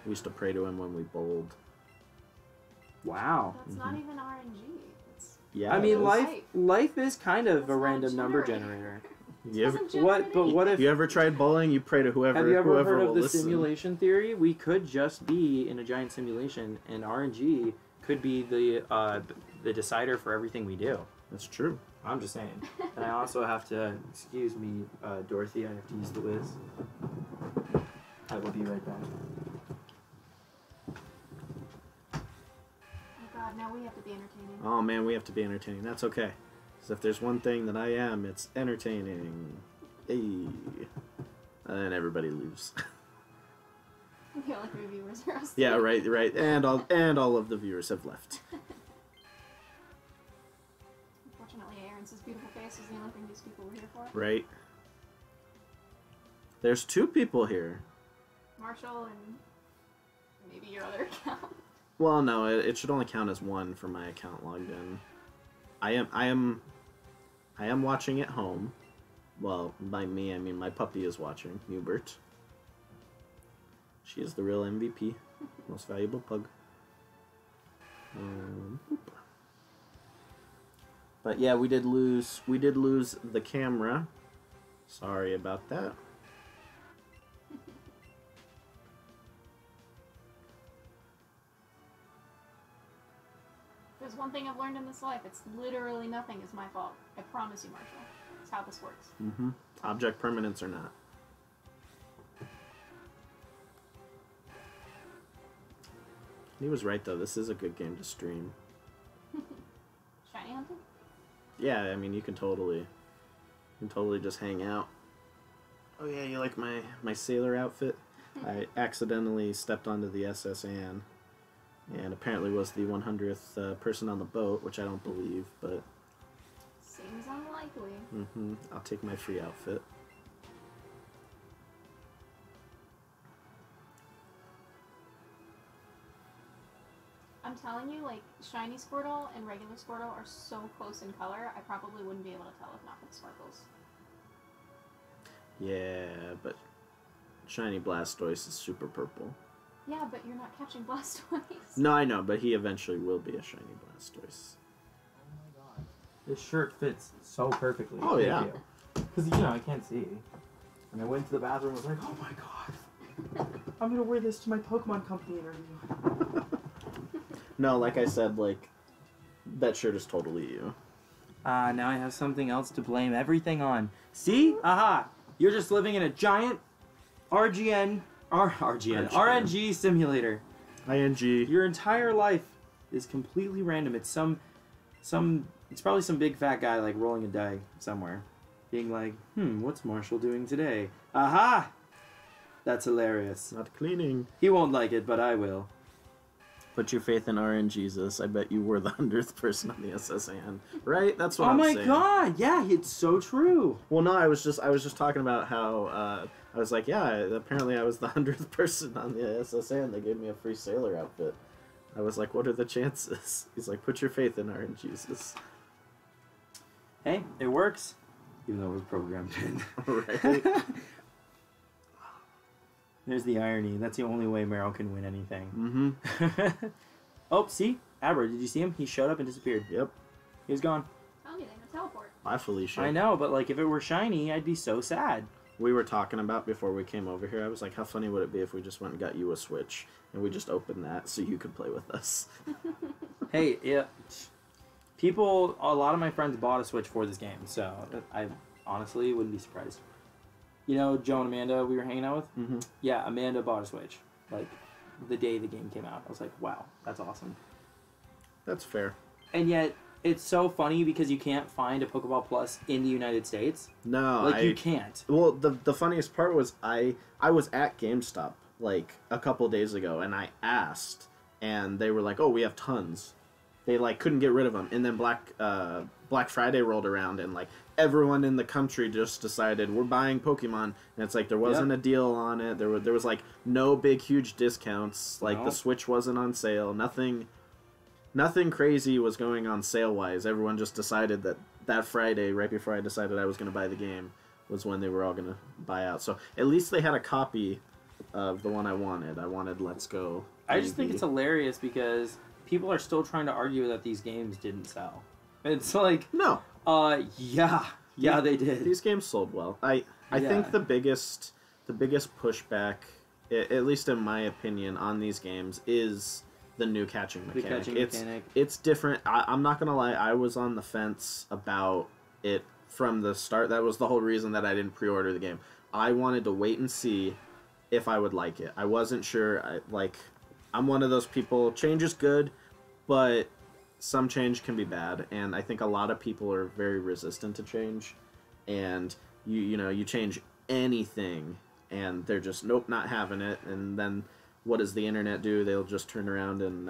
S2: We used to pray to him when we bowled.
S1: Wow.
S3: That's not even RNG. It's
S2: Yeah.
S1: I mean,
S3: It's
S1: life is kind of
S3: That's
S1: a
S3: not a
S1: random number
S3: generator.
S1: generator.
S2: You ever,
S3: doesn't
S1: What?
S3: generate
S1: But what if?
S2: you ever tried bowling? You pray to whoever.
S1: Have you ever
S2: whoever
S1: heard
S2: will
S1: of the
S2: listen.
S1: simulation theory? We could just be in a giant simulation, and RNG could be the decider for everything we do.
S2: That's true.
S1: I'm just saying. And I also have to, excuse me, Dorothy, I have to use the whiz. I will be right back.
S3: Oh god, now we have to be entertaining.
S2: Oh man, we have to be entertaining. That's okay. Because if there's one thing that I am, it's entertaining. Hey. And then everybody leaves.
S3: The only three viewers are us.
S2: Yeah, right. And all of the viewers have left.
S3: Unfortunately, Aaron's beautiful face is the only thing these people were here for.
S2: Right. There's two people here.
S3: Marshall and maybe your other account.
S2: Well, no, it should only count as one for my account logged in. I am watching at home. Well, by me, I mean my puppy is watching, Hubert. She is the real MVP, most valuable pug. But yeah, we did lose the camera. Sorry about that.
S3: There's one thing I've learned in this life. It's literally nothing is my fault. I promise you, Marshall. That's how this works.
S2: Mm-hmm. Object permanence or not. He was right though. This is a good game to stream.
S3: Shiny hunting?
S2: Yeah, I mean you can totally just hang out. Oh yeah, you like my sailor outfit? I accidentally stepped onto the SS Anne, and apparently was the 100th person on the boat, which I don't believe, but
S3: Seems unlikely.
S2: I'll take my free outfit.
S3: I'm telling you, like, shiny Squirtle and regular Squirtle are so close in color, I probably wouldn't be able to tell if not for the sparkles.
S2: Yeah, but shiny Blastoise is super purple.
S3: Yeah, but you're not catching Blastoise.
S2: No, I know, but he eventually will be a shiny Blastoise.
S1: Oh my god. This shirt fits so perfectly.
S2: Oh, yeah.
S1: Because, I can't see. And I went to the bathroom and was like, oh my god. I'm going to wear this to my Pokemon Company interview.
S2: No, like I said, like, that shirt is totally you.
S1: Now I have something else to blame everything on. See? Aha! You're just living in a giant RNG simulator.
S2: ING.
S1: Your entire life is completely random. It's it's probably some big fat guy like rolling a die somewhere. Being like, what's Marshall doing today? Aha! That's hilarious.
S2: Not cleaning.
S1: He won't like it, but I will.
S2: Put your faith in RNGesus. I bet you were the 100th person on the SS Anne. Right? That's what I'm saying.
S1: Oh my god! Yeah, it's so true.
S2: Well, no, I was just talking about how I was like, yeah, apparently I was the 100th person on the SS Anne. They gave me a free sailor outfit. I was like, what are the chances? He's like, put your faith in RNGesus.
S1: Hey, it works. Even though it was programmed in.
S2: Right?
S1: There's the irony. That's the only way Merrill can win anything.
S2: Mm-hmm.
S1: Oh, see? Abra, did you see him? He showed up and disappeared.
S2: Yep.
S1: He was gone.
S3: Tell me they no teleport.
S2: Bye, Felicia.
S1: I know, but like if it were shiny, I'd be so sad.
S2: We were talking about before we came over here. I was like, how funny would it be if we just went and got you a Switch and we just opened that so you could play with us?
S1: Hey, yeah. A lot of my friends bought a Switch for this game, so I honestly wouldn't be surprised. You know, Joe and Amanda we were hanging out with?
S2: Mm-hmm.
S1: Yeah, Amanda bought a Switch, like, the day the game came out. I was like, wow, that's awesome.
S2: That's fair.
S1: And yet, it's so funny because you can't find a Pokeball Plus in the United States.
S2: No,
S1: Like, you can't.
S2: Well, the funniest part was I was at GameStop, like, a couple days ago, and I asked, and they were like, oh, we have tons. They, like, couldn't get rid of them. And then Black Friday rolled around, and, like, everyone in the country just decided we're buying Pokemon. And it's like there wasn't a deal on it. There was like no big huge discounts. Like the Switch wasn't on sale. Nothing crazy was going on sale wise. Everyone just decided that Friday, right before I decided I was going to buy the game, was when they were all going to buy out. So at least they had a copy of the one I wanted. I wanted Let's Go.
S1: I just think it's hilarious because people are still trying to argue that these games didn't sell. It's like,
S2: no.
S1: Yeah, they did.
S2: These games sold well. I think the biggest pushback, at least in my opinion, on these games is the new catching mechanic. It's different. I'm not gonna lie. I was on the fence about it from the start. That was the whole reason that I didn't pre-order the game. I wanted to wait and see if I would like it. I wasn't sure. I'm one of those people. Change is good, but some change can be bad, and I think a lot of people are very resistant to change, and you change anything and they're just nope, not having it. And then what does the internet do? They'll just turn around and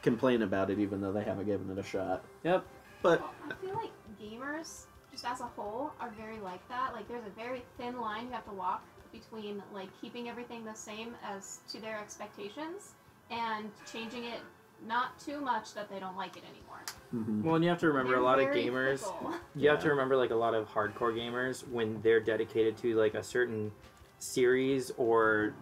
S2: complain about it even though they haven't given it a shot.
S1: Yep.
S2: But
S3: I feel like gamers just as a whole are very like that. Like there's a very thin line you have to walk between like keeping everything the same as to their expectations and changing it not too much that they don't like it anymore.
S2: Mm-hmm.
S1: Well, and you have to remember
S3: They're
S1: a lot of
S3: very
S1: gamers.
S3: fickle.
S1: You have to remember like a lot of hardcore gamers when they're dedicated to like a certain series or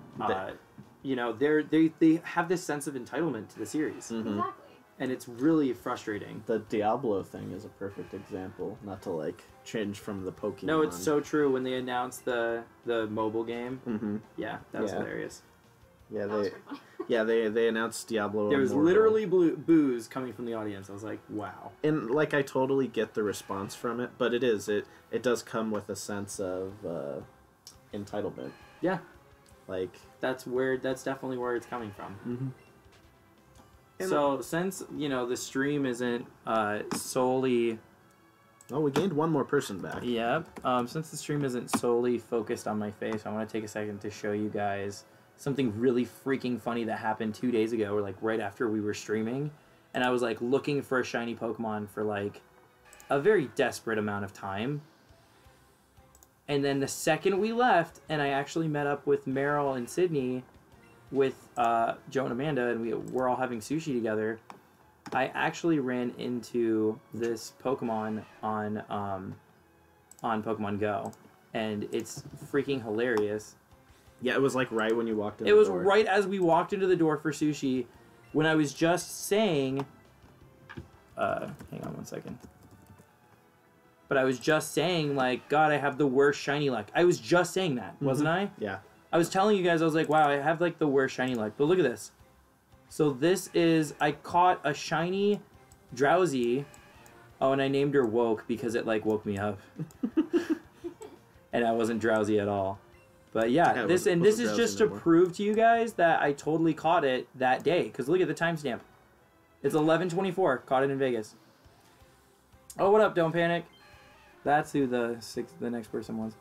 S1: they have this sense of entitlement to the series.
S2: Mm-hmm.
S3: Exactly.
S1: And it's really frustrating.
S2: The Diablo thing is a perfect example. Not to like change from the Pokemon.
S1: No, it's so true. When they announced the mobile game,
S2: Mm-hmm.
S1: yeah, that was hilarious.
S2: Yeah,
S3: That was pretty funny.
S2: yeah they announced Diablo.
S1: There was
S2: Immortal.
S1: literally boos coming from the audience. I was like, wow.
S2: And like I totally get the response from it, but it does come with a sense of entitlement.
S1: Yeah,
S2: like
S1: that's definitely where it's coming from.
S2: Mm-hmm.
S1: So since the stream isn't solely
S2: we gained one more person back.
S1: since the stream isn't solely focused on my face, I want to take a second to show you guys something really freaking funny that happened 2 days ago, or like right after we were streaming, and I was like looking for a shiny Pokemon for like a very desperate amount of time. And then the second we left, and I actually met up with Merrill and Sydney with Joe and Amanda, and we're all having sushi together, I actually ran into this Pokemon on Pokemon Go, and it's freaking hilarious.
S2: Yeah, it was like right when you walked in.
S1: It was right as we walked into the door for sushi, when I was just saying, hang on one second. But I was just saying, like, God, I have the worst shiny luck. I was just saying that, wasn't I?
S2: Yeah.
S1: I was telling you guys, I was like, wow, I have, like, the worst shiny luck. But look at this. So this is, I caught a shiny Drowsy. Oh, and I named her Woke because it, like, woke me up. And I wasn't drowsy at all. But yeah, this is just to prove to you guys that I totally caught it that day. Because look at the timestamp. It's 11:24. Caught it in Vegas. Oh, what up? Don't panic. That's who the next person was.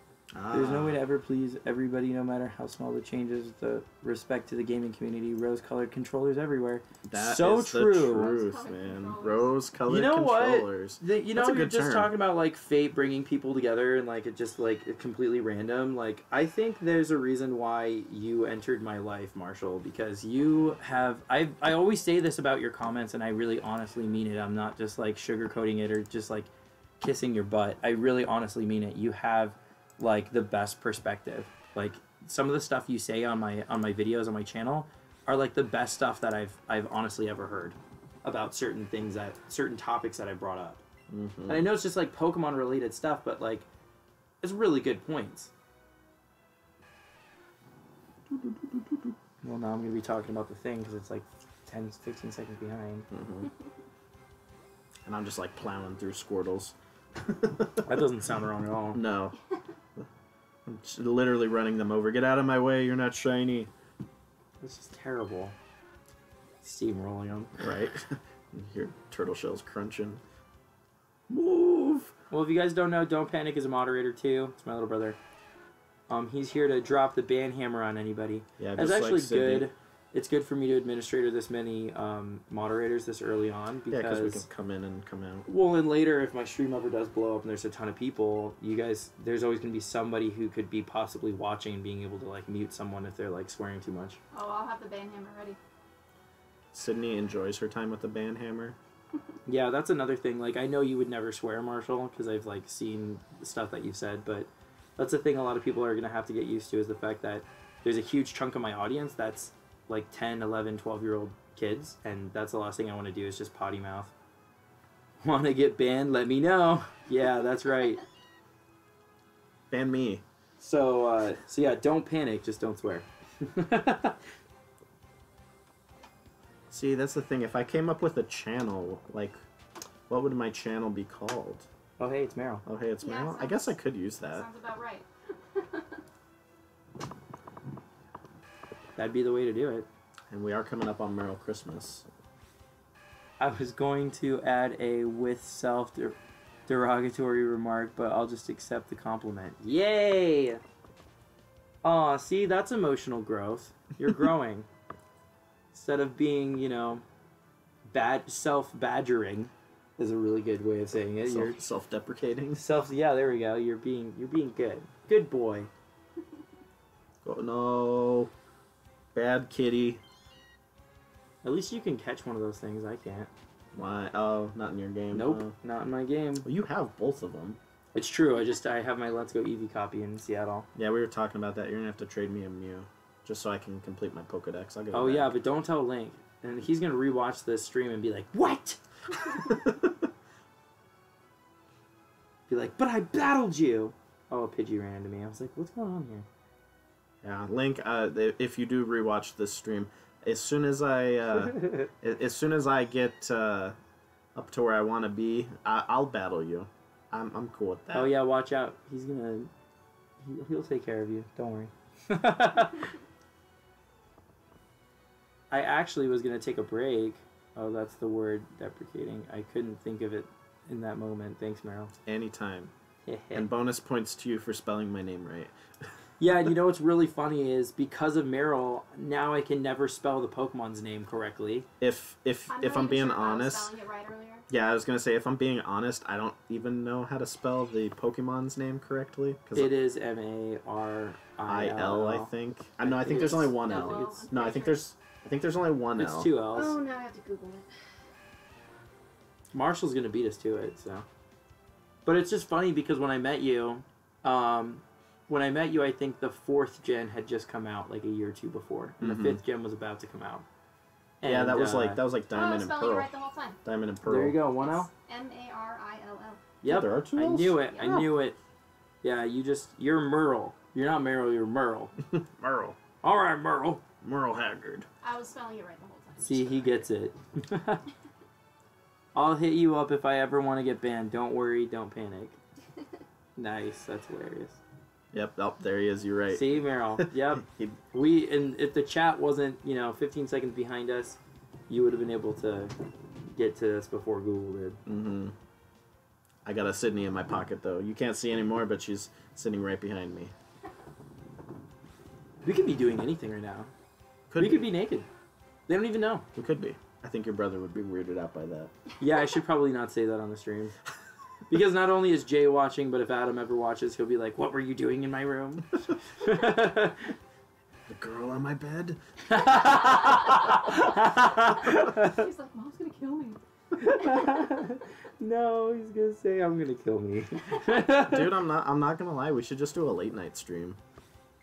S1: There's no way to ever please everybody, no matter how small the changes. The respect to the gaming community. Rose-colored controllers everywhere.
S2: That
S1: so
S2: is
S1: true.
S2: The truth, man. Rose-colored controllers.
S1: What? You're just talking about like fate bringing people together and like it just like completely random. Like I think there's a reason why you entered my life, Marshall, because you have. I always say this about your comments, and I really honestly mean it. I'm not just like sugarcoating it or just like kissing your butt. I really honestly mean it. You have like the best perspective. Like some of the stuff you say on my videos on my channel are like the best stuff that I've honestly ever heard about certain topics that I brought up. Mm-hmm. And I know it's just like Pokemon related stuff, but like it's really good points. Well, now I'm gonna be talking about the thing because it's like 10-15 seconds behind.
S2: Mm-hmm. and I'm just like plowing through Squirtles.
S1: That doesn't sound wrong at all.
S2: No. I'm just literally running them over. Get out of my way, you're not shiny.
S1: This is terrible. Steamrolling them.
S2: Right. You hear turtle shells crunching. Move!
S1: Well, if you guys don't know, Don't Panic is a moderator too. It's my little brother. He's here to drop the ban hammer on anybody.
S2: Yeah,
S1: That's
S2: just
S1: actually
S2: like Sydney.
S1: good. It's good for me to administrator this many moderators this early on
S2: Yeah, because we
S1: because
S2: can come in and come out.
S1: well, and later if my stream ever does blow up and there's a ton of people, you guys, there's always going to be somebody who could be possibly watching and being able to like mute someone if they're like swearing too much.
S3: Oh, I'll have the ban hammer ready.
S2: Sydney enjoys her time with the band hammer.
S1: Yeah, that's another thing. Like, I know you would never swear, Marshall, because I've, like, seen the stuff that you've said, but that's the thing a lot of people are going to have to get used to is the fact that there's a huge chunk of my audience that's, like, 10, 11, 12-year-old kids, and that's the last thing I want to do is just potty mouth. Want to get banned? Let me know. Yeah, that's right.
S2: Ban me.
S1: So yeah, don't panic, just don't swear.
S2: See, that's the thing. If I came up with a channel, like, what would my channel be called?
S1: Oh, hey, it's Merrill.
S2: Oh, hey, it's
S3: Yeah,
S2: Merrill? I guess I could use that.
S3: Sounds about right.
S1: That'd be the way to do it.
S2: And we are coming up on Merrill Christmas.
S1: I was going to add a with derogatory remark, but I'll just accept the compliment. Yay! Aw, see, that's emotional growth. You're growing. Instead of being, you know, self-badgering is a really good way of saying it. You're
S2: Self-deprecating.
S1: yeah, there we go. You're being good. Good boy.
S2: Oh, no. Bad kitty.
S1: At least you can catch one of those things. I can't.
S2: Why? Oh, not in your game.
S1: Nope,
S2: Oh.
S1: not in my game.
S2: Well, you have both of them.
S1: It's true. I have my Let's Go Eevee copy in Seattle.
S2: Yeah, we were talking about that. You're going to have to trade me a Mew. Just so I can complete my Pokedex. I'll get it
S1: Oh
S2: back.
S1: yeah, but don't tell Link. And he's gonna rewatch this stream and be like, "What?" Be like, "But I battled you." Oh, a Pidgey ran into me. I was like, "What's going on here?"
S2: Yeah, Link. If you do rewatch this stream, as soon as I get up to where I want to be, I'll battle you. I'm cool with that.
S1: Oh yeah, watch out. He'll take care of you. Don't worry. I actually was going to take a break. Oh, that's the word deprecating. I couldn't think of it in that moment. Thanks, Merrill.
S2: Anytime. And bonus points to you for spelling my name right.
S1: Yeah, and you know what's really funny is because of Merrill, now I can never spell the Pokemon's name correctly.
S2: If I'm being honest,
S3: spelling it right earlier.
S2: yeah, I was gonna say if I'm being honest, I don't even know how to spell the Pokemon's name correctly.
S1: It is Marrill,
S2: I think. No, I think there's only one L. No, I think there's only one L.
S1: It's two L's.
S3: Oh, now I have to Google it.
S1: Marshall's gonna beat us to it, so. But it's just funny because when I met you, I think the 4th gen had just come out like a year or two before, and the 5th gen was about to come out. And,
S2: Yeah, that was like
S3: I
S2: Diamond
S3: was
S2: and
S3: spelling it
S2: Pearl.
S3: right the whole time.
S2: Diamond and Pearl.
S1: There you go, one L.
S3: Marill.
S1: Yep,
S2: there are two
S1: I
S2: Ls?
S1: knew it. I
S3: Yeah.
S1: knew it. Yeah, you're Merle. You're not Merrill. You're Merle.
S2: Merle.
S1: All right, Merle.
S2: Merle Haggard.
S3: I was spelling it right the whole time.
S1: See, he gets it. I'll hit you up if I ever want to get banned. Don't worry, don't panic. Nice, that's hilarious.
S2: Yep. Oh, there he is. You're right.
S1: See, Merrill. Yep. And if the chat wasn't, 15 seconds behind us, you would have been able to get to us before Google did.
S2: Mm-hmm. I got a Sydney in my pocket though. You can't see anymore, but she's sitting right behind me.
S1: We could be doing anything right now. We could be naked. They don't even know.
S2: We could be. I think your brother would be weirded out by that.
S1: Yeah, I should probably not say that on the stream. Because not only is Jay watching, but if Adam ever watches, he'll be like, "What were you doing in my room?"
S2: The girl on my bed?
S3: He's like, Mom's gonna kill me.
S1: No, he's gonna say, "I'm gonna kill me."
S2: Dude, I'm not gonna lie. We should just do a late night stream.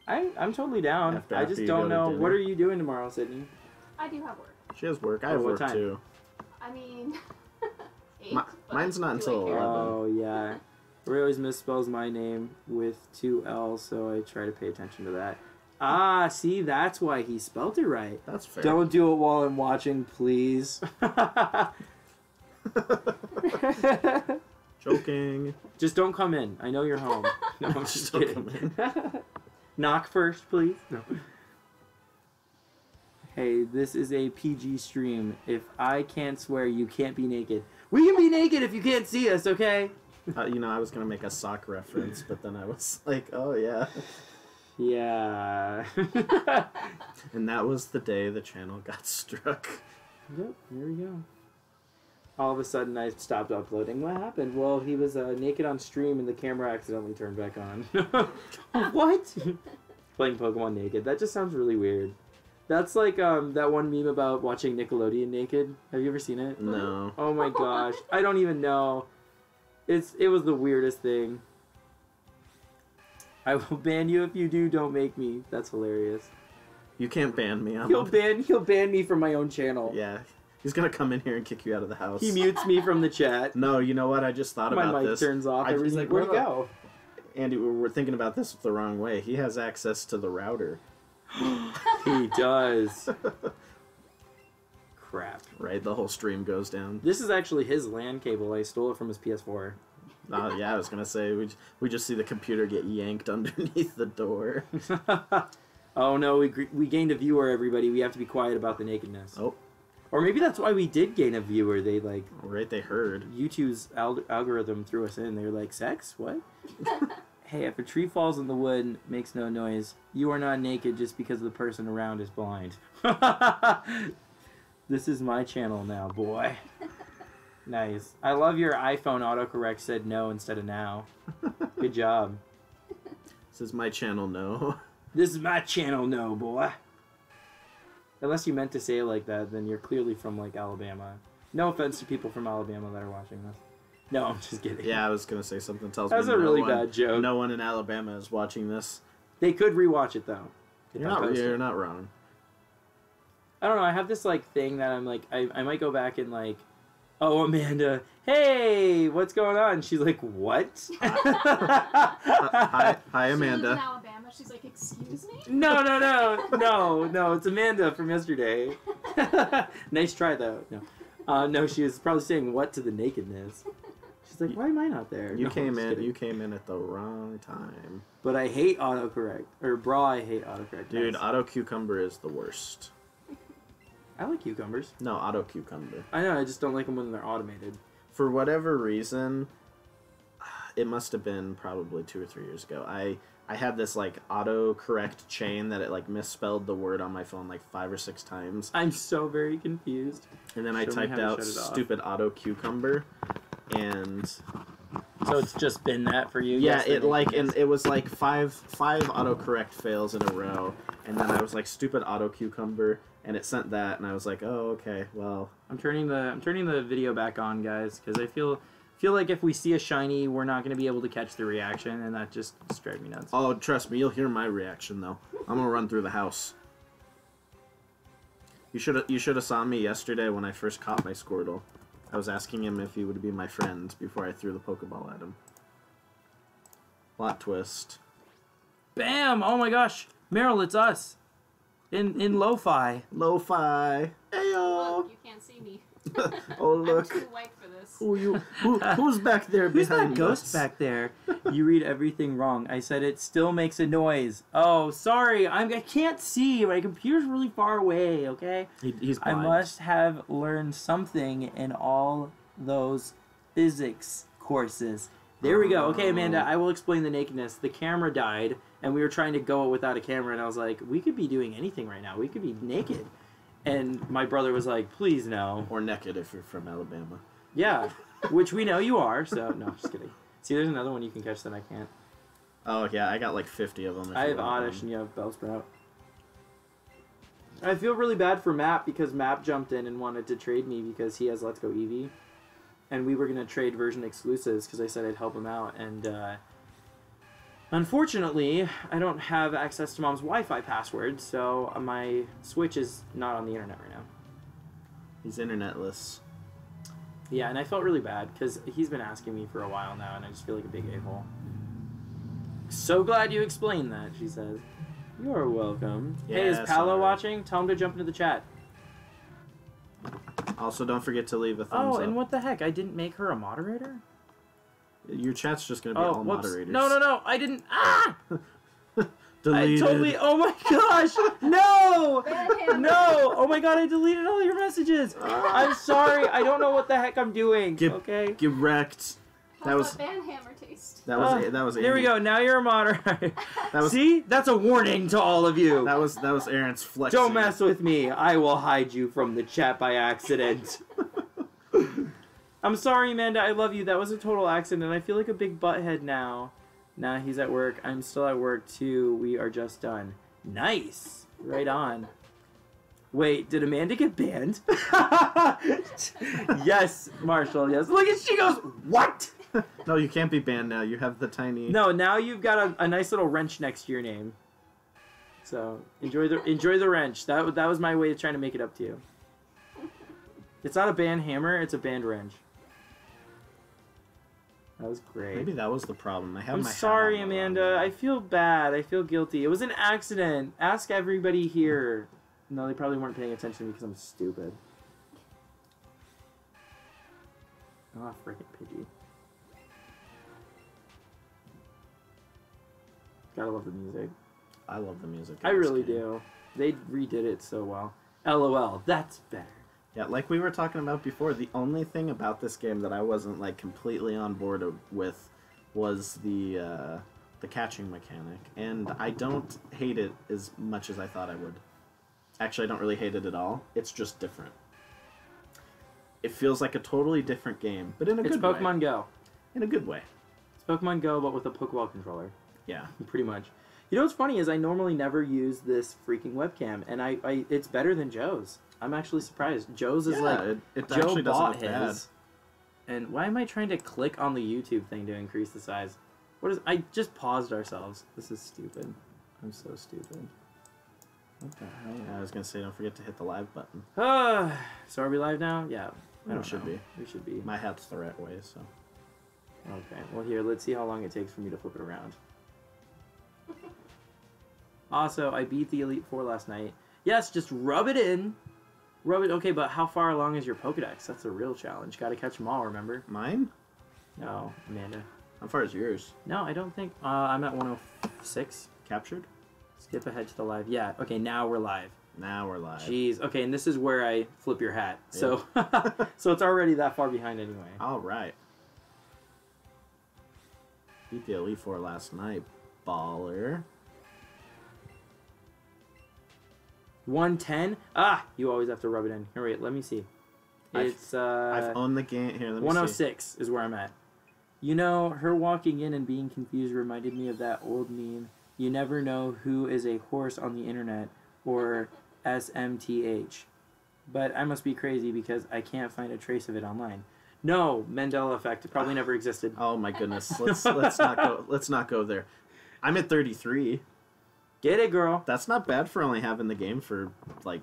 S1: I'm totally down.
S2: After
S1: I just
S2: you
S1: don't
S2: go to
S1: know.
S2: dinner.
S1: What are you doing tomorrow, Sydney?
S3: I do have work.
S2: She has work. I
S1: Oh,
S2: have
S1: what
S2: work
S1: time?
S2: too.
S3: I mean, 8.
S2: Mi-
S3: but
S2: mine's not
S3: do I
S2: until
S3: care?
S2: 11.
S1: Oh yeah. Ray always misspells my name with 2 L's, so I try to pay attention to that. Ah, see, that's why he spelled it right.
S2: That's fair.
S1: Don't do it while I'm watching, please.
S2: Joking.
S1: Just don't come in. I know you're home. No, I'm just kidding. Knock first, please. No. Hey, this is a PG stream. If I can't swear, you can't be naked. We can be naked if you can't see us, okay?
S2: You know, I was going to make a sock reference, but then I was like, oh, yeah.
S1: Yeah.
S2: And that was the day the channel got struck.
S1: Yep, there we go. All of a sudden, I stopped uploading. What happened? Well, he was naked on stream and the camera accidentally turned back on. What? Playing Pokemon naked. That just sounds really weird. That's like that one meme about watching Nickelodeon naked. Have you ever seen it?
S2: No.
S1: Oh my gosh. I don't even know. It was the weirdest thing. I will ban you if you do. Don't make me. That's hilarious.
S2: You can't ban me.
S1: He'll ban me from my own channel.
S2: Yeah. He's going to come in here and kick you out of the house.
S1: He mutes me from the chat.
S2: No, you know what? I just thought about
S1: My mic
S2: this.
S1: turns off. Everybody's like, where'd he go?
S2: Andy, we're thinking about this the wrong way. He has access to the router.
S1: He does. Crap.
S2: Right? The whole stream goes down.
S1: This is actually his LAN cable. I stole it from his PS4.
S2: Yeah, I was going to say, we just see the computer get yanked underneath the door.
S1: Oh no, we gained a viewer, everybody. We have to be quiet about the nakedness.
S2: Oh.
S1: Or maybe that's why we did gain a viewer. They like...
S2: Right, they heard.
S1: YouTube's algorithm threw us in. They were like, sex? What? Hey, if a tree falls in the wood and makes no noise, you are not naked just because the person around is blind. This is my channel now, boy. Nice. I love your iPhone autocorrect said no instead of now. Good job.
S2: This is my channel, no.
S1: This is my channel, no, boy. Unless you meant to say it like that, then you're clearly from, like, Alabama. No offense to people from Alabama that are watching this. No, I'm just kidding.
S2: Yeah, I was going to say something tells
S1: That's
S2: me
S1: a really bad joke.
S2: No one in Alabama is watching this.
S1: They could rewatch it, though.
S2: You're not wrong.
S1: I don't know, I have this, like, thing that I'm, like, I might go back and, like, oh, Amanda, hey, what's going on? She's like, what?
S2: Hi,
S3: She lives
S2: Amanda.
S3: in Alabama. She's like, excuse me?
S1: No, it's Amanda from yesterday. Nice try, though. No, she was probably saying what to the nakedness. She's like, why am I not there?
S2: You
S1: No,
S2: came
S1: I'm just
S2: in.
S1: kidding.
S2: You came in at the wrong time.
S1: But I hate autocorrect. Or, bra, I hate autocorrect.
S2: Dude,
S1: Nice.
S2: auto cucumber is the worst.
S1: I like cucumbers.
S2: No, auto cucumber.
S1: I know, I just don't like them when they're automated.
S2: For whatever reason, it must have been probably 2 or 3 years ago. I had this like auto correct chain that it like misspelled the word on my phone like 5 or 6 times.
S1: I'm so very confused.
S2: And then I
S1: Show me
S2: typed
S1: how to
S2: out
S1: shut it off.
S2: stupid auto cucumber, and
S1: So it's just been that for you?
S2: yeah,
S1: Yes,
S2: it
S1: the
S2: like
S1: nakedness.
S2: and it was like five autocorrect fails in a row, and then I was like stupid auto cucumber, and it sent that, and I was like, oh okay, well
S1: I'm turning the video back on, guys, because I feel like if we see a shiny, we're not going to be able to catch the reaction, and that just drives me nuts.
S2: oh trust me, you'll hear my reaction though. I'm gonna run through the house. You should have saw me yesterday when I first caught my Squirtle. I was asking him if he would be my friend before I threw the Pokeball at him. Plot twist.
S1: Bam! Oh my gosh, Merrill, it's us. In lo-fi.
S2: Lo-fi. Ayo.
S3: Look, you can't see me.
S2: Oh
S3: I'm
S2: look.
S3: too white for this.
S2: Who's back there
S1: Who's
S2: behind
S1: that ghost
S2: us?
S1: back there? You read everything wrong. I said it still makes a noise. Oh, sorry. I can't see. My computer's really far away, okay?
S2: He's
S1: I
S2: blind.
S1: must have learned something in all those physics courses. There we go. Okay, Amanda, I will explain the nakedness. The camera died, and we were trying to go without a camera, and I was like, we could be doing anything right now. We could be naked. And my brother was like, please no.
S2: Or naked if you're from Alabama.
S1: Yeah, which we know you are, so no, just kidding. See, there's another one you can catch that I can't.
S2: Oh yeah, I got like 50 of them. if
S1: I
S2: you
S1: have
S2: want
S1: Oddish
S2: one.
S1: and you have Bellsprout. I feel really bad for Map because Map jumped in and wanted to trade me because he has Let's Go Eevee. And we were going to trade version exclusives because I said I'd help him out. And unfortunately, I don't have access to Mom's Wi-Fi password, so my Switch is not on the internet right now.
S2: He's internetless.
S1: Yeah, and I felt really bad because he's been asking me for a while now, and I just feel like a big a-hole. So glad you explained that, she says. You're welcome. Hey, is
S2: Yeah,
S1: Paolo
S2: sorry.
S1: watching? Tell him to jump into the chat.
S2: Also, don't forget to leave a thumbs up.
S1: and what the heck? I didn't make her a moderator?
S2: Your chat's just going to be all
S1: whoops.
S2: moderators.
S1: No, I didn't. Ah!
S2: Deleted.
S1: I totally. Oh my gosh! No!
S3: Ban him.
S1: No! Oh my god! I deleted all your messages. I'm sorry. I don't know what the heck I'm doing. Okay.
S2: Get wrecked. That was
S3: How's that ban hammer taste?
S2: that was
S1: There we
S2: Amy.
S1: go. Now you're a moderator.
S2: That was
S1: See? That's a warning to all of you.
S2: that was Aaron's flexing.
S1: Don't mess with me. I will hide you from the chat by accident. I'm sorry, Amanda. I love you. That was a total accident. I feel like a big butthead now. Nah, he's at work. I'm still at work too. We are just done. Nice. Right on. Wait, did Amanda get banned? Yes, Marshall. Yes. Look at she goes. What?
S2: No, you can't be banned now. You have the tiny.
S1: No, now you've got a nice little wrench next to your name. So enjoy the wrench. That was my way of trying to make it up to you. It's not a band hammer. It's a band wrench. That was great.
S2: Maybe that was the problem. I have
S1: I'm
S2: my hat
S1: sorry,
S2: on the
S1: Amanda.
S2: wrong way.
S1: I feel bad. I feel guilty. It was an accident. Ask everybody here. No, they probably weren't paying attention because I'm stupid. Oh, freaking Pidgey. Gotta love the music.
S2: I love the music.
S1: I really do. They redid it so well. LOL. That's better.
S2: Yeah, like we were talking about before, the only thing about this game that I wasn't like completely on board with was the catching mechanic, and I don't hate it as much as I thought I would. Actually, I don't really hate it at all. It's just different. It feels like a totally different game, but in a good way.
S1: It's Pokemon Go.
S2: In a good way.
S1: It's Pokemon Go, but with a Pokeball controller.
S2: Yeah.
S1: Pretty much. You know what's funny is I normally never use this freaking webcam, and I it's better than Joe's. I'm actually surprised. Joe's is
S2: it
S1: Joe
S2: actually doesn't
S1: bought
S2: look bad.
S1: his. And why am I trying to click on the YouTube thing to increase the size? What is? I just paused ourselves. This is stupid. I'm so stupid. What the hell?
S2: Yeah, I was gonna say, don't forget to hit the live button.
S1: So are we live now? Yeah. I don't
S2: should
S1: know.
S2: be.
S1: We should be.
S2: My hat's the right way, so.
S1: Okay. Well, here, let's see how long it takes for me to flip it around. Also, I beat the Elite Four last night. Yes, just rub it in. Rub it. Okay, but how far along is your Pokedex? That's a real challenge. Got to catch them all, remember?
S2: Mine?
S1: No, Amanda.
S2: How far is yours?
S1: No, I don't think. I'm at 106.
S2: Captured?
S1: Skip ahead to the live. Yeah, okay, now we're live.
S2: Now we're live.
S1: Jeez. Okay, and this is where I flip your hat. So, so it's already that far behind anyway.
S2: All right. Beat the Elite Four last night. Baller.
S1: 110. Ah, you always have to rub it in. Here, wait. Let me see. It's
S2: I've owned the game. Here, let me
S1: 106 is where I'm at. You know, her walking in and being confused reminded me of that old meme. You never know who is a horse on the internet or SMTH. But I must be crazy because I can't find a trace of it online. No, Mandela effect. It probably never existed.
S2: Oh my goodness. Let's not go there. I'm at 33.
S1: Get it, girl.
S2: That's not bad for only having the game for like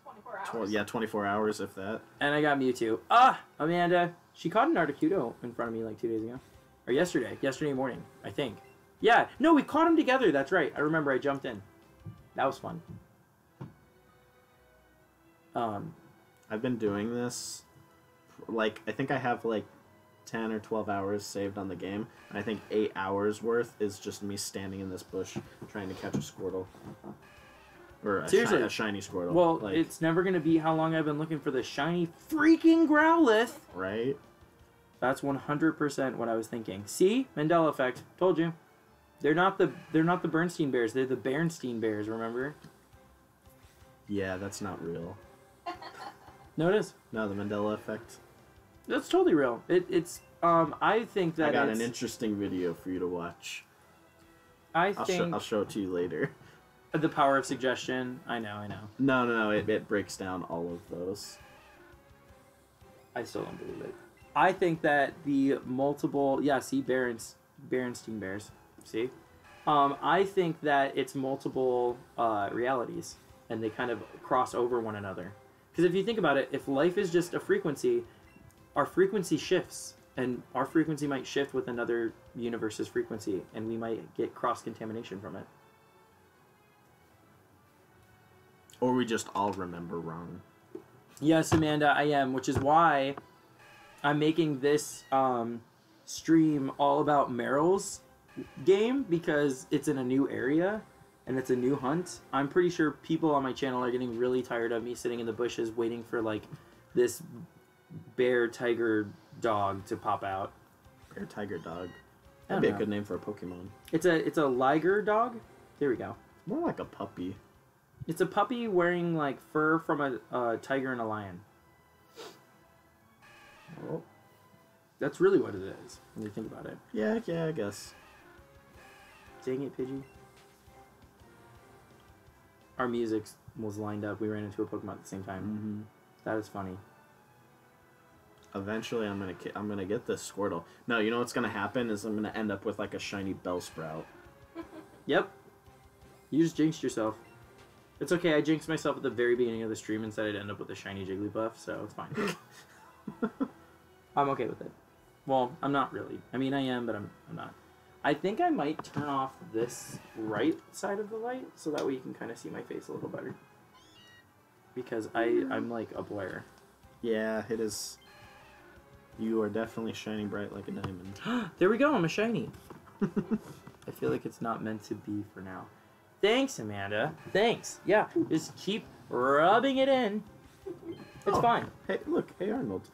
S3: 24 hours.
S2: 24 hours if that.
S1: And I got Mewtwo. Ah, Amanda. She caught an Articuno in front of me like 2 days ago. Or yesterday. Yesterday morning, I think. Yeah. No, we caught them together. That's right. I remember I jumped in. That was fun.
S2: I've been doing this like I think I have like 10 or 12 hours saved on the game, and I think 8 hours worth is just me standing in this bush trying to catch a Squirtle. Or a,
S1: Seriously.
S2: a shiny Squirtle.
S1: Well,
S2: like,
S1: it's never going to be how long I've been looking for the shiny freaking Growlithe.
S2: right?
S1: That's 100% what I was thinking. See? Mandela effect. Told you. They're not the Bernstein Bears. They're the Bernstein Bears, remember?
S2: Yeah, that's not real.
S1: No, it is.
S2: No, the Mandela effect.
S1: That's totally real. I think that
S2: I got an interesting video for you to watch.
S1: I'll
S2: I'll show it to you later.
S1: The power of suggestion. I know.
S2: No. It breaks down all of those.
S1: I still don't believe it. I think that the multiple... Yeah, see? Berenstein Bears. See? I think that it's multiple realities, and they kind of cross over one another. Because if you think about it, if life is just a frequency, our frequency shifts, and our frequency might shift with another universe's frequency, and we might get cross-contamination from it.
S2: Or we just all remember wrong.
S1: Yes, Amanda, I am, which is why I'm making this stream all about Merrill's game, because it's in a new area and it's a new hunt. I'm pretty sure people on my channel are getting really tired of me sitting in the bushes waiting for like this bear tiger dog to pop out.
S2: Bear tiger dog.
S1: I don't
S2: That'd be a
S1: know.
S2: good name for a Pokemon.
S1: It's a liger dog. There we go.
S2: More like a puppy.
S1: It's a puppy wearing like fur from a tiger and a lion.
S2: Oh.
S1: That's really what it is when you think about it.
S2: Yeah, I guess.
S1: Dang it, Pidgey. Our music was lined up. We ran into a Pokemon at the same time.
S2: Mm-hmm.
S1: That is funny.
S2: Eventually, I'm gonna get this Squirtle. No, you know what's gonna happen is I'm gonna end up with like a shiny Bellsprout.
S1: Yep. You just jinxed yourself. It's okay. I jinxed myself at the very beginning of the stream and said I'd end up with a shiny Jigglypuff, so it's fine. I'm okay with it. Well, I'm not really. I mean, I am, but I'm not. I think I might turn off this right side of the light so that way you can kind of see my face a little better. Because I'm like a blur.
S2: Yeah, it is. You are definitely shining bright like a diamond.
S1: There we go. I'm a shiny. I feel like it's not meant to be for now. Thanks, Amanda. Thanks. Yeah, just keep rubbing it in. It's fine.
S2: Hey, look. Hey, Arnold.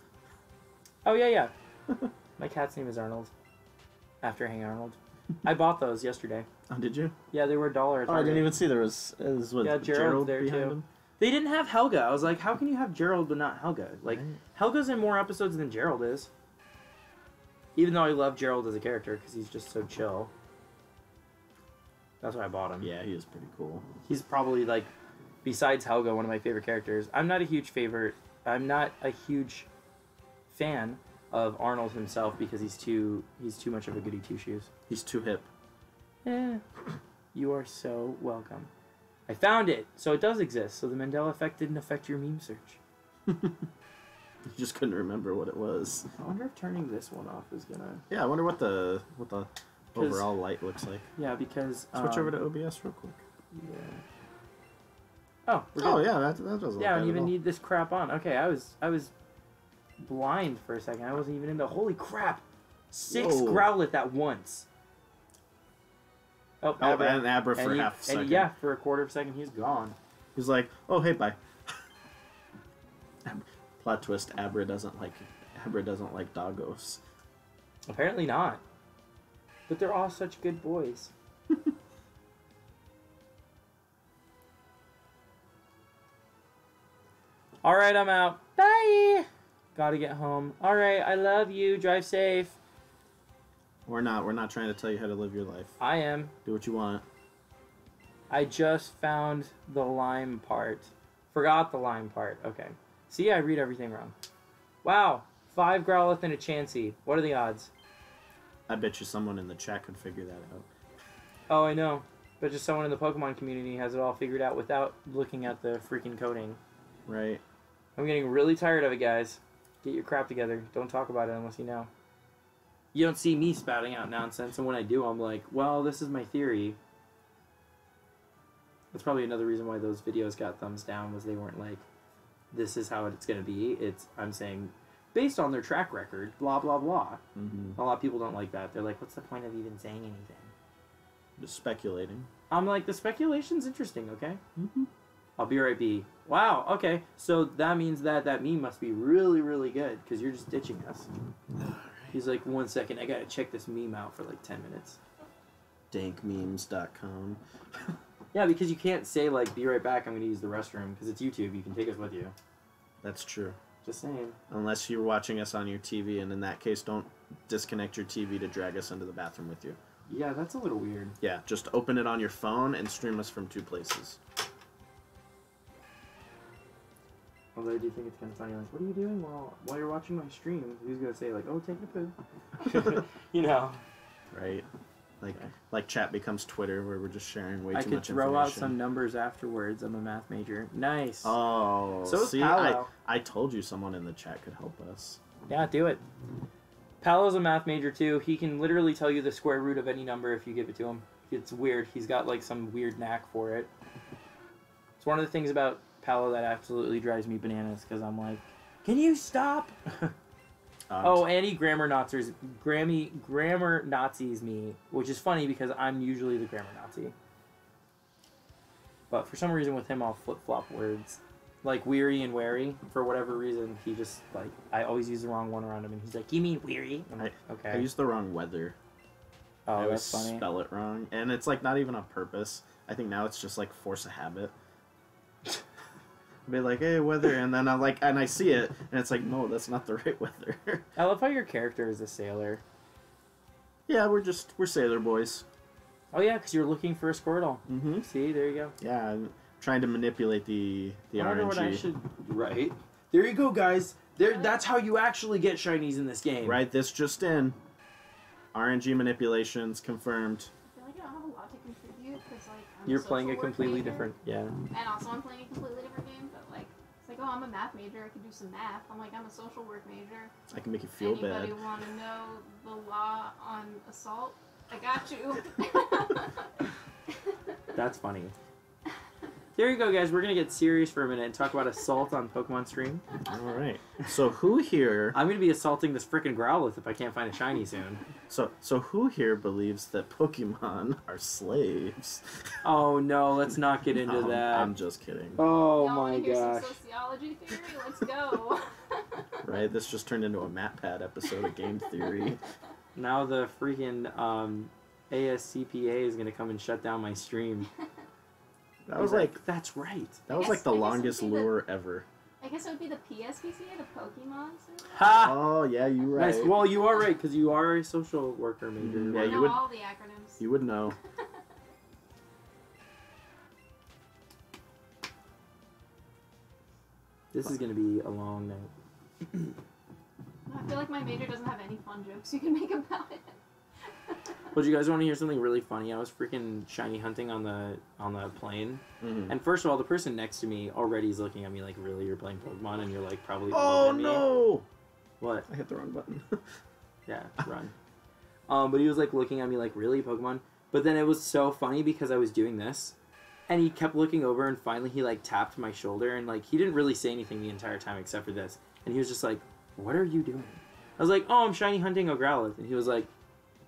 S1: Oh, yeah. My cat's name is Arnold. After Hey Arnold. I bought those yesterday.
S2: Oh, did you?
S1: Yeah, they were $1.
S2: Oh, I didn't even see there was what,
S1: Yeah, Gerald there
S2: behind
S1: too.
S2: him?
S1: They didn't have Helga. I was like, how can you have Gerald but not Helga? Like,
S2: Right.
S1: Helga's in more episodes than Gerald is. Even though I love Gerald as a character because he's just so chill. That's why I bought him.
S2: Yeah, he is pretty cool.
S1: He's probably, like, besides Helga, one of my favorite characters. I'm not a huge fan of Arnold himself because he's too much of a goody two-shoes.
S2: He's too hip.
S1: You are so welcome. I found it, so it does exist. So the Mandela effect didn't affect your meme search.
S2: You just couldn't remember what it was.
S1: I wonder if turning this one off is gonna.
S2: Yeah, I wonder what the overall light looks like.
S1: Yeah, because
S2: Switch over to OBS real quick.
S1: Yeah. Oh. We're
S2: Oh
S1: good.
S2: yeah, that doesn't.
S1: Yeah, I
S2: look
S1: don't
S2: bad
S1: even
S2: at all.
S1: need this crap on. Okay, I was blind for a second. I wasn't even in the. Holy crap! 6
S2: Whoa.
S1: Growlithe at once. Oh,
S2: Oh, and Abra for half a second.
S1: And yeah, for a quarter of a second, he's gone.
S2: He's like, oh hey, bye. Plot twist: Abra doesn't like doggos.
S1: Apparently not. But they're all such good boys. Alright, I'm out. Bye! Gotta get home. Alright, I love you. Drive safe.
S2: We're not trying to tell you how to live your life.
S1: I am.
S2: Do what you want.
S1: I just found the lime part. Forgot the lime part. Okay. See, I read everything wrong. Wow. 5 Growlithe and a Chansey. What are the odds?
S2: I bet you someone in the chat could figure that out.
S1: Oh, I know. But just someone in the Pokemon community has it all figured out without looking at the freaking coding.
S2: Right.
S1: I'm getting really tired of it, guys. Get your crap together. Don't talk about it unless you know. You don't see me spouting out nonsense, and when I do, I'm like, well, this is my theory. That's probably another reason why those videos got thumbs down, was they weren't like, this is how it's going to be. I'm saying, based on their track record, blah, blah, blah.
S2: Mm-hmm.
S1: A lot of people don't like that. They're like, what's the point of even saying anything?
S2: Just speculating.
S1: I'm like, the speculation's interesting, okay?
S2: Mm-hmm.
S1: I'll be right back. Wow, okay. So that means that meme must be really, really good, because you're just ditching us. He's like, 1 second, I gotta check this meme out for like 10 minutes.
S2: Dankmemes.com.
S1: Yeah, because you can't say, like, be right back, I'm gonna use the restroom, because it's YouTube, you can take us with you.
S2: That's true.
S1: Just saying.
S2: Unless you're watching us on your TV, and in that case, don't disconnect your TV to drag us into the bathroom with you.
S1: Yeah, that's a little weird.
S2: Yeah, just open it on your phone and stream us from 2 places.
S1: Although I do think it's kind of funny, like, what are you doing while you're watching my stream? Who's gonna say, like, oh, take a poo? You know.
S2: Right? Like chat becomes Twitter, where we're just sharing way
S1: I
S2: too
S1: could
S2: much
S1: throw
S2: information.
S1: out some numbers afterwards. I'm a math major. Nice.
S2: Oh,
S1: So is
S2: see,
S1: Paolo.
S2: I told you someone in the chat could help us.
S1: Yeah, do it. Paolo's a math major too. He can literally tell you the square root of any number if you give it to him. It's weird. He's got like some weird knack for it. It's one of the things about Paolo, that absolutely drives me bananas because I'm like, can you stop? Oh, and he grammar Nazis me, which is funny because I'm usually the grammar Nazi. But for some reason with him, I'll flip-flop words. Like weary and wary, for whatever reason, he just, like, I always use the wrong one around him, and he's like, you mean weary? I'm like, okay.
S2: I use the wrong weather.
S1: Oh,
S2: I
S1: that's funny.
S2: spell it wrong. And it's, like, not even on purpose. I think now it's just, like, force of habit. Be like, hey, weather, and then I'm like, and I see it, and it's like, no, that's not the right weather.
S1: I love how your character is a sailor.
S2: Yeah, we're sailor boys.
S1: Oh yeah, because you're looking for a Squirtle.
S2: Mm-hmm.
S1: See, there you go.
S2: Yeah, I'm trying to manipulate the RNG.
S1: I wonder what I should... Right. There you go, guys. That's how you actually get shinies in this game.
S2: Right, this just in. RNG manipulations confirmed.
S3: I feel like I don't have a lot to contribute because like
S1: You're playing a completely different... Yeah.
S3: And also I'm playing a completely different game, but like it's like, oh, I'm a math major, I can do some math. I'm like, I'm a social work major.
S2: I can make you feel bad.
S3: Anybody want to know the law on assault? I got you.
S1: That's funny. There you go, guys. We're going to get serious for a minute and talk about assault on Pokemon Stream.
S2: Alright. So who here...
S1: I'm going to be assaulting this frickin' Growlithe if I can't find a shiny soon.
S2: So who here believes that Pokemon are slaves?
S1: Oh, no. Let's not get into that.
S2: I'm just kidding.
S1: Oh,
S3: Y'all
S1: my
S3: wanna hear
S1: gosh.
S3: some sociology theory? Let's go.
S2: Right? This just turned into a MatPat episode of Game Theory.
S1: Now the freaking ASCPA is going to come and shut down my stream.
S2: That was like...
S1: That's right.
S2: That was like the longest lure ever.
S3: I guess it would be the PSPCA, the Pokemon Center.
S1: Ha!
S2: Oh, yeah, you're right.
S1: Nice. Well, you are right, because you are a social worker major.
S2: Yeah,
S3: I
S2: you
S3: know
S2: would-
S3: all the acronyms.
S2: You would know.
S1: This is going to be a long night.
S3: I feel like my major doesn't have any fun jokes you can make about it.
S1: Well, do you guys want to hear something really funny? I was freaking shiny hunting on the plane.
S2: Mm-hmm.
S1: And first of all, the person next to me already is looking at me like, really, you're playing Pokemon? And you're like, probably
S2: Oh,
S1: older than me.
S2: no!
S1: What?
S2: I hit the wrong button.
S1: Yeah, run. But he was like looking at me like, really, Pokemon? But then it was so funny because I was doing this. And he kept looking over and finally he like tapped my shoulder. And like, he didn't really say anything the entire time except for this. And he was just like, what are you doing? I was like, oh, I'm shiny hunting a Growlithe. And he was like,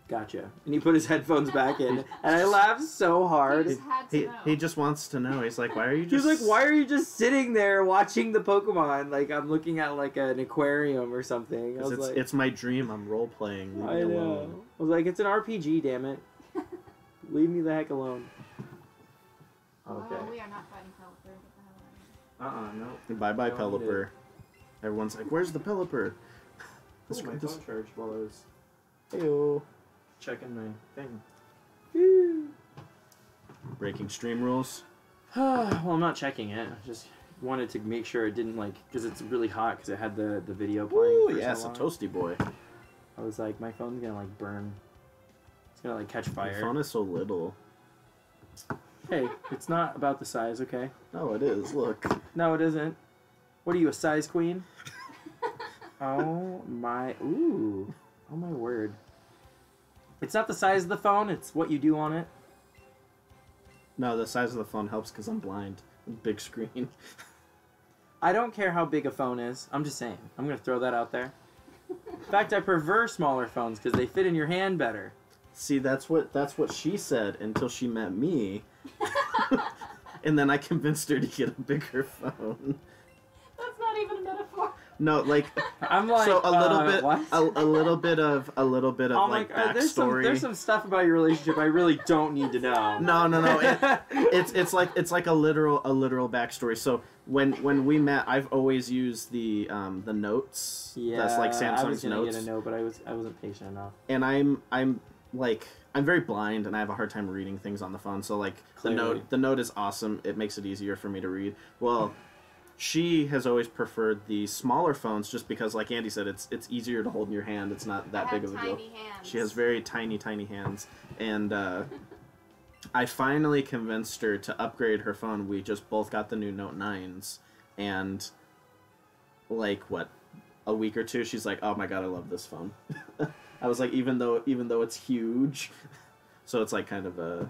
S1: gotcha. And he put his headphones back in. And I laughed so hard.
S3: He just had to know.
S2: He just wants to know. He's like, why are you
S1: He
S2: just...
S1: was like, why are you just sitting there watching the Pokemon? Like, I'm looking at, like, an aquarium or something. I was like...
S2: It's my dream. I'm role-playing. Leave me
S1: I know.
S2: alone.
S1: I was like, it's an RPG, damn it. Leave me the heck alone. Okay.
S3: Oh, we are not fighting Pelipper. Get the hell out of here.
S1: No.
S2: Bye-bye,
S1: Don't need
S2: Pelipper. Everyone's like, where's the Pelipper?
S1: Oh, my phone charged while I was
S2: Hey-oh.
S1: checking my thing.
S2: Breaking stream rules.
S1: Well, I'm not checking it. I just wanted to make sure it didn't, like, because it's really hot because it had the video playing.
S2: Ooh,
S1: for
S2: yeah,
S1: so
S2: it's
S1: long.
S2: a toasty boy.
S1: I was like, my phone's gonna, like, burn. It's gonna, like, catch
S2: Your
S1: fire.
S2: phone is so little.
S1: Hey, it's not about the size, okay?
S2: No, it is. Look.
S1: No, it isn't. What are you, a size queen? Oh my, ooh. Oh my word. It's not the size of the phone, it's what you do on it.
S2: No, the size of the phone helps because I'm blind. Big screen.
S1: I don't care how big a phone is. I'm just saying. I'm going to throw that out there. In fact, I prefer smaller phones because they fit in your hand better.
S2: See, that's what she said until she met me. And then I convinced her to get a bigger phone.
S3: That's not even a metaphor.
S2: No, like
S1: I'm like,
S2: so a little bit,
S1: what?
S2: a little bit of
S1: I'm
S2: like
S1: there's
S2: backstory.
S1: some stuff about your relationship I really don't need to know.
S2: No. It's like a literal backstory. So when we met, I've always used the notes.
S1: Yeah,
S2: That's like
S1: I was
S2: Samsung's
S1: gonna
S2: notes.
S1: get a note, but I wasn't patient enough.
S2: And I'm very blind and I have a hard time reading things on the phone. So like
S1: Clearly.
S2: the note is awesome. It makes it easier for me to read. Well, she has always preferred the smaller phones just because, like Andy said, it's easier to hold in your hand. It's not that big of a deal.
S3: Tiny hands.
S2: She has very tiny hands, and I finally convinced her to upgrade her phone. We just both got the new Note 9s, and like a week or two, she's like, "Oh my god, I love this phone." I was like, even though it's huge, so it's like kind of a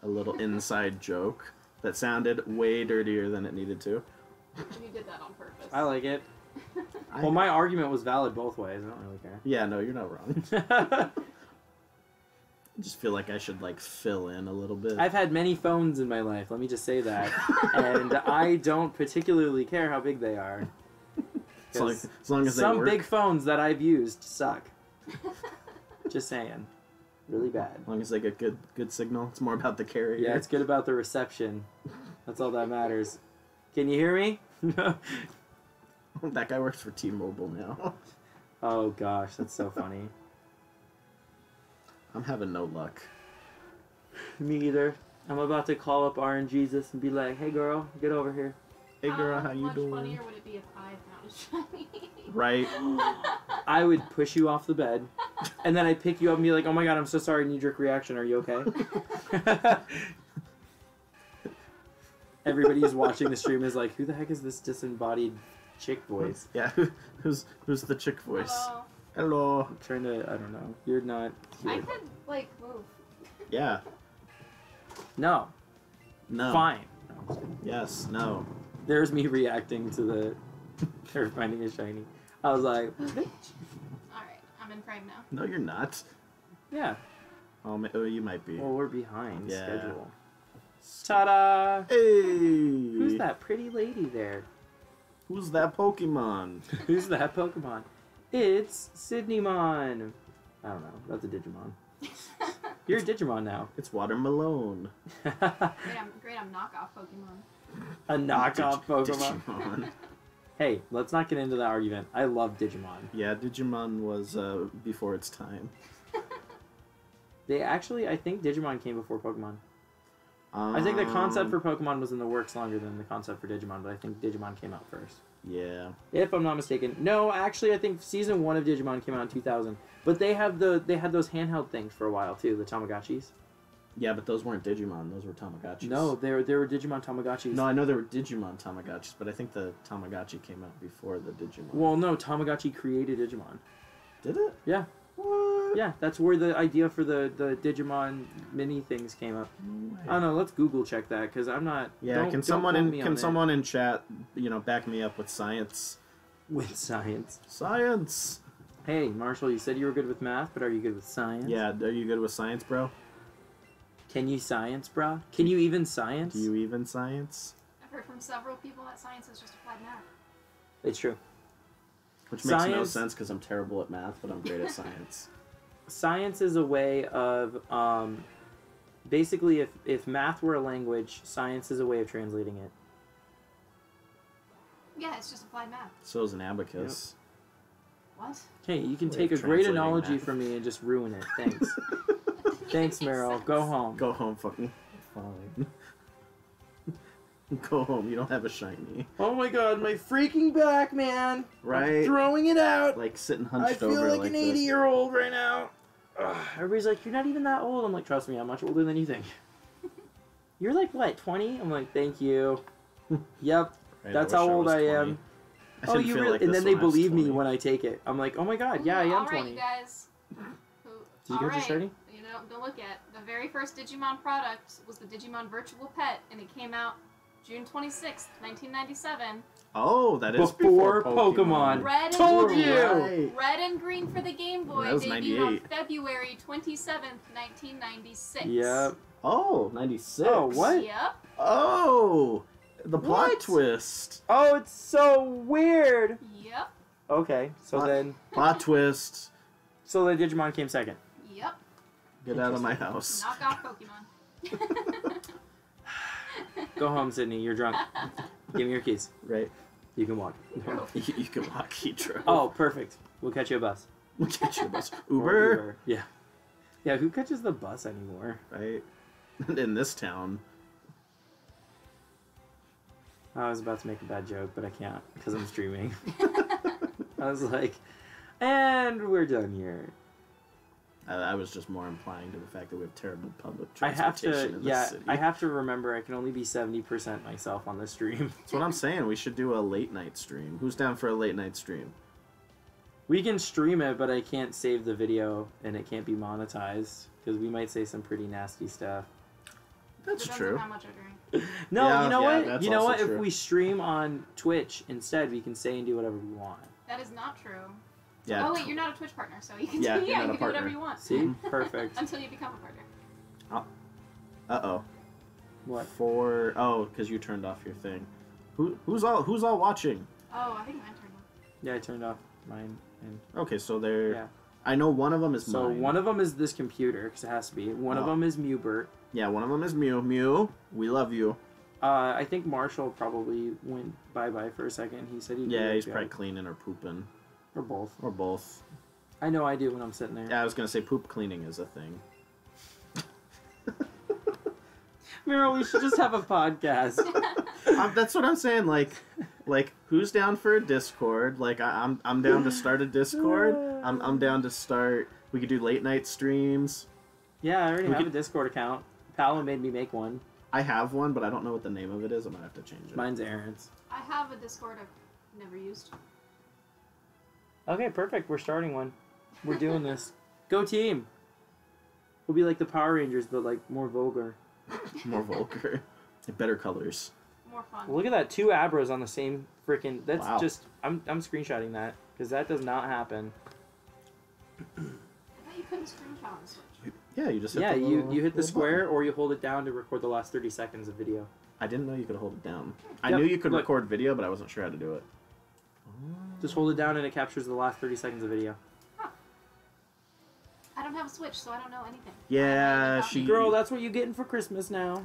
S2: little inside joke. that sounded way dirtier than it needed to.
S3: You did that on purpose.
S1: I like it. Well, my argument was valid both ways. I don't really care.
S2: Yeah, no, you're not wrong. I just feel like I should like fill in a little bit.
S1: I've had many phones in my life, let me just say that. And I don't particularly care how big they are.
S2: As long as they
S1: some
S2: work.
S1: big phones that I've used suck. Just saying. Really bad.
S2: As long as they get good signal. It's more about the carrier.
S1: Yeah, it's good about the reception. That's all that matters. Can you hear me?
S2: That guy works for T-Mobile now.
S1: Oh gosh, that's so funny.
S2: I'm having no luck.
S1: Me either. I'm about to call up RNGesus and be like, hey girl, get over here.
S2: Hey girl, how you
S3: much
S2: doing?
S3: funnier would it be if I found a shiny?
S2: Right.
S1: I would push you off the bed, and then I'd pick you up and be like, oh my god, I'm so sorry, knee-jerk reaction, are you okay? Everybody who's watching the stream is like, who the heck is this disembodied chick voice?
S2: Yeah, who's the chick voice?
S3: Hello.
S2: Hello.
S1: I'm trying to, I don't know. You're not
S3: I
S1: here.
S3: could, like, move.
S2: Yeah.
S1: No.
S2: No.
S1: Fine. No, I'm just kidding.
S2: Yes. No.
S1: There's me reacting to the her finding a shiny. I was like,
S3: Alright, I'm in frame now.
S2: No, you're not.
S1: yeah.
S2: Oh, you might be.
S1: Well, we're behind
S2: Yeah.
S1: schedule. Ta-da!
S2: Hey.
S1: Who's that pretty lady there?
S2: Who's that Pokemon?
S1: Who's that Pokemon? It's Sydneymon. I don't know. That's a Digimon. You're a Digimon now.
S2: It's Watermelon.
S3: Great, I'm knockoff Pokemon.
S1: A knockoff Pokemon.
S2: Digimon.
S1: Hey, let's not get into that argument. I love Digimon.
S2: Yeah, Digimon was before its time.
S1: I think Digimon came before Pokemon. I think the concept for Pokemon was in the works longer than the concept for Digimon, but I think Digimon came out first.
S2: Yeah.
S1: If I'm not mistaken. No, actually, I think season 1 of Digimon came out in 2000. But they had those handheld things for a while too, the Tamagotchis.
S2: Yeah, but those weren't Digimon. Those were Tamagotchis.
S1: No, they were Digimon Tamagotchis.
S2: No, I know there were Digimon Tamagotchis, but I think the Tamagotchi came out before the Digimon.
S1: Well, no, Tamagotchi created Digimon.
S2: Did it?
S1: Yeah.
S2: What?
S1: Yeah, that's where the idea for the Digimon mini things came up. I don't know. Let's Google check that because I'm not.
S2: Yeah, can someone in chat, back me up with science?
S1: With science?
S2: Science.
S1: Hey, Marshall, you said you were good with math, but are you good with science?
S2: Yeah, are you good with science, bro?
S1: Can you science, brah? Can you even science?
S2: Do you even science?
S3: I've heard from several people that science is just applied math.
S1: It's true.
S2: Which makes no
S1: Science-
S2: sense because I'm terrible at math, but I'm great at science.
S1: Science is a way of, basically, if math were a language, science is a way of translating it.
S3: Yeah, it's just applied math.
S2: So is an abacus.
S3: What?
S1: Hey, you can
S2: Way
S1: take a
S2: of
S1: great
S2: translating
S1: analogy
S2: math.
S1: from me and just ruin it. Thanks. Thanks,
S3: Makes
S1: Merrill.
S3: sense.
S1: Go home.
S2: Go home, fucking.
S1: Fine.
S2: Go home. You don't have a shiny.
S1: Oh my god, my freaking back, man!
S2: Right?
S1: I'm throwing it out!
S2: Like sitting
S1: I
S2: hunched
S1: feel
S2: over
S1: like
S2: like
S1: an
S2: this.
S1: 80-year-old right now. Ugh. Everybody's like, you're not even that old. I'm like, trust me, I'm much older than you think. You're like, what, 20? I'm like, thank you. Yep,
S2: Right,
S1: that's
S2: wish
S1: how old
S2: was
S1: I
S2: 20.
S1: am.
S2: I
S1: Oh,
S2: didn't
S1: you
S2: feel
S1: really?
S2: like
S1: And
S2: this
S1: then they
S2: when I was
S1: believe me
S2: 20.
S1: when I take it. I'm like, oh my god, yeah, I am
S3: All right,
S1: 20.
S3: you guys.
S1: Did you get your shiny?
S3: You know, don't look at the very first Digimon product was the Digimon Virtual Pet, and it came out June 26th, 1997.
S2: Oh, that is
S1: Before Pokemon.
S3: Red and
S1: Told
S3: green.
S1: you!
S2: Right.
S3: Red and green for the Game Boy.
S2: That was
S3: Debuted
S2: 98.
S3: on February 27th, 1996.
S1: Yep.
S2: Oh, 96.
S1: Oh, what?
S3: Yep.
S2: Oh, the plot
S1: What?
S2: twist.
S1: Oh, it's so weird.
S3: Yep.
S1: Okay, so
S2: Plot twist.
S1: so the Digimon came second.
S3: Yep.
S2: Get out of my house.
S3: Knock off Pokemon.
S1: Go home, Sydney. You're drunk. Give me your keys.
S2: Right.
S1: You can walk.
S2: You can walk. He drove.
S1: Oh, perfect. We'll catch you a bus.
S2: We'll get you a bus.
S1: Or
S2: Uber.
S1: Yeah. Yeah, who catches the bus anymore?
S2: Right. In this town.
S1: I was about to make a bad joke, but I can't because I'm streaming. I was like, and we're done here.
S2: I was just more implying to the fact that we have terrible public
S1: I have
S2: transportation
S1: to,
S2: in this
S1: yeah,
S2: city.
S1: I have to remember I can only be 70% myself on the stream.
S2: That's what I'm saying. We should do a late night stream. Who's down for a late night stream?
S1: We can stream it, but I can't save the video and it can't be monetized because we might say some pretty nasty stuff.
S2: That's
S3: Depends
S2: true.
S3: on how much I drink.
S4: No,
S2: Yeah,
S4: you know
S2: yeah,
S4: what?
S2: that's
S4: You know
S2: also
S4: what?
S2: true.
S4: If we stream on Twitch instead, we can say and do whatever we want.
S3: That is not true.
S2: Yeah.
S3: Oh wait, you're not a Twitch partner, so you can
S2: Yeah,
S3: do,
S2: you're not
S3: you
S2: a
S3: can do whatever
S2: partner.
S3: you want.
S4: See? Perfect.
S3: Until you become a partner.
S2: Uh-oh.
S4: What?
S2: Because you turned off your thing. Who's all watching?
S3: Oh, I think mine turned on.
S4: Yeah, I turned off mine. And
S2: Okay, so they're...
S4: yeah.
S2: I know one of them is
S4: So
S2: mine.
S4: one of them is this computer, because it has to be. One of
S2: Oh.
S4: them is Mewbert.
S2: Yeah, one of them is Mew. Mew, we love you.
S4: I think Marshall probably went bye-bye for a second. He said he'd be
S2: Yeah,
S4: right
S2: he's
S4: back.
S2: probably cleaning or pooping.
S4: Or both.
S2: Or both.
S4: I know I do when I'm sitting there.
S2: Yeah, I was going to say poop cleaning is a thing.
S4: Merrill, we should just have a podcast.
S2: That's what I'm saying. Like, who's down for a Discord? Like, I'm down to start a Discord. I'm down to start. We could do late night streams.
S4: Yeah, I already
S2: We
S4: have
S2: could-
S4: a Discord account. Paolo made me make one.
S2: I have one, but I don't know what the name of it is. I might have to change it.
S4: Mine's Aaron's.
S3: I have a Discord I've never used.
S4: Okay, perfect. We're starting one. We're doing this. Go team! We'll be like the Power Rangers, but like more vulgar.
S2: More vulgar. Better colors.
S3: More fun.
S4: Look at that, 2 Abras on the same freaking. That's
S2: Wow.
S4: just. I'm screenshotting that because that does not happen.
S3: I thought you couldn't screenshot on Switch.
S2: Yeah, you just hit
S4: Yeah,
S2: the
S4: you
S2: little-
S4: hit the
S2: little
S4: square
S2: button.
S4: or you hold it down to record the last 30 seconds of video.
S2: I didn't know you could hold it down. I
S4: Yep,
S2: knew you could
S4: look.
S2: record video, but I wasn't sure how to do it.
S4: Just hold it down and it captures the last 30 seconds of video.
S3: I don't have a Switch, so I don't know anything.
S2: Yeah,
S3: I
S2: she-
S4: Girl, that's what you're getting for Christmas now.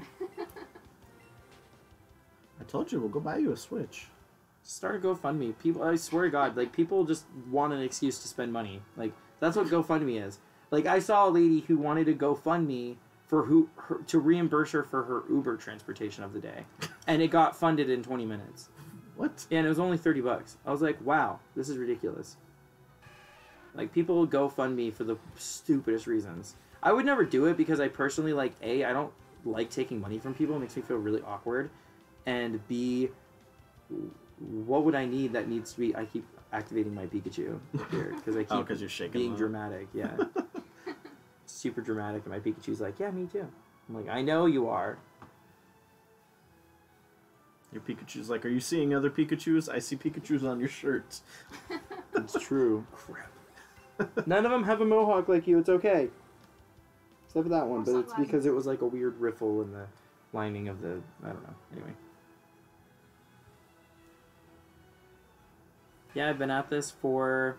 S2: I told you, we'll go buy you a Switch.
S4: Start a GoFundMe. People, I swear to God, like people just want an excuse to spend money. Like that's what GoFundMe is. Like I saw a lady who wanted to GoFundMe for to reimburse her for her Uber transportation of the day, and it got funded in 20 minutes.
S2: What?
S4: And it was only $30. I was like, wow, this is ridiculous. Like people GoFundMe for the stupidest reasons. I would never do it because I personally I don't like taking money from people. It makes me feel really awkward. And B, what would I need that needs to be? I keep activating my Pikachu here because I keep
S2: 'cause you're shaking
S4: being
S2: them up.
S4: dramatic. Yeah, super dramatic, and my Pikachu's like, yeah, me too. I'm like, I know you are.
S2: Your Pikachu's like, are you seeing other Pikachus? I see Pikachus on your shirt.
S4: It's true. Crap. None of them have a mohawk like you. It's okay. Except for that one,
S3: Or
S4: but it's
S3: sunglasses.
S4: because it was like a weird riffle in the lining of the. I don't know. Anyway. Yeah, I've been at this for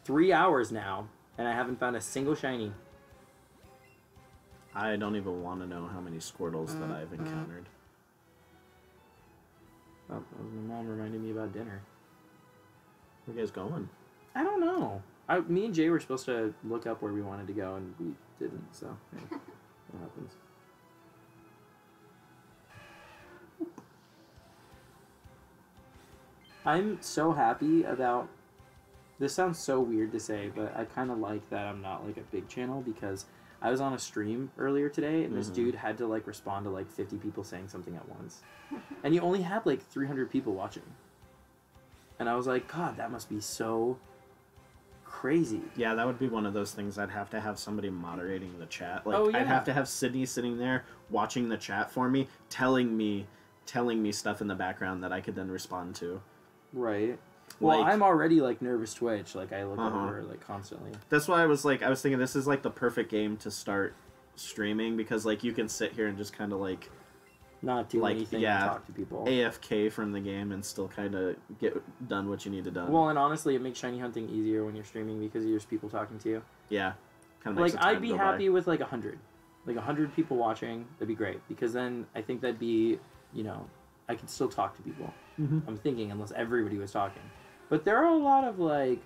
S4: 3 hours now, and I haven't found a single shiny.
S2: I don't even want to know how many Squirtles that I've encountered.
S4: Oh, that was my mom reminding me about dinner.
S2: Where you guys going?
S4: I don't know. Me and Jay were supposed to look up where we wanted to go, and we didn't, so hey, what happens. I'm so happy about... This sounds so weird to say, but I kind of like that I'm not, like, a big channel, because I was on a stream earlier today, and this dude had to, like, respond to, like, 50 people saying something at once. And you only had, like, 300 people watching. And I was like, God, that must be so crazy.
S2: Yeah, that would be one of those things. I'd have to have somebody moderating the chat. Like,
S4: Oh, yeah.
S2: I'd have to have Sydney sitting there watching the chat for me, telling me stuff in the background that I could then respond to.
S4: Right. Well,
S2: Like-
S4: I'm already like nervous twitch. Like I look
S2: Uh-huh.
S4: over like constantly.
S2: That's why I was thinking this is like the perfect game to start streaming, because like you can sit here and just kind of like
S4: Not do
S2: Like,
S4: anything
S2: yeah,
S4: and talk to people.
S2: AFK from the game and still kind of get done what you need to done.
S4: Well, and honestly, it makes shiny hunting easier when you're streaming because there's people talking to you.
S2: yeah, kind of
S4: Like I'd be happy with like 100, like 100 people watching. That'd be great because then I think that'd be, you know, I could still talk to people.
S2: Mhm.
S4: I'm thinking unless everybody was talking, but there are a lot of like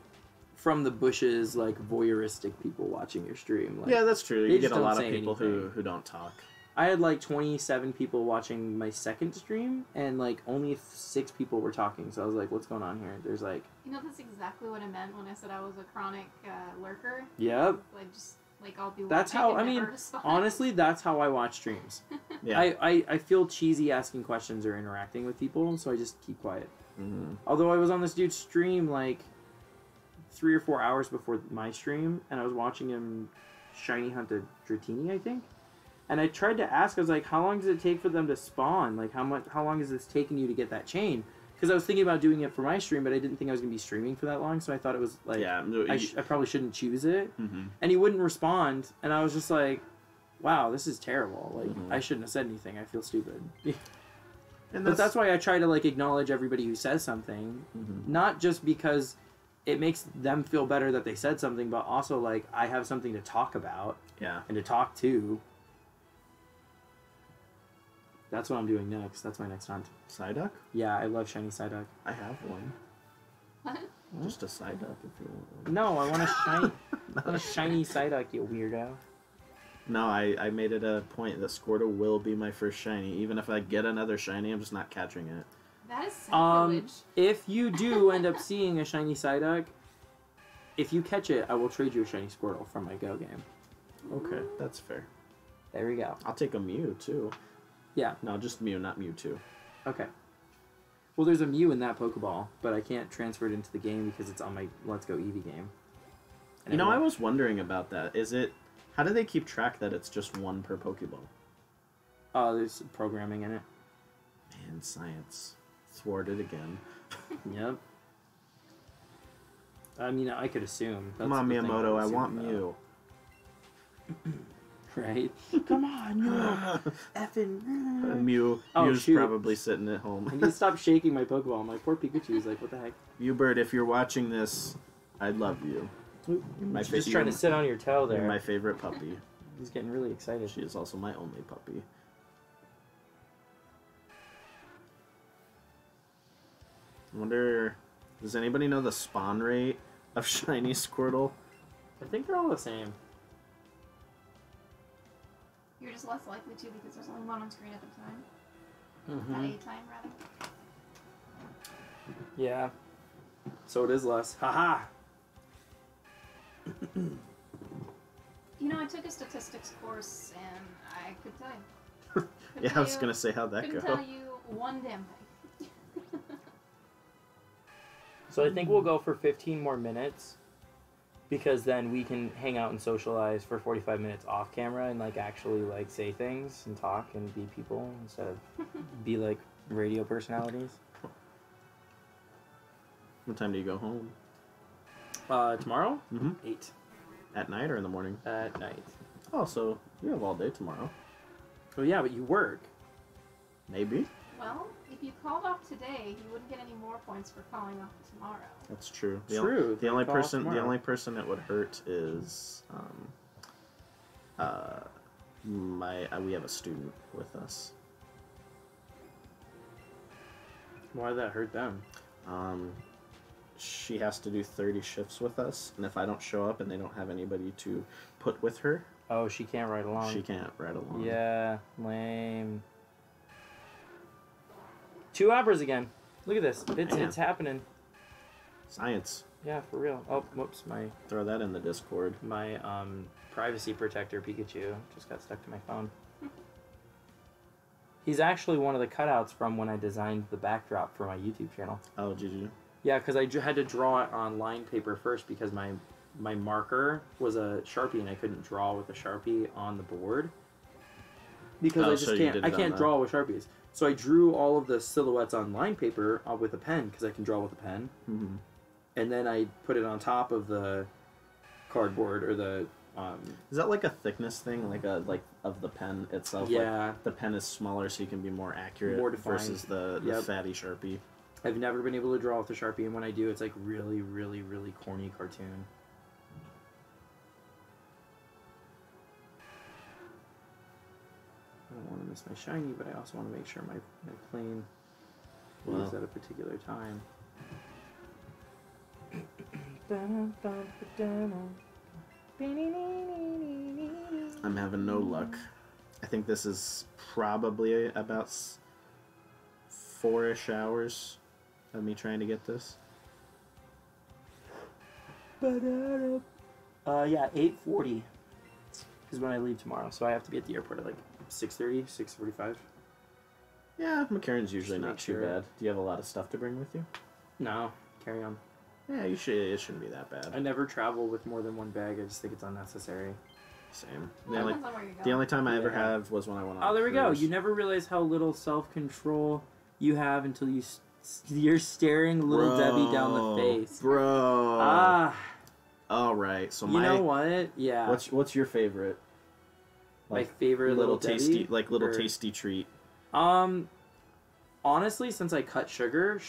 S4: from the bushes like voyeuristic people watching your stream. Like,
S2: Yeah, that's true.
S4: they
S2: You
S4: just
S2: get a
S4: don't
S2: lot of
S4: say
S2: people
S4: anything.
S2: who don't talk.
S4: I had like 27 people watching my second stream, and like only 6 people were talking. So I was like, "What's going on here?" There's like,
S3: You know, that's exactly what I meant when I said I was a chronic lurker.
S4: "Yep."
S3: Like, just, like, I'll be
S4: That's
S3: watching
S4: how.
S3: and
S4: I mean,
S3: never respond.
S4: honestly, that's how I watch streams.
S2: Yeah.
S4: I feel cheesy asking questions or interacting with people, so I just keep quiet.
S2: Mhm.
S4: Although I was on this dude's stream like 3 or 4 hours before my stream, and I was watching him shiny hunt a Dratini, I think. And I tried to ask, I was like, how long does it take for them to spawn? Like, how long is this taking you to get that chain? Because I was thinking about doing it for my stream, but I didn't think I was going to be streaming for that long, so I thought it was, like,
S2: Yeah.
S4: I probably shouldn't choose it.
S2: Mm-hmm.
S4: And he wouldn't respond, and I was just like, wow, this is terrible. Like,
S2: Mhm.
S4: I shouldn't have said anything. I feel stupid.
S2: And
S4: But that's why I try to, like, acknowledge everybody who says something.
S2: Mm-hmm.
S4: Not just because it makes them feel better that they said something, but also, like, I have something to talk about
S2: Yeah.
S4: and to talk to. That's what I'm doing next. That's my next hunt.
S2: Psyduck?
S4: Yeah, I love shiny Psyduck.
S2: I have one.
S3: What?
S2: Just a Psyduck if you want one.
S4: No, I want a shiny, I want a shiny Psyduck, you weirdo.
S2: No, I made it a point that Squirtle will be my first shiny. Even if I get another shiny, I'm just not catching it.
S3: That is sacrilege.
S4: If you do end up seeing a shiny Psyduck, if you catch it, I will trade you a shiny Squirtle from my Go game.
S2: Okay, that's fair.
S4: There we go.
S2: I'll take a Mew, too.
S4: Yeah.
S2: No, just Mew, not Mewtwo.
S4: Okay. Well, there's a Mew in that Pokeball, but I can't transfer it into the game because it's on my Let's Go Eevee game. And
S2: You know, I
S4: won't-
S2: was wondering about that. How do they keep track that it's just one per Pokeball?
S4: Oh, there's programming in it.
S2: Man, science. Thwarted again.
S4: Yep. I mean, I could assume.
S2: Come
S4: That's
S2: on,
S4: the thing
S2: Miyamoto, I
S4: assume
S2: want
S4: about.
S2: Mew.
S4: Right? Come on, you effing.
S2: Mew's
S4: Oh, shoot.
S2: probably sitting at
S4: I
S2: home.
S4: need to stop shaking my Pokeball. My poor Pikachu's like, what the heck?
S2: Mewbird, if you're watching this, I love you. You're my
S4: He's
S2: fa-
S4: just trying to
S2: you're-
S4: sit on your toe
S2: You're
S4: there.
S2: my favorite puppy.
S4: He's getting really excited.
S2: She is also my only puppy. I wonder, does anybody know the spawn rate of shiny Squirtle?
S4: I think they're all the same.
S3: You're just less likely to because there's only one on screen at a time.
S4: Mm-hmm.
S3: At a time, rather.
S4: Yeah. So it is less. Haha!
S3: You know, I took a statistics course and I could tell you.
S2: Yeah, I was gonna say how'd that
S3: Couldn't
S2: go.
S3: tell you one damn thing.
S4: So I think we'll go for 15 more minutes because then we can hang out and socialize for 45 minutes off camera and like actually like say things and talk and be people instead of be like radio personalities.
S2: What time do you go home?
S4: Tomorrow?
S2: Mm-hmm.
S4: 8
S2: At night or in the morning?
S4: at night.
S2: Oh, so you have all day tomorrow.
S4: Oh yeah, but you work.
S2: Maybe.
S3: Well, if you called off today, you wouldn't get any more points for calling off tomorrow.
S2: That's true.
S4: True.
S2: The only
S4: Call off
S2: person
S4: tomorrow.
S2: that would hurt is we have a student with us.
S4: Why did that hurt them?
S2: She has to do 30 shifts with us, and if I don't show up and they don't have anybody to put with her,
S4: Oh, she can't ride along.
S2: she can't ride along.
S4: Yeah, lame. 2 Abras again. Look at this.
S2: Man.
S4: It's happening.
S2: Science.
S4: Yeah, for real. Oh, whoops.
S2: Throw that in the Discord.
S4: My privacy protector Pikachu just got stuck to my phone. He's actually one of the cutouts from when I designed the backdrop for my YouTube channel.
S2: Oh, did you?
S4: Yeah, because I had to draw it on line paper first because my marker was a Sharpie and I couldn't draw with a Sharpie on the board. Because
S2: Oh,
S4: I
S2: so
S4: just
S2: you
S4: can't.
S2: did
S4: I
S2: it on
S4: can't
S2: the-
S4: draw with Sharpies. So I drew all of the silhouettes on line paper with a pen because I can draw with a pen.
S2: Mm-hmm.
S4: And then I put it on top of the cardboard or the
S2: Is that like a thickness thing, like of the pen itself?
S4: yeah.
S2: Like the pen is smaller, so you can be more accurate
S4: More defined.
S2: versus the
S4: Yep.
S2: fatty Sharpie.
S4: I've never been able to draw with a Sharpie, and when I do, it's like really, really, really corny cartoon. I don't want to miss my shiny, but I also want to make sure my plane leaves
S2: Well.
S4: at a particular time.
S2: I'm having no luck. I think this is probably about 4-ish hours of me trying to get this.
S4: Yeah, 8:40 is when I leave tomorrow, so I have to be at the airport at like 6:30, 6:45.
S2: Yeah, McCarran's usually
S4: Just
S2: not
S4: make
S2: too
S4: sure.
S2: bad. Do you have a lot of stuff to bring with you?
S4: No, carry on.
S2: Yeah, it shouldn't be that bad.
S4: I never travel with more than one bag. I just think it's unnecessary.
S2: Same.
S3: Depends on where you're going.
S2: The only time I ever
S4: Yeah.
S2: have was when I went on.
S4: Oh,
S2: a
S4: there we go.
S2: cruise.
S4: You never realize how little self-control you have until you're staring little Debbie down the face.
S2: Bro.
S4: Ah,
S2: All right. So
S4: you know what? Yeah.
S2: What's your favorite?
S4: my favorite little
S2: tasty,
S4: Debbie?
S2: like little
S4: Or-
S2: tasty treat.
S4: Honestly, since I cut sugar.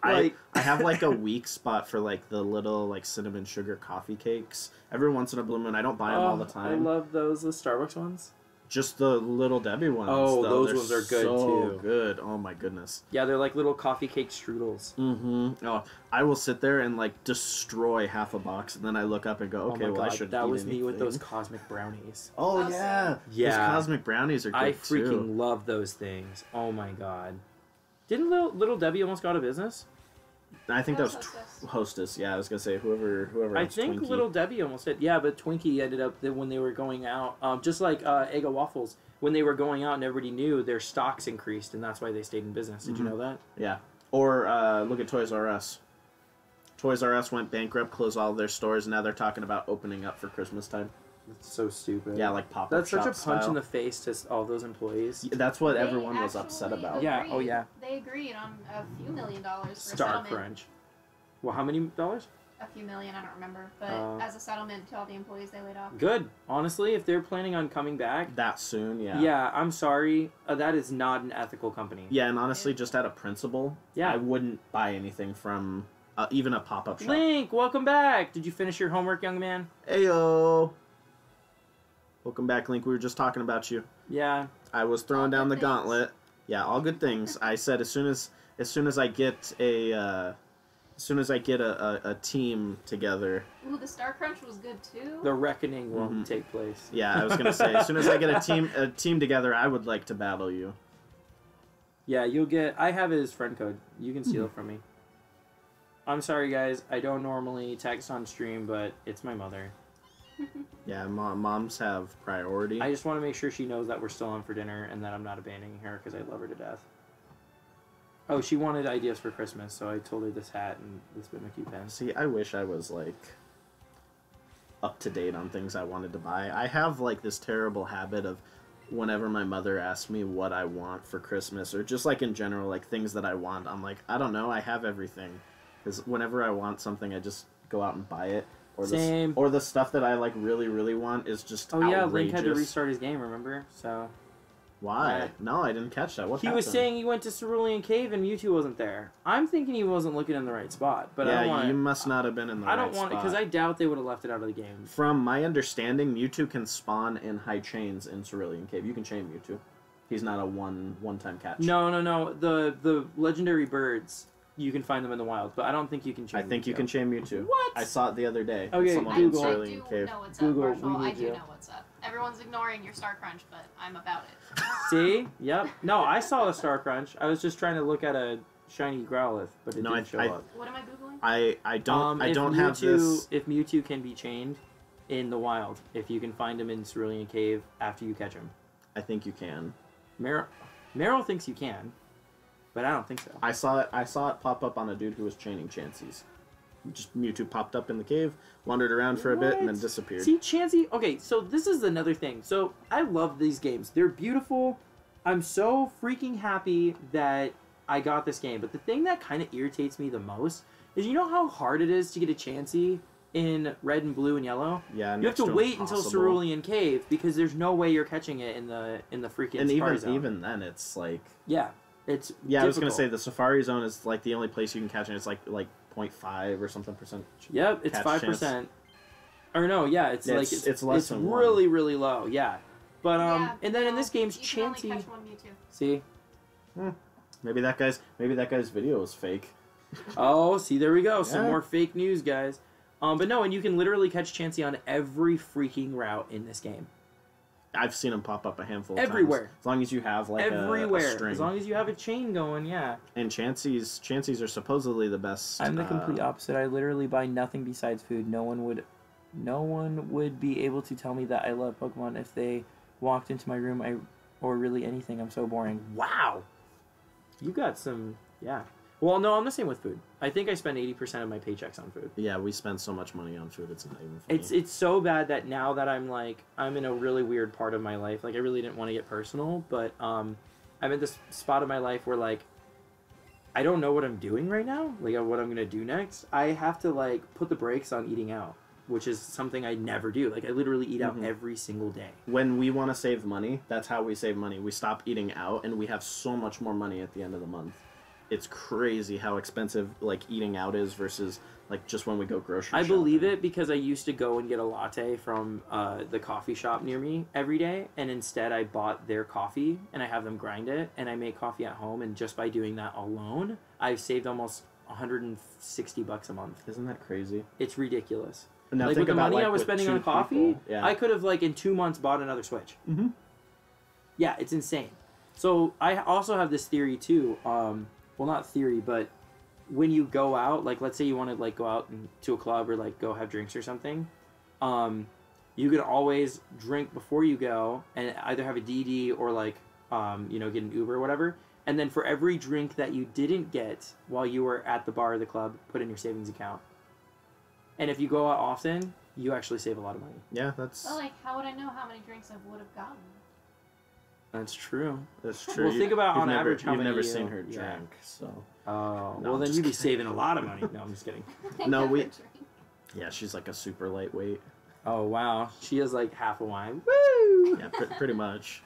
S2: I have like a weak spot for like the little like cinnamon sugar coffee cakes. Every once in a blue moon, I don't buy them all the
S4: I
S2: time.
S4: love those, the Starbucks ones.
S2: Just the little Debbie ones.
S4: Oh,
S2: though.
S4: those
S2: They're
S4: ones are good,
S2: so
S4: too.
S2: Good. Oh my goodness.
S4: Yeah, they're like little coffee cake strudels.
S2: Mm-hmm. Oh, I will sit there and like destroy half a box, and then I look up and go, okay,
S4: oh my
S2: well
S4: God,
S2: I should.
S4: that
S2: eat
S4: was me with
S2: anything.
S4: those cosmic brownies.
S2: Oh
S3: Oh,
S2: yeah,
S4: Yeah.
S2: Those cosmic brownies are good
S4: I
S2: too.
S4: freaking love those things. Oh my God. Didn't little Debbie almost go out of business?
S2: I think that was
S3: Hostess.
S2: Hostess. Yeah, I was gonna say whoever.
S4: I
S2: owns
S4: think
S2: Twinkie.
S4: little Debbie almost did. Yeah, but Twinkie ended up when they were going out, just like Eggo Waffles, when they were going out and everybody knew, their stocks increased, and that's why they stayed in business. Did you know that?
S2: Yeah. Or look at Toys R Us. Toys R Us went bankrupt, closed all of their stores, and now they're talking about opening up for Christmas time.
S4: It's so stupid.
S2: Yeah, like pop-up
S4: That's such a
S2: shop
S4: punch
S2: style.
S4: in the face to all those employees.
S2: That's what
S3: They
S2: everyone was upset
S3: actually
S2: about.
S4: Yeah,
S3: agreed-
S4: oh, yeah.
S3: They agreed on a few $1 million for
S4: Star
S3: settlement.
S4: Crunch. Well, how many dollars?
S3: A few million, I don't remember. But
S4: Uh,
S3: as a settlement to all the employees they laid off.
S4: Good. Honestly, if they're planning on coming back,
S2: That soon, yeah.
S4: yeah, I'm sorry. That is not an ethical company.
S2: Yeah, and honestly, just out of principle,
S4: Yeah.
S2: I wouldn't buy anything from even a pop-up shop.
S4: Link, welcome back. Did you finish your homework, young man?
S2: Ayo! Welcome back, Link. We were just talking about you.
S4: Yeah.
S2: I was throwing
S3: All
S2: down the
S3: good things.
S2: gauntlet. Yeah, all good things. I said as soon as I get a team together.
S3: Ooh, the Star Crunch was good too.
S4: The reckoning will
S2: Mhm.
S4: take place.
S2: Yeah, I was gonna say as soon as I get a team together, I would like to battle you.
S4: Yeah, you'll get. I have his friend code. You can steal it from me. I'm sorry, guys. I don't normally text on stream, but it's my mother.
S2: Yeah, moms have priority.
S4: I just want to make sure she knows that we're still on for dinner and that I'm not abandoning her because I love her to death. Oh, she wanted ideas for Christmas, so I told her this hat and this Mimikyu pen.
S2: See, I wish I was like up to date on things I wanted to buy. I have like this terrible habit of whenever my mother asks me what I want for Christmas or just like in general like things that I want, I'm like, I don't know, I have everything. Cuz whenever I want something, I just go out and buy it. Or
S4: Same.
S2: Or the stuff that I like really really want is just
S4: Oh yeah,
S2: outrageous.
S4: Link had to restart his game, remember? So
S2: Why?
S4: Yeah.
S2: No, I didn't catch that. What
S4: he
S2: happened?
S4: was saying he went to Cerulean Cave and Mewtwo wasn't there. I'm thinking he wasn't looking in the right spot, but I don't
S2: yeah,
S4: want.
S2: you must not have been in the
S4: I
S2: right
S4: don't want it
S2: spot.
S4: because I doubt they would have left it out of the game.
S2: From my understanding, Mewtwo can spawn in high chains in Cerulean Cave. You can chain Mewtwo. He's not a one-time catch.
S4: No. The legendary birds, you can find them in the wild, but I don't think you can chain
S2: I think you
S4: Mewtwo.
S2: can chain Mewtwo.
S4: What?
S2: I saw it the other day.
S4: Okay,
S2: Someone
S3: I,
S2: in
S4: Google.
S3: I
S2: Cerulean
S3: do
S2: Cave.
S3: know what's
S4: Google,
S3: up, Marshall.
S4: we
S3: I
S4: need
S3: do
S4: you.
S3: know what's up. Everyone's ignoring your Star Crunch, but I'm about it.
S4: See? Yep. No, I saw a Star Crunch. I was just trying to look at a shiny Growlithe, but it
S2: No,
S4: didn't show
S2: I-
S4: up.
S3: What am I googling?
S2: I don't
S4: If
S2: have
S4: Mewtwo-
S2: this.
S4: If Mewtwo can be chained in the wild, if you can find him in Cerulean Cave after you catch him.
S2: I think you can.
S4: Merrill thinks you can, but I don't think so.
S2: I saw it pop up on a dude who was chaining Chanseys. Just Mewtwo popped up in the cave, wandered around for a bit, and then
S4: What?
S2: disappeared.
S4: See, Chansey. Okay, so this is another thing. So I love these games. They're beautiful. I'm so freaking happy that I got this game. But the thing that kind of irritates me the most is you know how hard it is to get a Chansey in red and blue and yellow.
S2: Yeah,
S4: You have to wait until
S2: impossible.
S4: Cerulean Cave because there's no way you're catching it in the freaking
S2: And
S4: Safari Zone.
S2: even then, it's like
S4: Yeah, it's
S2: I was gonna
S4: difficult.
S2: say the Safari Zone is like the only place you can catch it. It's like 0.5 or something percent.
S4: Yep, it's
S2: catch
S4: 5%. Or no, yeah, it's
S2: Yeah,
S4: like
S2: it's less than one.
S4: really really low. Yeah, but
S3: Yeah,
S4: and then in
S3: no,
S4: this game's
S3: you can only
S4: Chansey.
S3: catch one Mewtwo.
S4: See,
S2: Maybe that guy's video was fake.
S4: oh, see, there we go. Some
S2: Yeah.
S4: more fake news, guys. But no, and you can literally catch Chansey on every freaking route in this game.
S2: I've seen him pop up a handful of
S4: Everywhere.
S2: times. As long as you have like
S4: Everywhere,
S2: a string.
S4: as long as you have a chain going, yeah.
S2: And Chanseys are supposedly the best.
S4: I'm the complete opposite. I literally buy nothing besides food. No one would be able to tell me that I love Pokemon if they walked into my room or really anything. I'm so boring. Wow. You got some, yeah. Well, no, I'm the same with food. I think I spend 80% of my paychecks on food.
S2: Yeah, we spend so much money on food. It's not even funny.
S4: It's so bad that now that I'm in a really weird part of my life. Like I really didn't want to get personal, but I'm in this spot of my life where like I don't know what I'm doing right now. Like what I'm gonna do next. I have to like put the brakes on eating out, which is something I never do. Like I literally eat out every single day.
S2: When we want to save money, that's how we save money. We stop eating out, and we have so much more money at the end of the month. It's crazy how expensive like eating out is versus like just when we go grocery shopping.
S4: I believe it because I used to go and get a latte from the coffee shop near me every day, and instead I bought their coffee and I have them grind it, and I make coffee at home, and just by doing that alone, I've saved almost $160 a month.
S2: Isn't that crazy?
S4: It's ridiculous.
S2: Now
S4: like
S2: think
S4: with the
S2: about,
S4: money
S2: like,
S4: I was
S2: with
S4: spending
S2: two
S4: on coffee,
S2: people. Yeah.
S4: I could have like in 2 months bought another Switch.
S2: Mm-hmm.
S4: Yeah, it's insane. So I also have this theory too. Well, not theory, but when you go out, like let's say you want to like go out to a club or like go have drinks or something, you can always drink before you go and either have a DD or like get an Uber or whatever. And then for every drink that you didn't get while you were at the bar or the club, put in your savings account. And if you go out often, you actually save a lot of money.
S2: Yeah, that's...
S3: Well, like, how would I know how many drinks I would have gotten?
S4: That's true.
S2: That's true.
S4: Well, think about on average how
S2: you've
S4: many...
S2: never seen her drink, so...
S4: Oh,
S2: No,
S4: well
S2: I'm
S4: then
S2: just
S4: you'd be
S2: kidding.
S4: saving a lot of money. No, I'm just kidding.
S3: I
S2: No,
S3: never
S2: we-
S3: drink.
S2: Yeah, she's like a super lightweight.
S4: Oh, wow. She has like half a wine. Woo!
S2: Yeah, pretty much.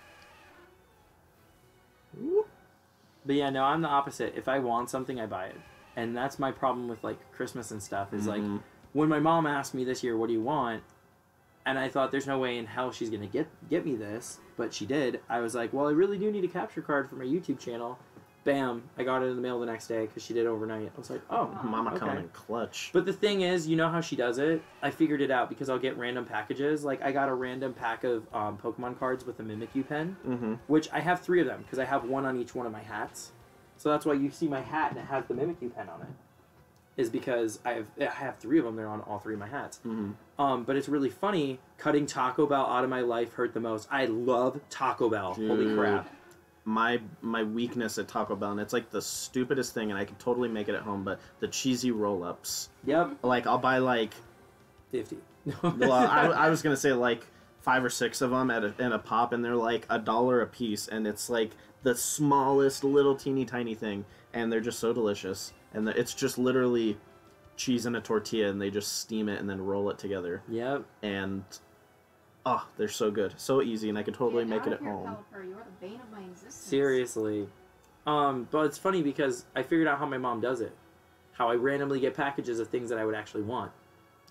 S4: But yeah, no, I'm the opposite. If I want something, I buy it. And that's my problem with like Christmas and stuff is like when my mom asked me this year, what do you want? And I thought there's no way in hell she's going to get me this, but she did. I was like, well, I really do need a capture card for my YouTube channel. Bam, I got it in the mail the next day because she did overnight. I was like, oh,
S2: Mama
S4: okay.
S2: coming in clutch.
S4: But the thing is, you know how she does it? I figured it out because I'll get random packages. Like, I got a random pack of Pokemon cards with a Mimikyu pen, which I have 3 of them because I have 1 on each one of my hats. So that's why you see my hat and it has the Mimikyu pen on it. Is because I have 3 of them. They're on all 3 of my hats. But it's really funny. Cutting Taco Bell out of my life hurt the most. I love Taco Bell.
S2: Dude.
S4: Holy crap.
S2: My weakness at Taco Bell, and it's like the stupidest thing, and I could totally make it at home, but the cheesy roll-ups.
S4: Yep.
S2: Like, I'll buy like...
S4: 50.
S2: Well, I was going to say like 5 or 6 of them in a pop, and they're like $1 a piece, and it's like the smallest little teeny tiny thing, and they're just so delicious. And it's just literally cheese in a tortilla, and they just steam it and then roll it together.
S4: Yep.
S2: And... oh, they're so good. So easy, and I could totally
S3: Get
S2: make
S3: out
S2: it
S3: of
S2: at
S3: here,
S2: home.
S3: Caliper. You're the bane of my existence.
S4: Seriously. But it's funny because I figured out how my mom does it. How I randomly get packages of things that I would actually want.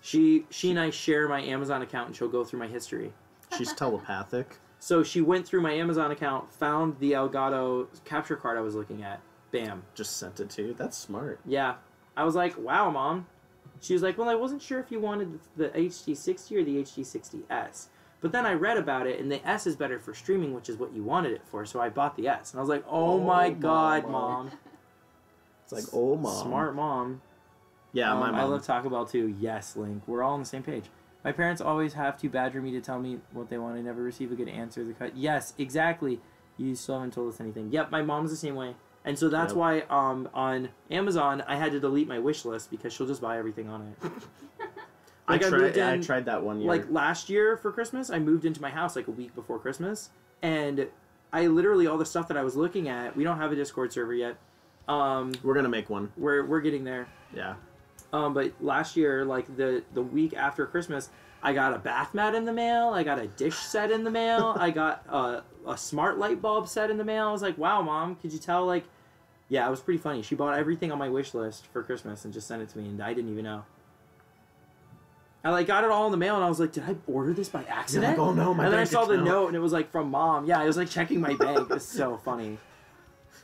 S4: She and I share my Amazon account, and she'll go through my history.
S2: She's telepathic.
S4: So she went through my Amazon account, found the Elgato capture card I was looking at. Bam.
S2: Just sent it to you. That's smart.
S4: Yeah. I was like, wow, Mom. She was like, well, I wasn't sure if you wanted the HD60 or the HD60S. But then I read about it, and the S is better for streaming, which is what you wanted it for, so I bought the S. And I was like, oh my God, Mom.
S2: It's like, oh, Mom.
S4: Smart mom.
S2: Yeah, my mom.
S4: I love Taco Bell too. Yes, Link. We're all on the same page. My parents always have to badger me to tell me what they want. I never receive a good answer. Yes, exactly. You still haven't told us anything. Yep, my mom's the same way. And so that's why on Amazon, I had to delete my wish list because she'll just buy everything on it.
S2: I tried that one year.
S4: Like last year for Christmas, I moved into my house like a week before Christmas. And I literally, all the stuff that I was looking at, we don't have a Discord server yet.
S2: We're going to make one.
S4: We're getting there.
S2: Yeah.
S4: But last year, like the week after Christmas, I got a bath mat in the mail. I got a dish set in the mail. I got a smart light bulb set in the mail. I was like, wow, Mom, could you tell? Like, yeah, it was pretty funny. She bought everything on my wish list for Christmas and just sent it to me, and I didn't even know. I like got it all in the mail, and I was like, did I order this by accident?
S2: Like, oh no, my
S4: And then I
S2: bank
S4: saw the
S2: account.
S4: note, and it was like from Mom. Yeah, I was like checking my bank. It's so funny.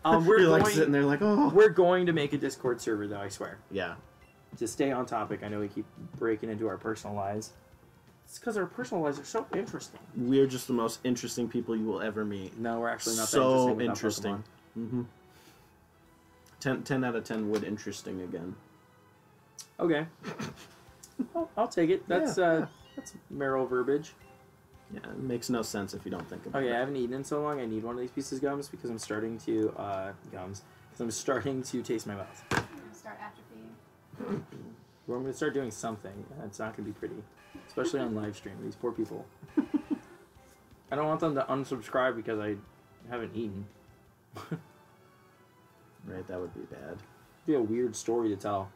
S2: You're like sitting there like, oh.
S4: We're going to make a Discord server, though, I swear.
S2: Yeah.
S4: To stay on topic, I know we keep breaking into our personal lives. It's because our personal lives are so interesting.
S2: We're just the most interesting people you will ever meet.
S4: No, we're actually not
S2: So
S4: that interesting.
S2: Mm-hmm. 10 out of 10 would interesting again.
S4: Okay. I'll take it. That's that's Merrill verbiage.
S2: Yeah, it makes no sense if you don't think about
S4: Okay,
S2: it.
S4: I haven't eaten in so long. I need one of these pieces of gums because I'm starting to because I'm starting to taste my mouth.
S3: I'm gonna start atrophying.
S4: Well, I'm going to start doing something. It's not going to be pretty. Especially on live stream. These poor people. I don't want them to unsubscribe because I haven't eaten.
S2: Right, that would be bad.
S4: It'd be a weird story to tell.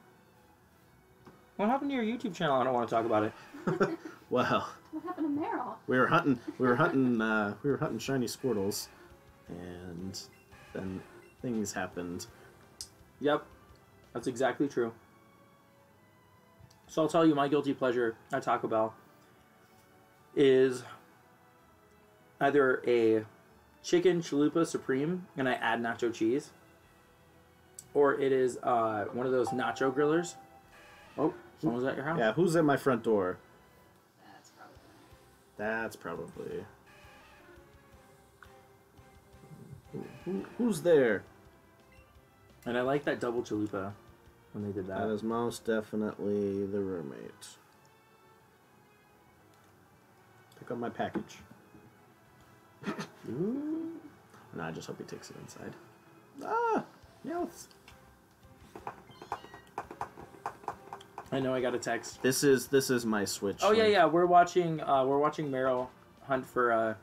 S4: What happened to your YouTube channel? I don't want to talk about it.
S2: Well,
S3: What happened to Merrill?
S2: we were hunting shiny Squirtles, and then things happened.
S4: Yep. That's exactly true. So I'll tell you my guilty pleasure at Taco Bell is either a chicken chalupa supreme and I add nacho cheese, or it is one of those nacho grillers. Oh, someone's at your house?
S2: Yeah, who's at my front door?
S3: That's probably.
S2: That's probably... Who's there?
S4: And I like that double chalupa when they did that.
S2: That is most definitely the roommate. Pick up my package.
S4: Ooh.
S2: No, I just hope he takes it inside. Ah! Yes.
S4: I know I got a text.
S2: This is my Switch.
S4: Oh yeah. We're watching Merrill hunt for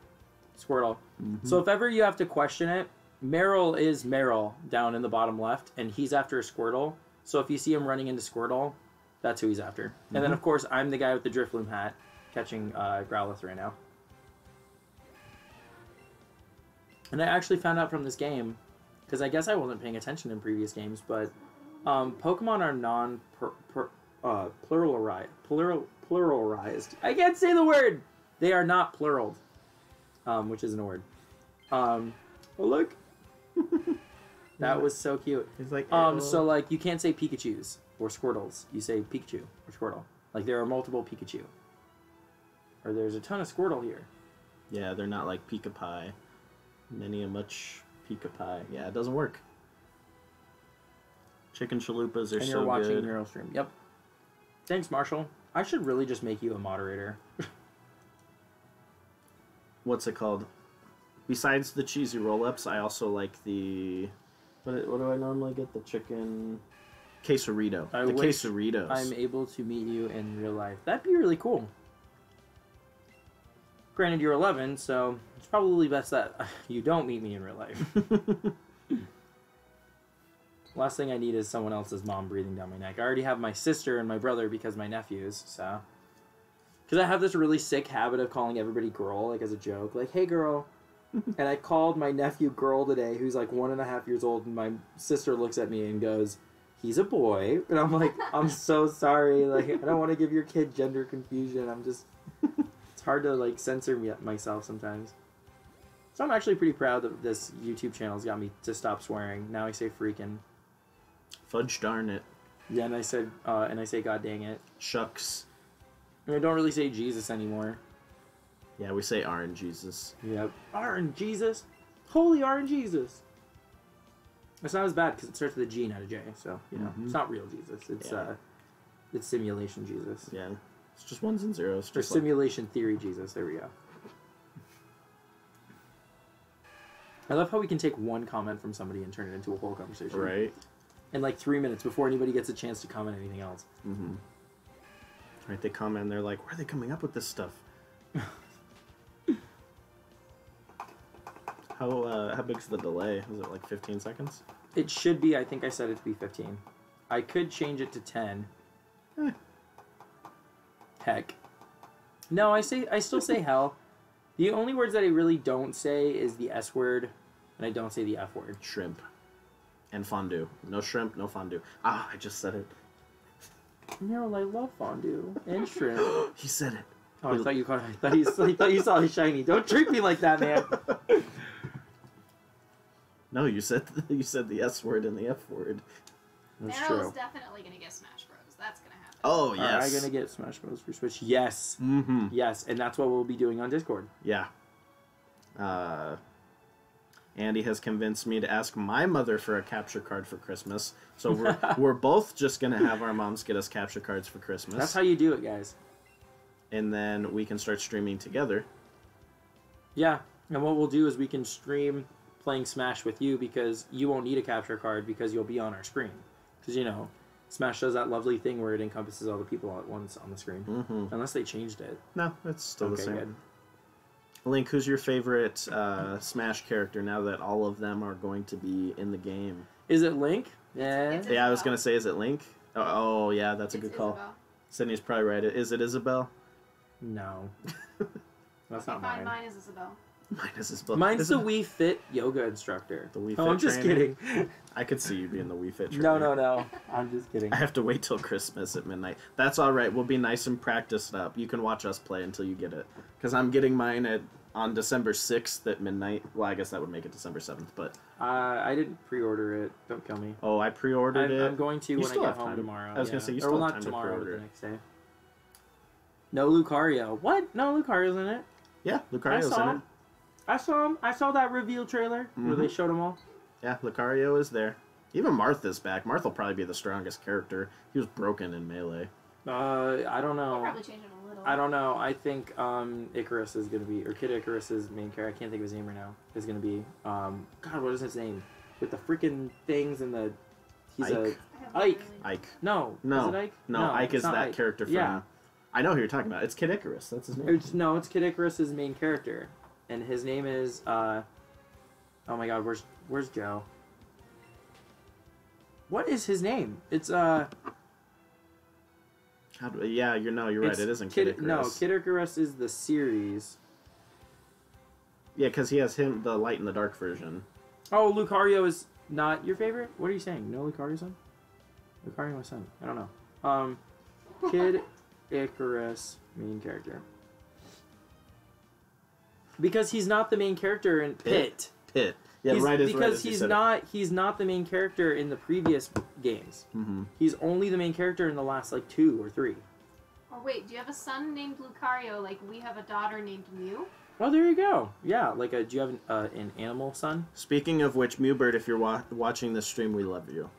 S4: Squirtle.
S2: Mm-hmm.
S4: So if ever you have to question it, Merrill is Merrill down in the bottom left, and he's after a Squirtle. So if you see him running into Squirtle, that's who he's after. Mm-hmm. And then of course I'm the guy with the Drifloon hat catching Growlithe right now. And I actually found out from this game, because I guess I wasn't paying attention in previous games, but Pokemon are pluralized. I can't say the word. They are not pluraled, which isn't a word. Oh look, that was so cute.
S2: He's like,
S4: so like you can't say Pikachus or Squirtles. You say Pikachu or Squirtle. Like there are multiple Pikachu, or there's a ton of Squirtle here.
S2: yeah, they're not like Pika Pie. Many a much Pika Pie. Yeah, it doesn't work. Chicken chalupas are
S4: And
S2: so
S4: you're watching
S2: good.
S4: Neural Stream. Yep. Thanks, Marshall. I should really just make you a moderator.
S2: What's it called? Besides the cheesy roll-ups, I also like the... What do I normally get? The chicken... Quesarito.
S4: I
S2: The
S4: wish
S2: quesaritos.
S4: I'm able to meet you in real life. That'd be really cool. Granted, you're 11, so it's probably best that you don't meet me in real life. Last thing I need is someone else's mom breathing down my neck. I already have my sister and my brother because my nephews, so... Because I have this really sick habit of calling everybody girl, like as a joke. Like, hey girl. And I called my nephew girl today, who's like 1.5 years old, and my sister looks at me and goes, he's a boy. And I'm like, I'm so sorry. Like, I don't want to give your kid gender confusion. I'm just... It's hard to, like, censor myself sometimes. So I'm actually pretty proud that this YouTube channel's got me to stop swearing. Now I say freaking.
S2: Fudge darn it.
S4: Yeah, and I say God dang it.
S2: Shucks.
S4: And I don't really say Jesus anymore.
S2: Yeah, we say RN Jesus.
S4: Yep. RN Jesus. Holy RN Jesus. It's not as bad because it starts with a G, not a J. So, you know,
S2: Mhm.
S4: it's not real Jesus. It's it's simulation Jesus.
S2: Yeah. It's just ones and zeros.
S4: Or
S2: Just like,
S4: simulation theory Jesus. There we go. I love how we can take one comment from somebody and turn it into a whole conversation.
S2: right?
S4: In like 3 minutes before anybody gets a chance to comment anything else.
S2: Mm-hmm. Right, they comment and they're like, where are they coming up with this stuff? How big's the delay? Is it like 15 seconds?
S4: It should be, I think I set it to be 15. I could change it to 10. Heck. No, I still say hell. The only words that I really don't say is the S word, and I don't say the F word.
S2: Shrimp. And fondue. No shrimp, no fondue. Ah, I just said it.
S4: Merrill, I love fondue and shrimp.
S2: He said it.
S4: Oh, I thought you saw his shiny. Don't treat me like that, man.
S2: No, you said the S word and the F word.
S4: That's
S3: Merrill's
S4: true.
S3: definitely gonna get Smash Bros. That's gonna happen.
S2: Oh,
S4: Are I
S2: yes.
S4: gonna get Smash Bros. For Switch? Yes.
S2: Mm-hmm.
S4: Yes, and that's what we'll be doing on Discord.
S2: Yeah. Andy has convinced me to ask my mother for a capture card for Christmas. So we're both just going to have our moms get us capture cards for Christmas.
S4: That's how you do it, guys.
S2: And then we can start streaming together.
S4: Yeah, and what we'll do is we can stream playing Smash with you because you won't need a capture card because you'll be on our screen. Because, you know, Smash does that lovely thing where it encompasses all the people at once on the screen.
S2: Mm-hmm.
S4: Unless they changed it.
S2: No, it's still the same.
S4: Good.
S2: Link, who's your favorite Smash character now that all of them are going to be in the game?
S4: Is it Link? Yeah.
S3: It's
S2: Yeah, I was
S3: Isabelle.
S2: going to say, is it Link? Oh, yeah, that's a
S3: It's
S2: good call.
S3: Isabelle.
S2: Sydney's probably right. Is it Isabelle?
S4: No. That's
S3: Okay,
S4: not
S3: fine,
S4: mine.
S3: mine is Isabelle.
S2: Mine is Isabelle.
S4: Mine's the Wii Fit yoga instructor.
S2: The Wii
S4: Oh,
S2: Fit
S4: I'm just
S2: trainer?
S4: kidding.
S2: I could see you being the Wii Fit
S4: No,
S2: trainer.
S4: no. I'm just kidding.
S2: I have to wait till Christmas at midnight. That's all right. We'll be nice and practiced up. You can watch us play until you get it. Because I'm getting mine on December 6th at midnight. Well, I guess that would make it December 7th, but...
S4: I didn't pre-order it. Don't kill me.
S2: Oh, I pre-ordered it.
S4: I'm going to
S2: You
S4: when I
S2: still
S4: get
S2: have
S4: home
S2: time.
S4: tomorrow.
S2: I was gonna say, you
S4: or
S2: still
S4: well,
S2: have
S4: not
S2: time to
S4: tomorrow, but
S2: pre-order
S4: the
S2: it.
S4: next day. No Lucario. What? No Lucario's in it.
S2: Yeah, Lucario's
S4: I saw
S2: in
S4: him. I saw him. I saw that reveal trailer where they showed them all.
S2: it. Yeah, Lucario is there. Even Martha's back. Martha'll probably be the strongest character. He was broken in Melee.
S4: I don't
S3: I'll
S4: know.
S3: probably change it a little.
S4: I don't know. I think Icarus is gonna be, or Kid Icarus's main character. I can't think of his name right now. Is gonna be God. What is his name? With the freaking things and the. He's
S2: Ike.
S3: I have
S4: Ike.
S3: really-
S2: Ike.
S4: no.
S2: No.
S4: Is it Ike?
S2: No, Ike
S4: it's
S2: is
S4: not
S2: that
S4: Ike.
S2: character from...
S4: Yeah.
S2: I know who you're talking about. It's Kid Icarus. That's his name.
S4: It's Kid Icarus's main character, and his name is oh my God, where's Joe? What is his name? It's
S2: Yeah, you're right.
S4: it's
S2: It isn't Kid Icarus.
S4: No, Kid Icarus is the series.
S2: Yeah, because he has the light and the dark version.
S4: Oh, Lucario is not your favorite? What are you saying? No Lucario son? Lucario my son. I don't know. Kid Icarus main character. Because he's not the main character in Pit.
S2: Pit. Yeah,
S4: He's-
S2: right as
S4: because
S2: as you
S4: he's
S2: said it.
S4: not the main character in the previous games.
S2: Mm-hmm.
S4: He's only the main character in the last like 2 or 3.
S3: Oh wait, do you have a son named Lucario like we have a daughter named Mew?
S4: Oh, there you go. Yeah, like do you have an animal son?
S2: Speaking of which, Mewbird, if you're watching this stream, we love you.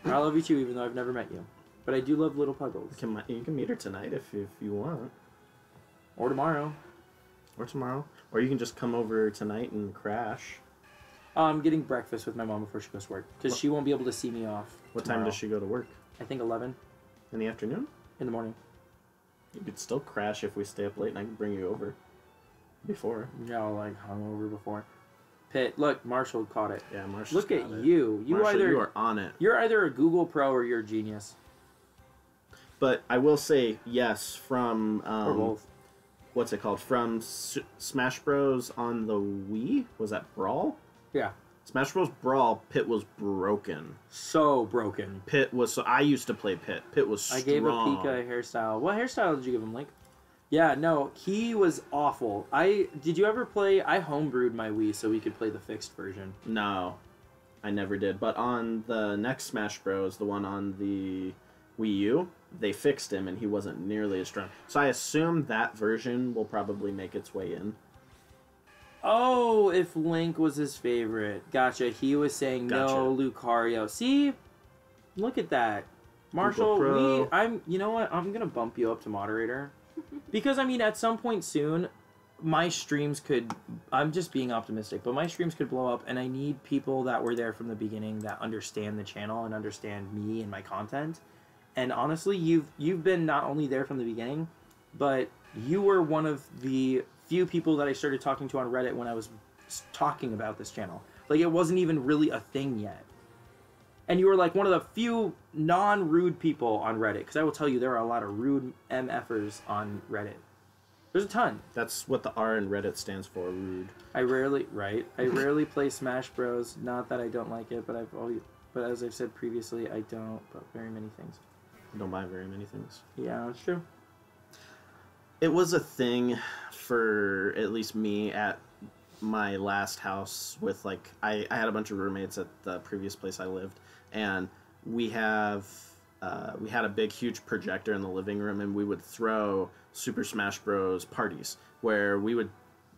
S4: I love you too, even though I've never met you. But I do love little puggles.
S2: You can meet her tonight if you want.
S4: Or tomorrow.
S2: Or tomorrow. Or you can just come over tonight and crash.
S4: I'm getting breakfast with my mom before she goes to work. Because she won't be able to see me off
S2: What
S4: tomorrow.
S2: time does she go to work?
S4: I think 11
S2: In the afternoon?
S4: in the morning.
S2: You could still crash if we stay up late and I can bring you over. Before.
S4: Yeah, I'll like hungover before. Pitt, look, Marshall caught it.
S2: Yeah, Marshall.
S4: Look at you.
S2: Marshall, you are on it.
S4: You're either a Google Pro or you're a genius.
S2: But I will say, yes, from...
S4: or both.
S2: What's it called? From Smash Bros. On the Wii? Was that Brawl?
S4: Yeah.
S2: Smash Bros. Brawl, Pit was broken.
S4: So broken.
S2: Pit was... So I used to play Pit. Pit was strong.
S4: I gave a Pika a hairstyle. What hairstyle did you give him, Link? Yeah, no, he was awful. Did you ever play... I homebrewed my Wii so we could play the fixed version.
S2: No, I never did. But on the next Smash Bros., the one on the Wii U, they fixed him and he wasn't nearly as strong. So I assume that version will probably make its way in.
S4: Oh, if Link was his favorite. Gotcha. He was saying no Lucario. See? Look at that. Marshall,
S2: Pro.
S4: you know what? I'm going to bump you up to moderator. Because, I mean, at some point soon, my streams could... I'm just being optimistic, but my streams could blow up, and I need people that were there from the beginning that understand the channel and understand me and my content. And honestly, you've been not only there from the beginning, but you were one of the few people that I started talking to on Reddit when I was talking about this channel. Like, it wasn't even really a thing yet. And you were like one of the few non-rude people on Reddit. Because I will tell you, there are a lot of rude MFers on Reddit. There's a ton.
S2: That's what the R in Reddit stands for, rude.
S4: I rarely play Smash Bros. Not that I don't like it, but but as I've said previously, I don't buy very many things.
S2: I don't buy very many things.
S4: Yeah, it's true.
S2: It was a thing for at least me at my last house with, like, I had a bunch of roommates at the previous place I lived, and we had a big, huge projector in the living room, and we would throw Super Smash Bros. Parties, where we would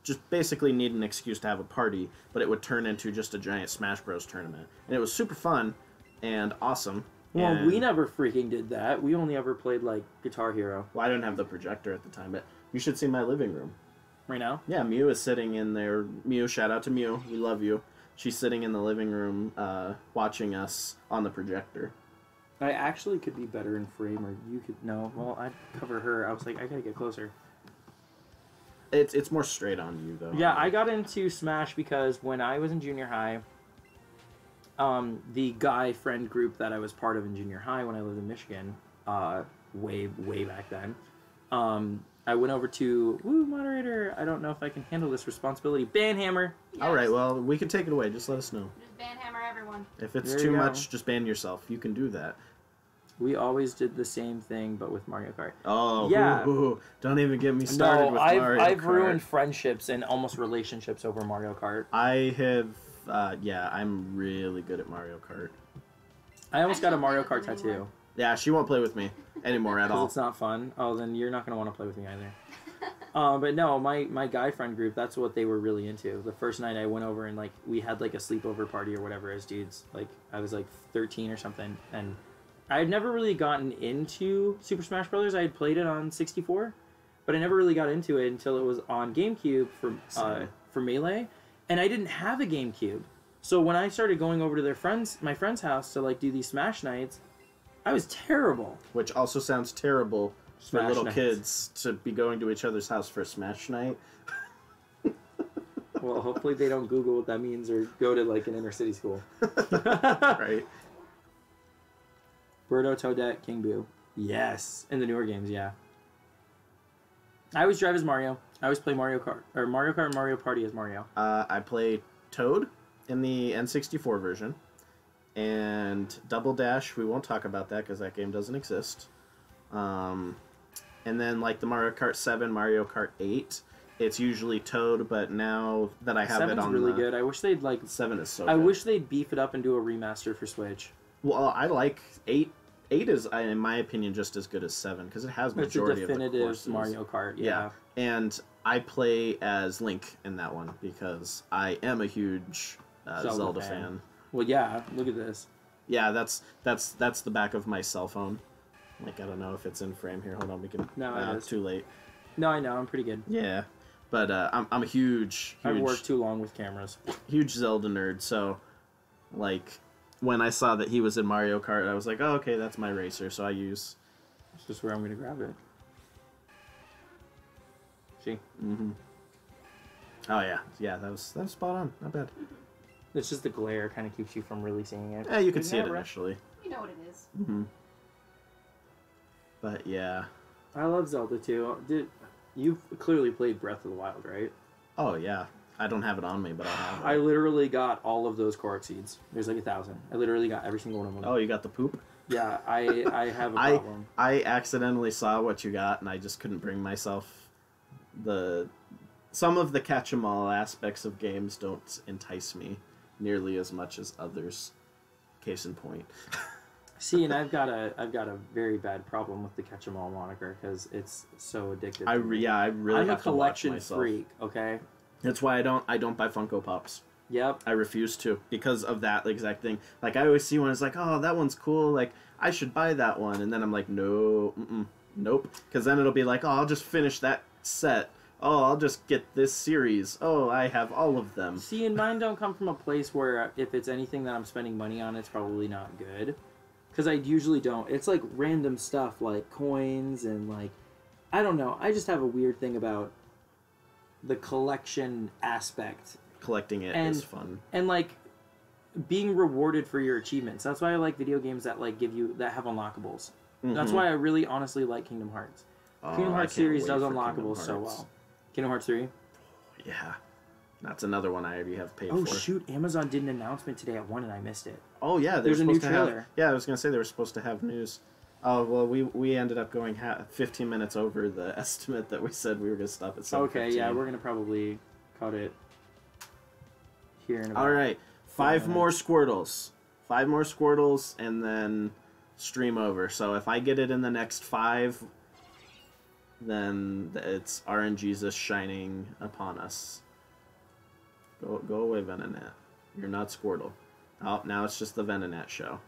S2: just basically need an excuse to have a party, but it would turn into just a giant Smash Bros. Tournament. And it was super fun and awesome.
S4: Well,
S2: and,
S4: we never freaking did that. We only ever played, like, Guitar Hero.
S2: Well, I didn't have the projector at the time, but you should see my living room.
S4: right now.
S2: Yeah, Mew is sitting in there. Mew, shout out to Mew. We love you. She's sitting in the living room watching us on the projector.
S4: I actually could be better in frame, or you could... No, well, I'd cover her. I was like, I gotta get closer.
S2: It's more straight on you, though.
S4: Yeah, I got into Smash because when I was in junior high, the guy friend group that I was part of in junior high when I lived in Michigan, way back then, I went over to... Woo, moderator! I don't know if I can handle this responsibility. Banhammer!
S3: Yes.
S2: All right, well, we can take it away. Just let us know.
S3: Just banhammer everyone.
S2: If it's
S4: There
S2: too
S4: you go.
S2: much, just ban yourself. You can do that.
S4: We always did the same thing, but with Mario Kart.
S2: Oh,
S4: Yeah.
S2: ooh, don't even get me started with Mario
S4: I've
S2: Kart.
S4: ruined friendships and almost relationships over Mario Kart.
S2: I have, I'm really good at Mario Kart.
S4: I almost
S3: I
S4: got a
S3: don't
S4: Mario
S3: play with
S4: Kart
S3: them
S4: tattoo.
S3: anymore.
S2: Yeah, she won't play with me anymore at
S4: Because
S2: all.
S4: it's not fun. Oh, then you're not going to want to play with me either. But no, my guy friend group, that's what they were really into. The first night I went over and, like, we had, like, a sleepover party or whatever as dudes. Like, I was, like, 13 or something. And I had never really gotten into Super Smash Brothers. I had played it on 64. But I never really got into it until it was on GameCube for Melee. And I didn't have a GameCube. So when I started going over to my friend's house to, like, do these Smash nights, I was terrible.
S2: Which also sounds terrible for
S4: Smash
S2: little
S4: nights.
S2: kids to be going to each other's house for a Smash night.
S4: Well, hopefully they don't Google what that means or go to, like, an inner city school.
S2: Right?
S4: Birdo, Toadette, King Boo. Yes. In the newer games, yeah. I always drive as Mario. I always play Mario Kart and Mario Party as Mario.
S2: I play Toad in the N64 version. And Double Dash, we won't talk about that because that game doesn't exist. And then, like, the Mario Kart 7, Mario Kart 8, it's usually Toad, but now that I have it
S4: 7's
S2: on
S4: really good. I wish they'd, like...
S2: 7 is so
S4: I
S2: good.
S4: wish they'd beef it up and do a remaster for Switch.
S2: Well, I like 8. 8 is, in my opinion, just as good as 7 because it has
S4: It's a
S2: majority of the
S4: definitive
S2: courses.
S4: Mario Kart,
S2: Yeah, and I play as Link in that one because I am a huge Zelda fan.
S4: Well, yeah, look at this.
S2: Yeah, that's the back of my cell phone. Like, I don't know if it's in frame here. Hold on, we can.
S4: No, it is.
S2: Too late.
S4: No, I know, I'm pretty good.
S2: Yeah, but I'm a huge
S4: I've worked too long with cameras.
S2: huge Zelda nerd. So, like, when I saw that he was in Mario Kart, I was like, oh, okay, that's my racer. So I use.
S4: It's just where I'm going to grab it. See?
S2: Mm-hmm. Oh yeah, that was spot on. Not bad.
S4: It's just the glare kind of keeps you from really seeing it.
S2: Yeah, you can
S4: Isn't
S2: see it
S4: that right?
S2: initially.
S3: You know what it is.
S2: Mm-hmm. But yeah.
S4: I love Zelda too. You've clearly played Breath of the Wild, right?
S2: Oh yeah. I don't have it on me, but I have it.
S4: I literally got all of those Korok seeds. There's like 1,000. I literally got every single one of them.
S2: Oh, you got the poop?
S4: Yeah, I have a problem.
S2: I accidentally saw what you got, and I just couldn't bring myself. Some of the catch-em-all aspects of games don't entice me nearly as much as others. Case in point.
S4: See, and I've got a very bad problem with the catch-em-all moniker because it's so addictive.
S2: I really
S4: I'm a
S2: have to watch
S4: collection
S2: myself.
S4: freak. Okay.
S2: That's why I don't buy Funko Pops.
S4: Yep.
S2: I refuse to because of that exact thing. Like, I always see one, it's like, oh, that one's cool. Like, I should buy that one. And then I'm like, no, nope. Because then it'll be like, oh, I'll just finish that set. Oh, I'll just get this series. Oh, I have all of them.
S4: See, and mine don't come from a place where if it's anything that I'm spending money on, it's probably not good. Because I usually don't. It's like random stuff like coins and like, I don't know. I just have a weird thing about the collection aspect.
S2: Collecting it
S4: And-
S2: is fun.
S4: And like being rewarded for your achievements. That's why I like video games that like that have unlockables. That's why I really honestly like Kingdom Hearts. Kingdom Hearts series does unlockables so well. Kingdom Hearts 3.
S2: Yeah. That's another one I already have paid
S4: Oh
S2: for.
S4: shoot, Amazon did an announcement today at 1 and I missed it.
S2: Oh, yeah.
S4: There's a new
S2: supposed to have-
S4: trailer.
S2: Yeah, I was going to say they were supposed to have news. Oh, well, we ended up going 15 minutes over the estimate that we said we were going to stop at 7:15.
S4: Okay, yeah, we're gonna probably cut it here in about...
S2: All right, 5 more Squirtles. 5 more Squirtles, and then stream over. So if I get it in the next 5, then it's RNGesus shining upon us. Go away, Venonat. You're not Squirtle. Oh, now it's just the Venonat show.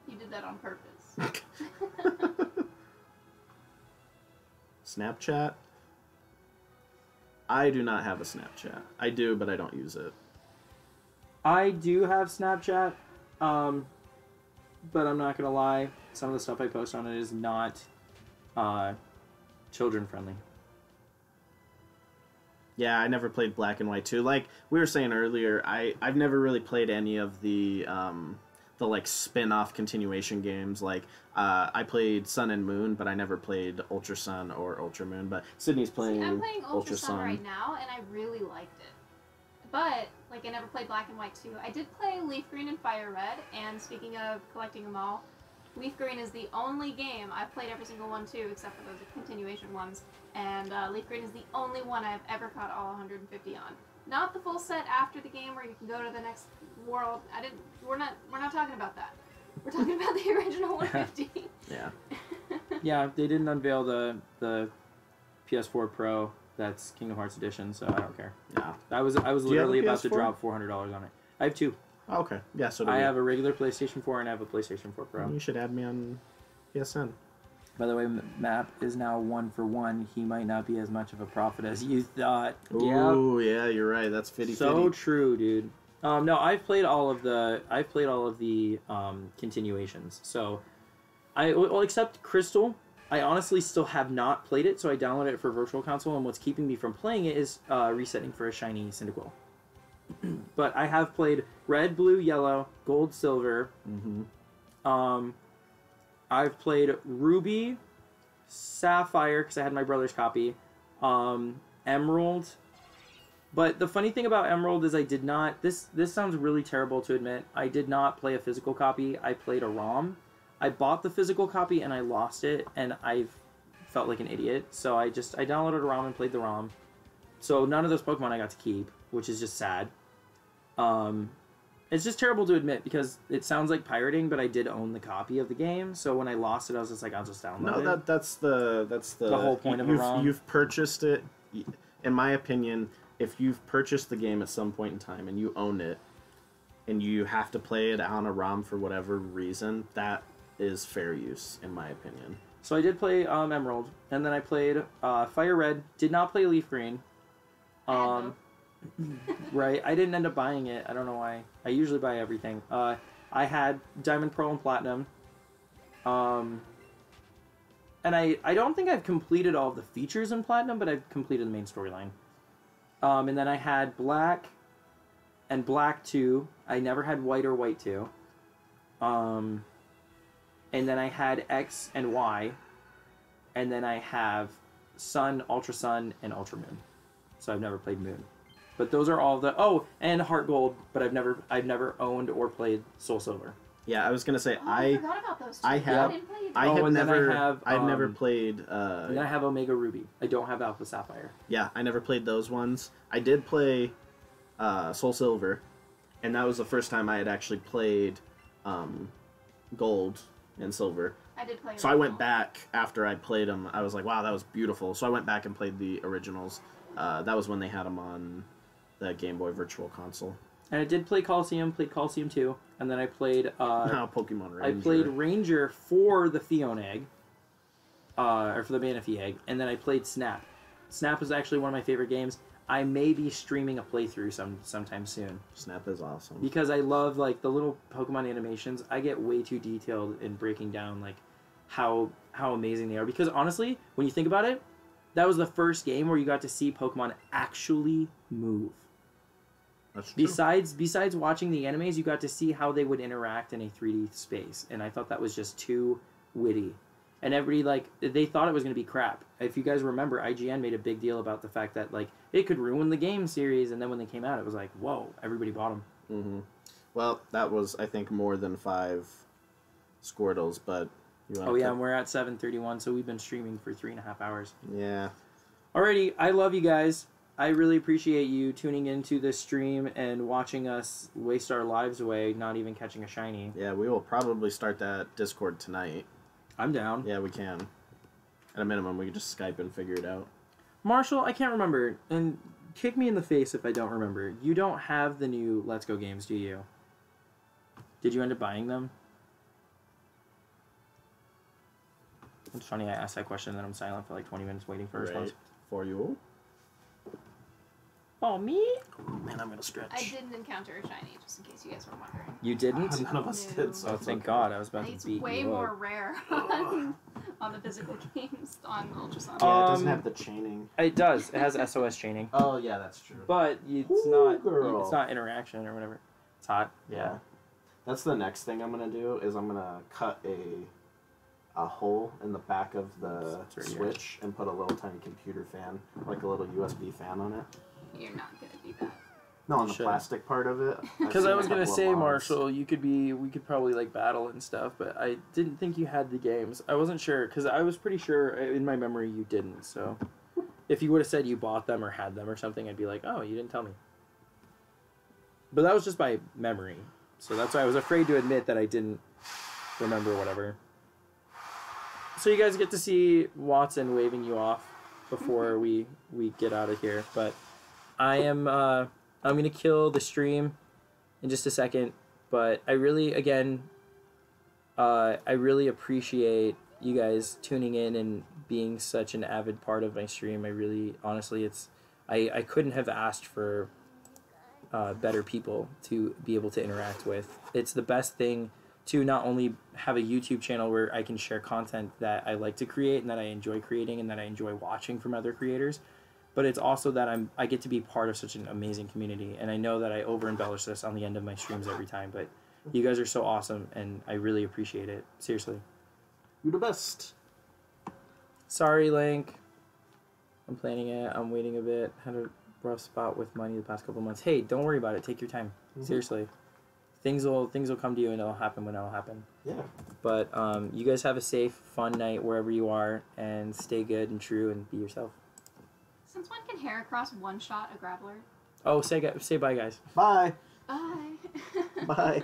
S3: You did that on purpose.
S2: Snapchat, I do not have a Snapchat. I do, but I don't use it.
S4: I do have Snapchat, but I'm not gonna lie. Some of the stuff I post on it is not children friendly.
S2: Yeah, I never played Black and White 2. Like we were saying earlier, I've never really played any of the like spin-off continuation games. Like I played Sun and Moon, but I never played Ultra Sun or Ultra Moon. But Sydney's playing.
S3: I'm playing Ultra Sun right now, and I really liked it. But like I never played Black and White 2. I did play Leaf Green and Fire Red. And speaking of collecting them all, Leaf Green is the only game I've played every single one too, except for those continuation ones. And Leaf Green is the only one I've ever caught all 150 on. Not the full set after the game where you can go to the next world. We're not talking about that. We're talking about the original 150.
S2: Yeah.
S4: Yeah, they didn't unveil the PS4 Pro. That's Kingdom Hearts Edition, so I don't care.
S2: Yeah.
S4: I was
S2: you have a
S4: literally about to
S2: PS4?
S4: drop $400 on it. I have two.
S2: Oh, okay. Yeah. So do
S4: I
S2: we.
S4: have a regular PlayStation 4 and I have a PlayStation 4 Pro.
S2: You should add me on PSN.
S4: By the way, Map is now 1-for-1. He might not be as much of a prophet as you thought.
S2: Ooh, yeah, you're right. That's 50-50.
S4: So true, dude. No, I've played all of the continuations. So, except Crystal, I honestly still have not played it. So I downloaded it for Virtual Console, and what's keeping me from playing it is resetting for a shiny Cyndaquil. But I have played Red, Blue, Yellow, Gold, Silver.
S2: Mm-hmm.
S4: I've played Ruby, Sapphire, because I had my brother's copy, Emerald. But the funny thing about Emerald is I did not... This sounds really terrible to admit. I did not play a physical copy. I played a ROM. I bought the physical copy and I lost it, and I felt like an idiot. So I downloaded a ROM and played the ROM. So none of those Pokemon I got to keep, which is just sad. It's just terrible to admit because it sounds like pirating, but I did own the copy of the game. So when I lost it, I was just like, I'll just download it.
S2: No, that's the
S4: whole point of a ROM.
S2: You've purchased it. In my opinion, if you've purchased the game at some point in time and you own it, and you have to play it on a ROM for whatever reason, that is fair use, in my opinion.
S4: So I did play Emerald, and then I played Fire Red. Did not play Leaf Green. Right, I didn't end up buying it. I don't know why. I usually buy everything. I had Diamond, Pearl, and Platinum. And I don't think I've completed all of the features in Platinum, but I've completed the main storyline. And then I had Black and Black 2. I never had White or White 2. And then I had X and Y. And then I have Sun, Ultra Sun, and Ultra Moon. So I've never played Moon. But those are all the... Oh, and Heart Gold, but I've never owned or played Soul Silver.
S2: Yeah, I was gonna say
S3: I forgot about those two.
S2: I have
S3: didn't play either.
S2: I have
S4: and then
S2: never
S4: I have,
S2: I've never played
S4: And then I have Omega Ruby. I don't have Alpha Sapphire.
S2: yeah, I never played those ones. I did play Soul Silver, and that was the first time I had actually played Gold and Silver.
S3: I did play.
S2: So I went back after I played them. I was like, wow, that was beautiful. So I went back and played the originals. That was when they had them on the Game Boy Virtual Console.
S4: And I did play Coliseum, played Coliseum 2, and then I played...
S2: Now Pokemon Ranger.
S4: I played Ranger for the Theon egg, or for the Manaphy egg, and then I played Snap. Snap is actually one of my favorite games. I may be streaming a playthrough sometime soon.
S2: Snap is awesome.
S4: Because I love, like, the little Pokemon animations. I get way too detailed in breaking down, like, how amazing they are. Because, honestly, when you think about it, that was the first game where you got to see Pokemon actually move.
S2: That's true.
S4: Besides watching the animes, you got to see how they would interact in a 3D space, and I thought that was just too witty. And everybody, they thought it was going to be crap. If you guys remember, IGN made a big deal about the fact that, it could ruin the game series, and then when they came out, it was like, whoa, everybody bought them.
S2: Mm-hmm. Well, that was, I think, more than 5 Squirtles, but...
S4: and we're at 7:31, so we've been streaming for 3.5 hours.
S2: Yeah.
S4: Alrighty, I love you guys. I really appreciate you tuning into this stream and watching us waste our lives away, not even catching a shiny.
S2: Yeah, we will probably start that Discord tonight.
S4: I'm down.
S2: Yeah, we can. At a minimum, we can just Skype and figure it out.
S4: Marshall, I can't remember, and kick me in the face if I don't remember. You don't have the new Let's Go games, do you? Did you end up buying them? It's funny I asked that question and then I'm silent for 20 minutes waiting for a response.
S2: For you.
S1: Oh, me?
S2: Man, I'm gonna stretch.
S3: I didn't encounter a shiny, just in case you guys were wondering.
S1: You didn't?
S2: None of us
S3: No.
S2: did, so
S1: Oh,
S2: it's
S1: thank
S2: okay.
S1: God. I was about
S3: I think
S1: to
S3: it's
S1: beat
S3: way
S1: you
S3: more
S1: up.
S3: rare on the physical games on Ultrasound.
S2: Yeah, it doesn't
S1: Um,
S2: have the chaining.
S1: It does. It has SOS chaining.
S2: Oh, yeah, that's true.
S1: But it's
S2: Ooh,
S1: not
S2: girl.
S1: it's not interaction or whatever. It's hot.
S2: Yeah. That's the next thing I'm gonna do, is I'm gonna cut a hole in the back of the
S1: It's right here.
S2: switch and put a little tiny computer fan, like a little USB fan on it.
S3: You're not gonna do that.
S2: No, on the
S1: Should.
S2: plastic part of it. I've
S1: Because
S2: seen
S1: I
S2: a
S1: was gonna
S2: couple of
S1: say,
S2: mods.
S1: Marshall, we could probably like battle and stuff, but I didn't think you had the games. I wasn't sure because I was pretty sure in my memory you didn't. So if you would have said you bought them or had them or something, I'd be like, oh, you didn't tell me. But that was just my memory, so that's why I was afraid to admit that I didn't remember whatever. So you guys get to see Watson waving you off before we get out of here, but I'm gonna kill the stream in just a second, but I really appreciate you guys tuning in and being such an avid part of my stream. I really, honestly, I couldn't have asked for better people to be able to interact with. It's the best thing to not only have a YouTube channel where I can share content that I like to create and that I enjoy creating and that I enjoy watching from other creators, but it's also that I get to be part of such an amazing community. And I know that I over embellish this on the end of my streams every time, but you guys are so awesome and I really appreciate it. Seriously.
S2: You're the best.
S1: Sorry, Link. I'm planning it. I'm waiting a bit. Had a rough spot with money the past couple months. Hey, don't worry about it. Take your time. Seriously. Things will come to you and it'll happen when it'll happen.
S2: Yeah.
S1: But you guys have a safe, fun night wherever you are and stay good and true and be yourself.
S3: Since when can Heracross one-shot a Graveler?
S1: Oh, say bye, guys.
S2: Bye.
S3: Bye.
S2: Bye.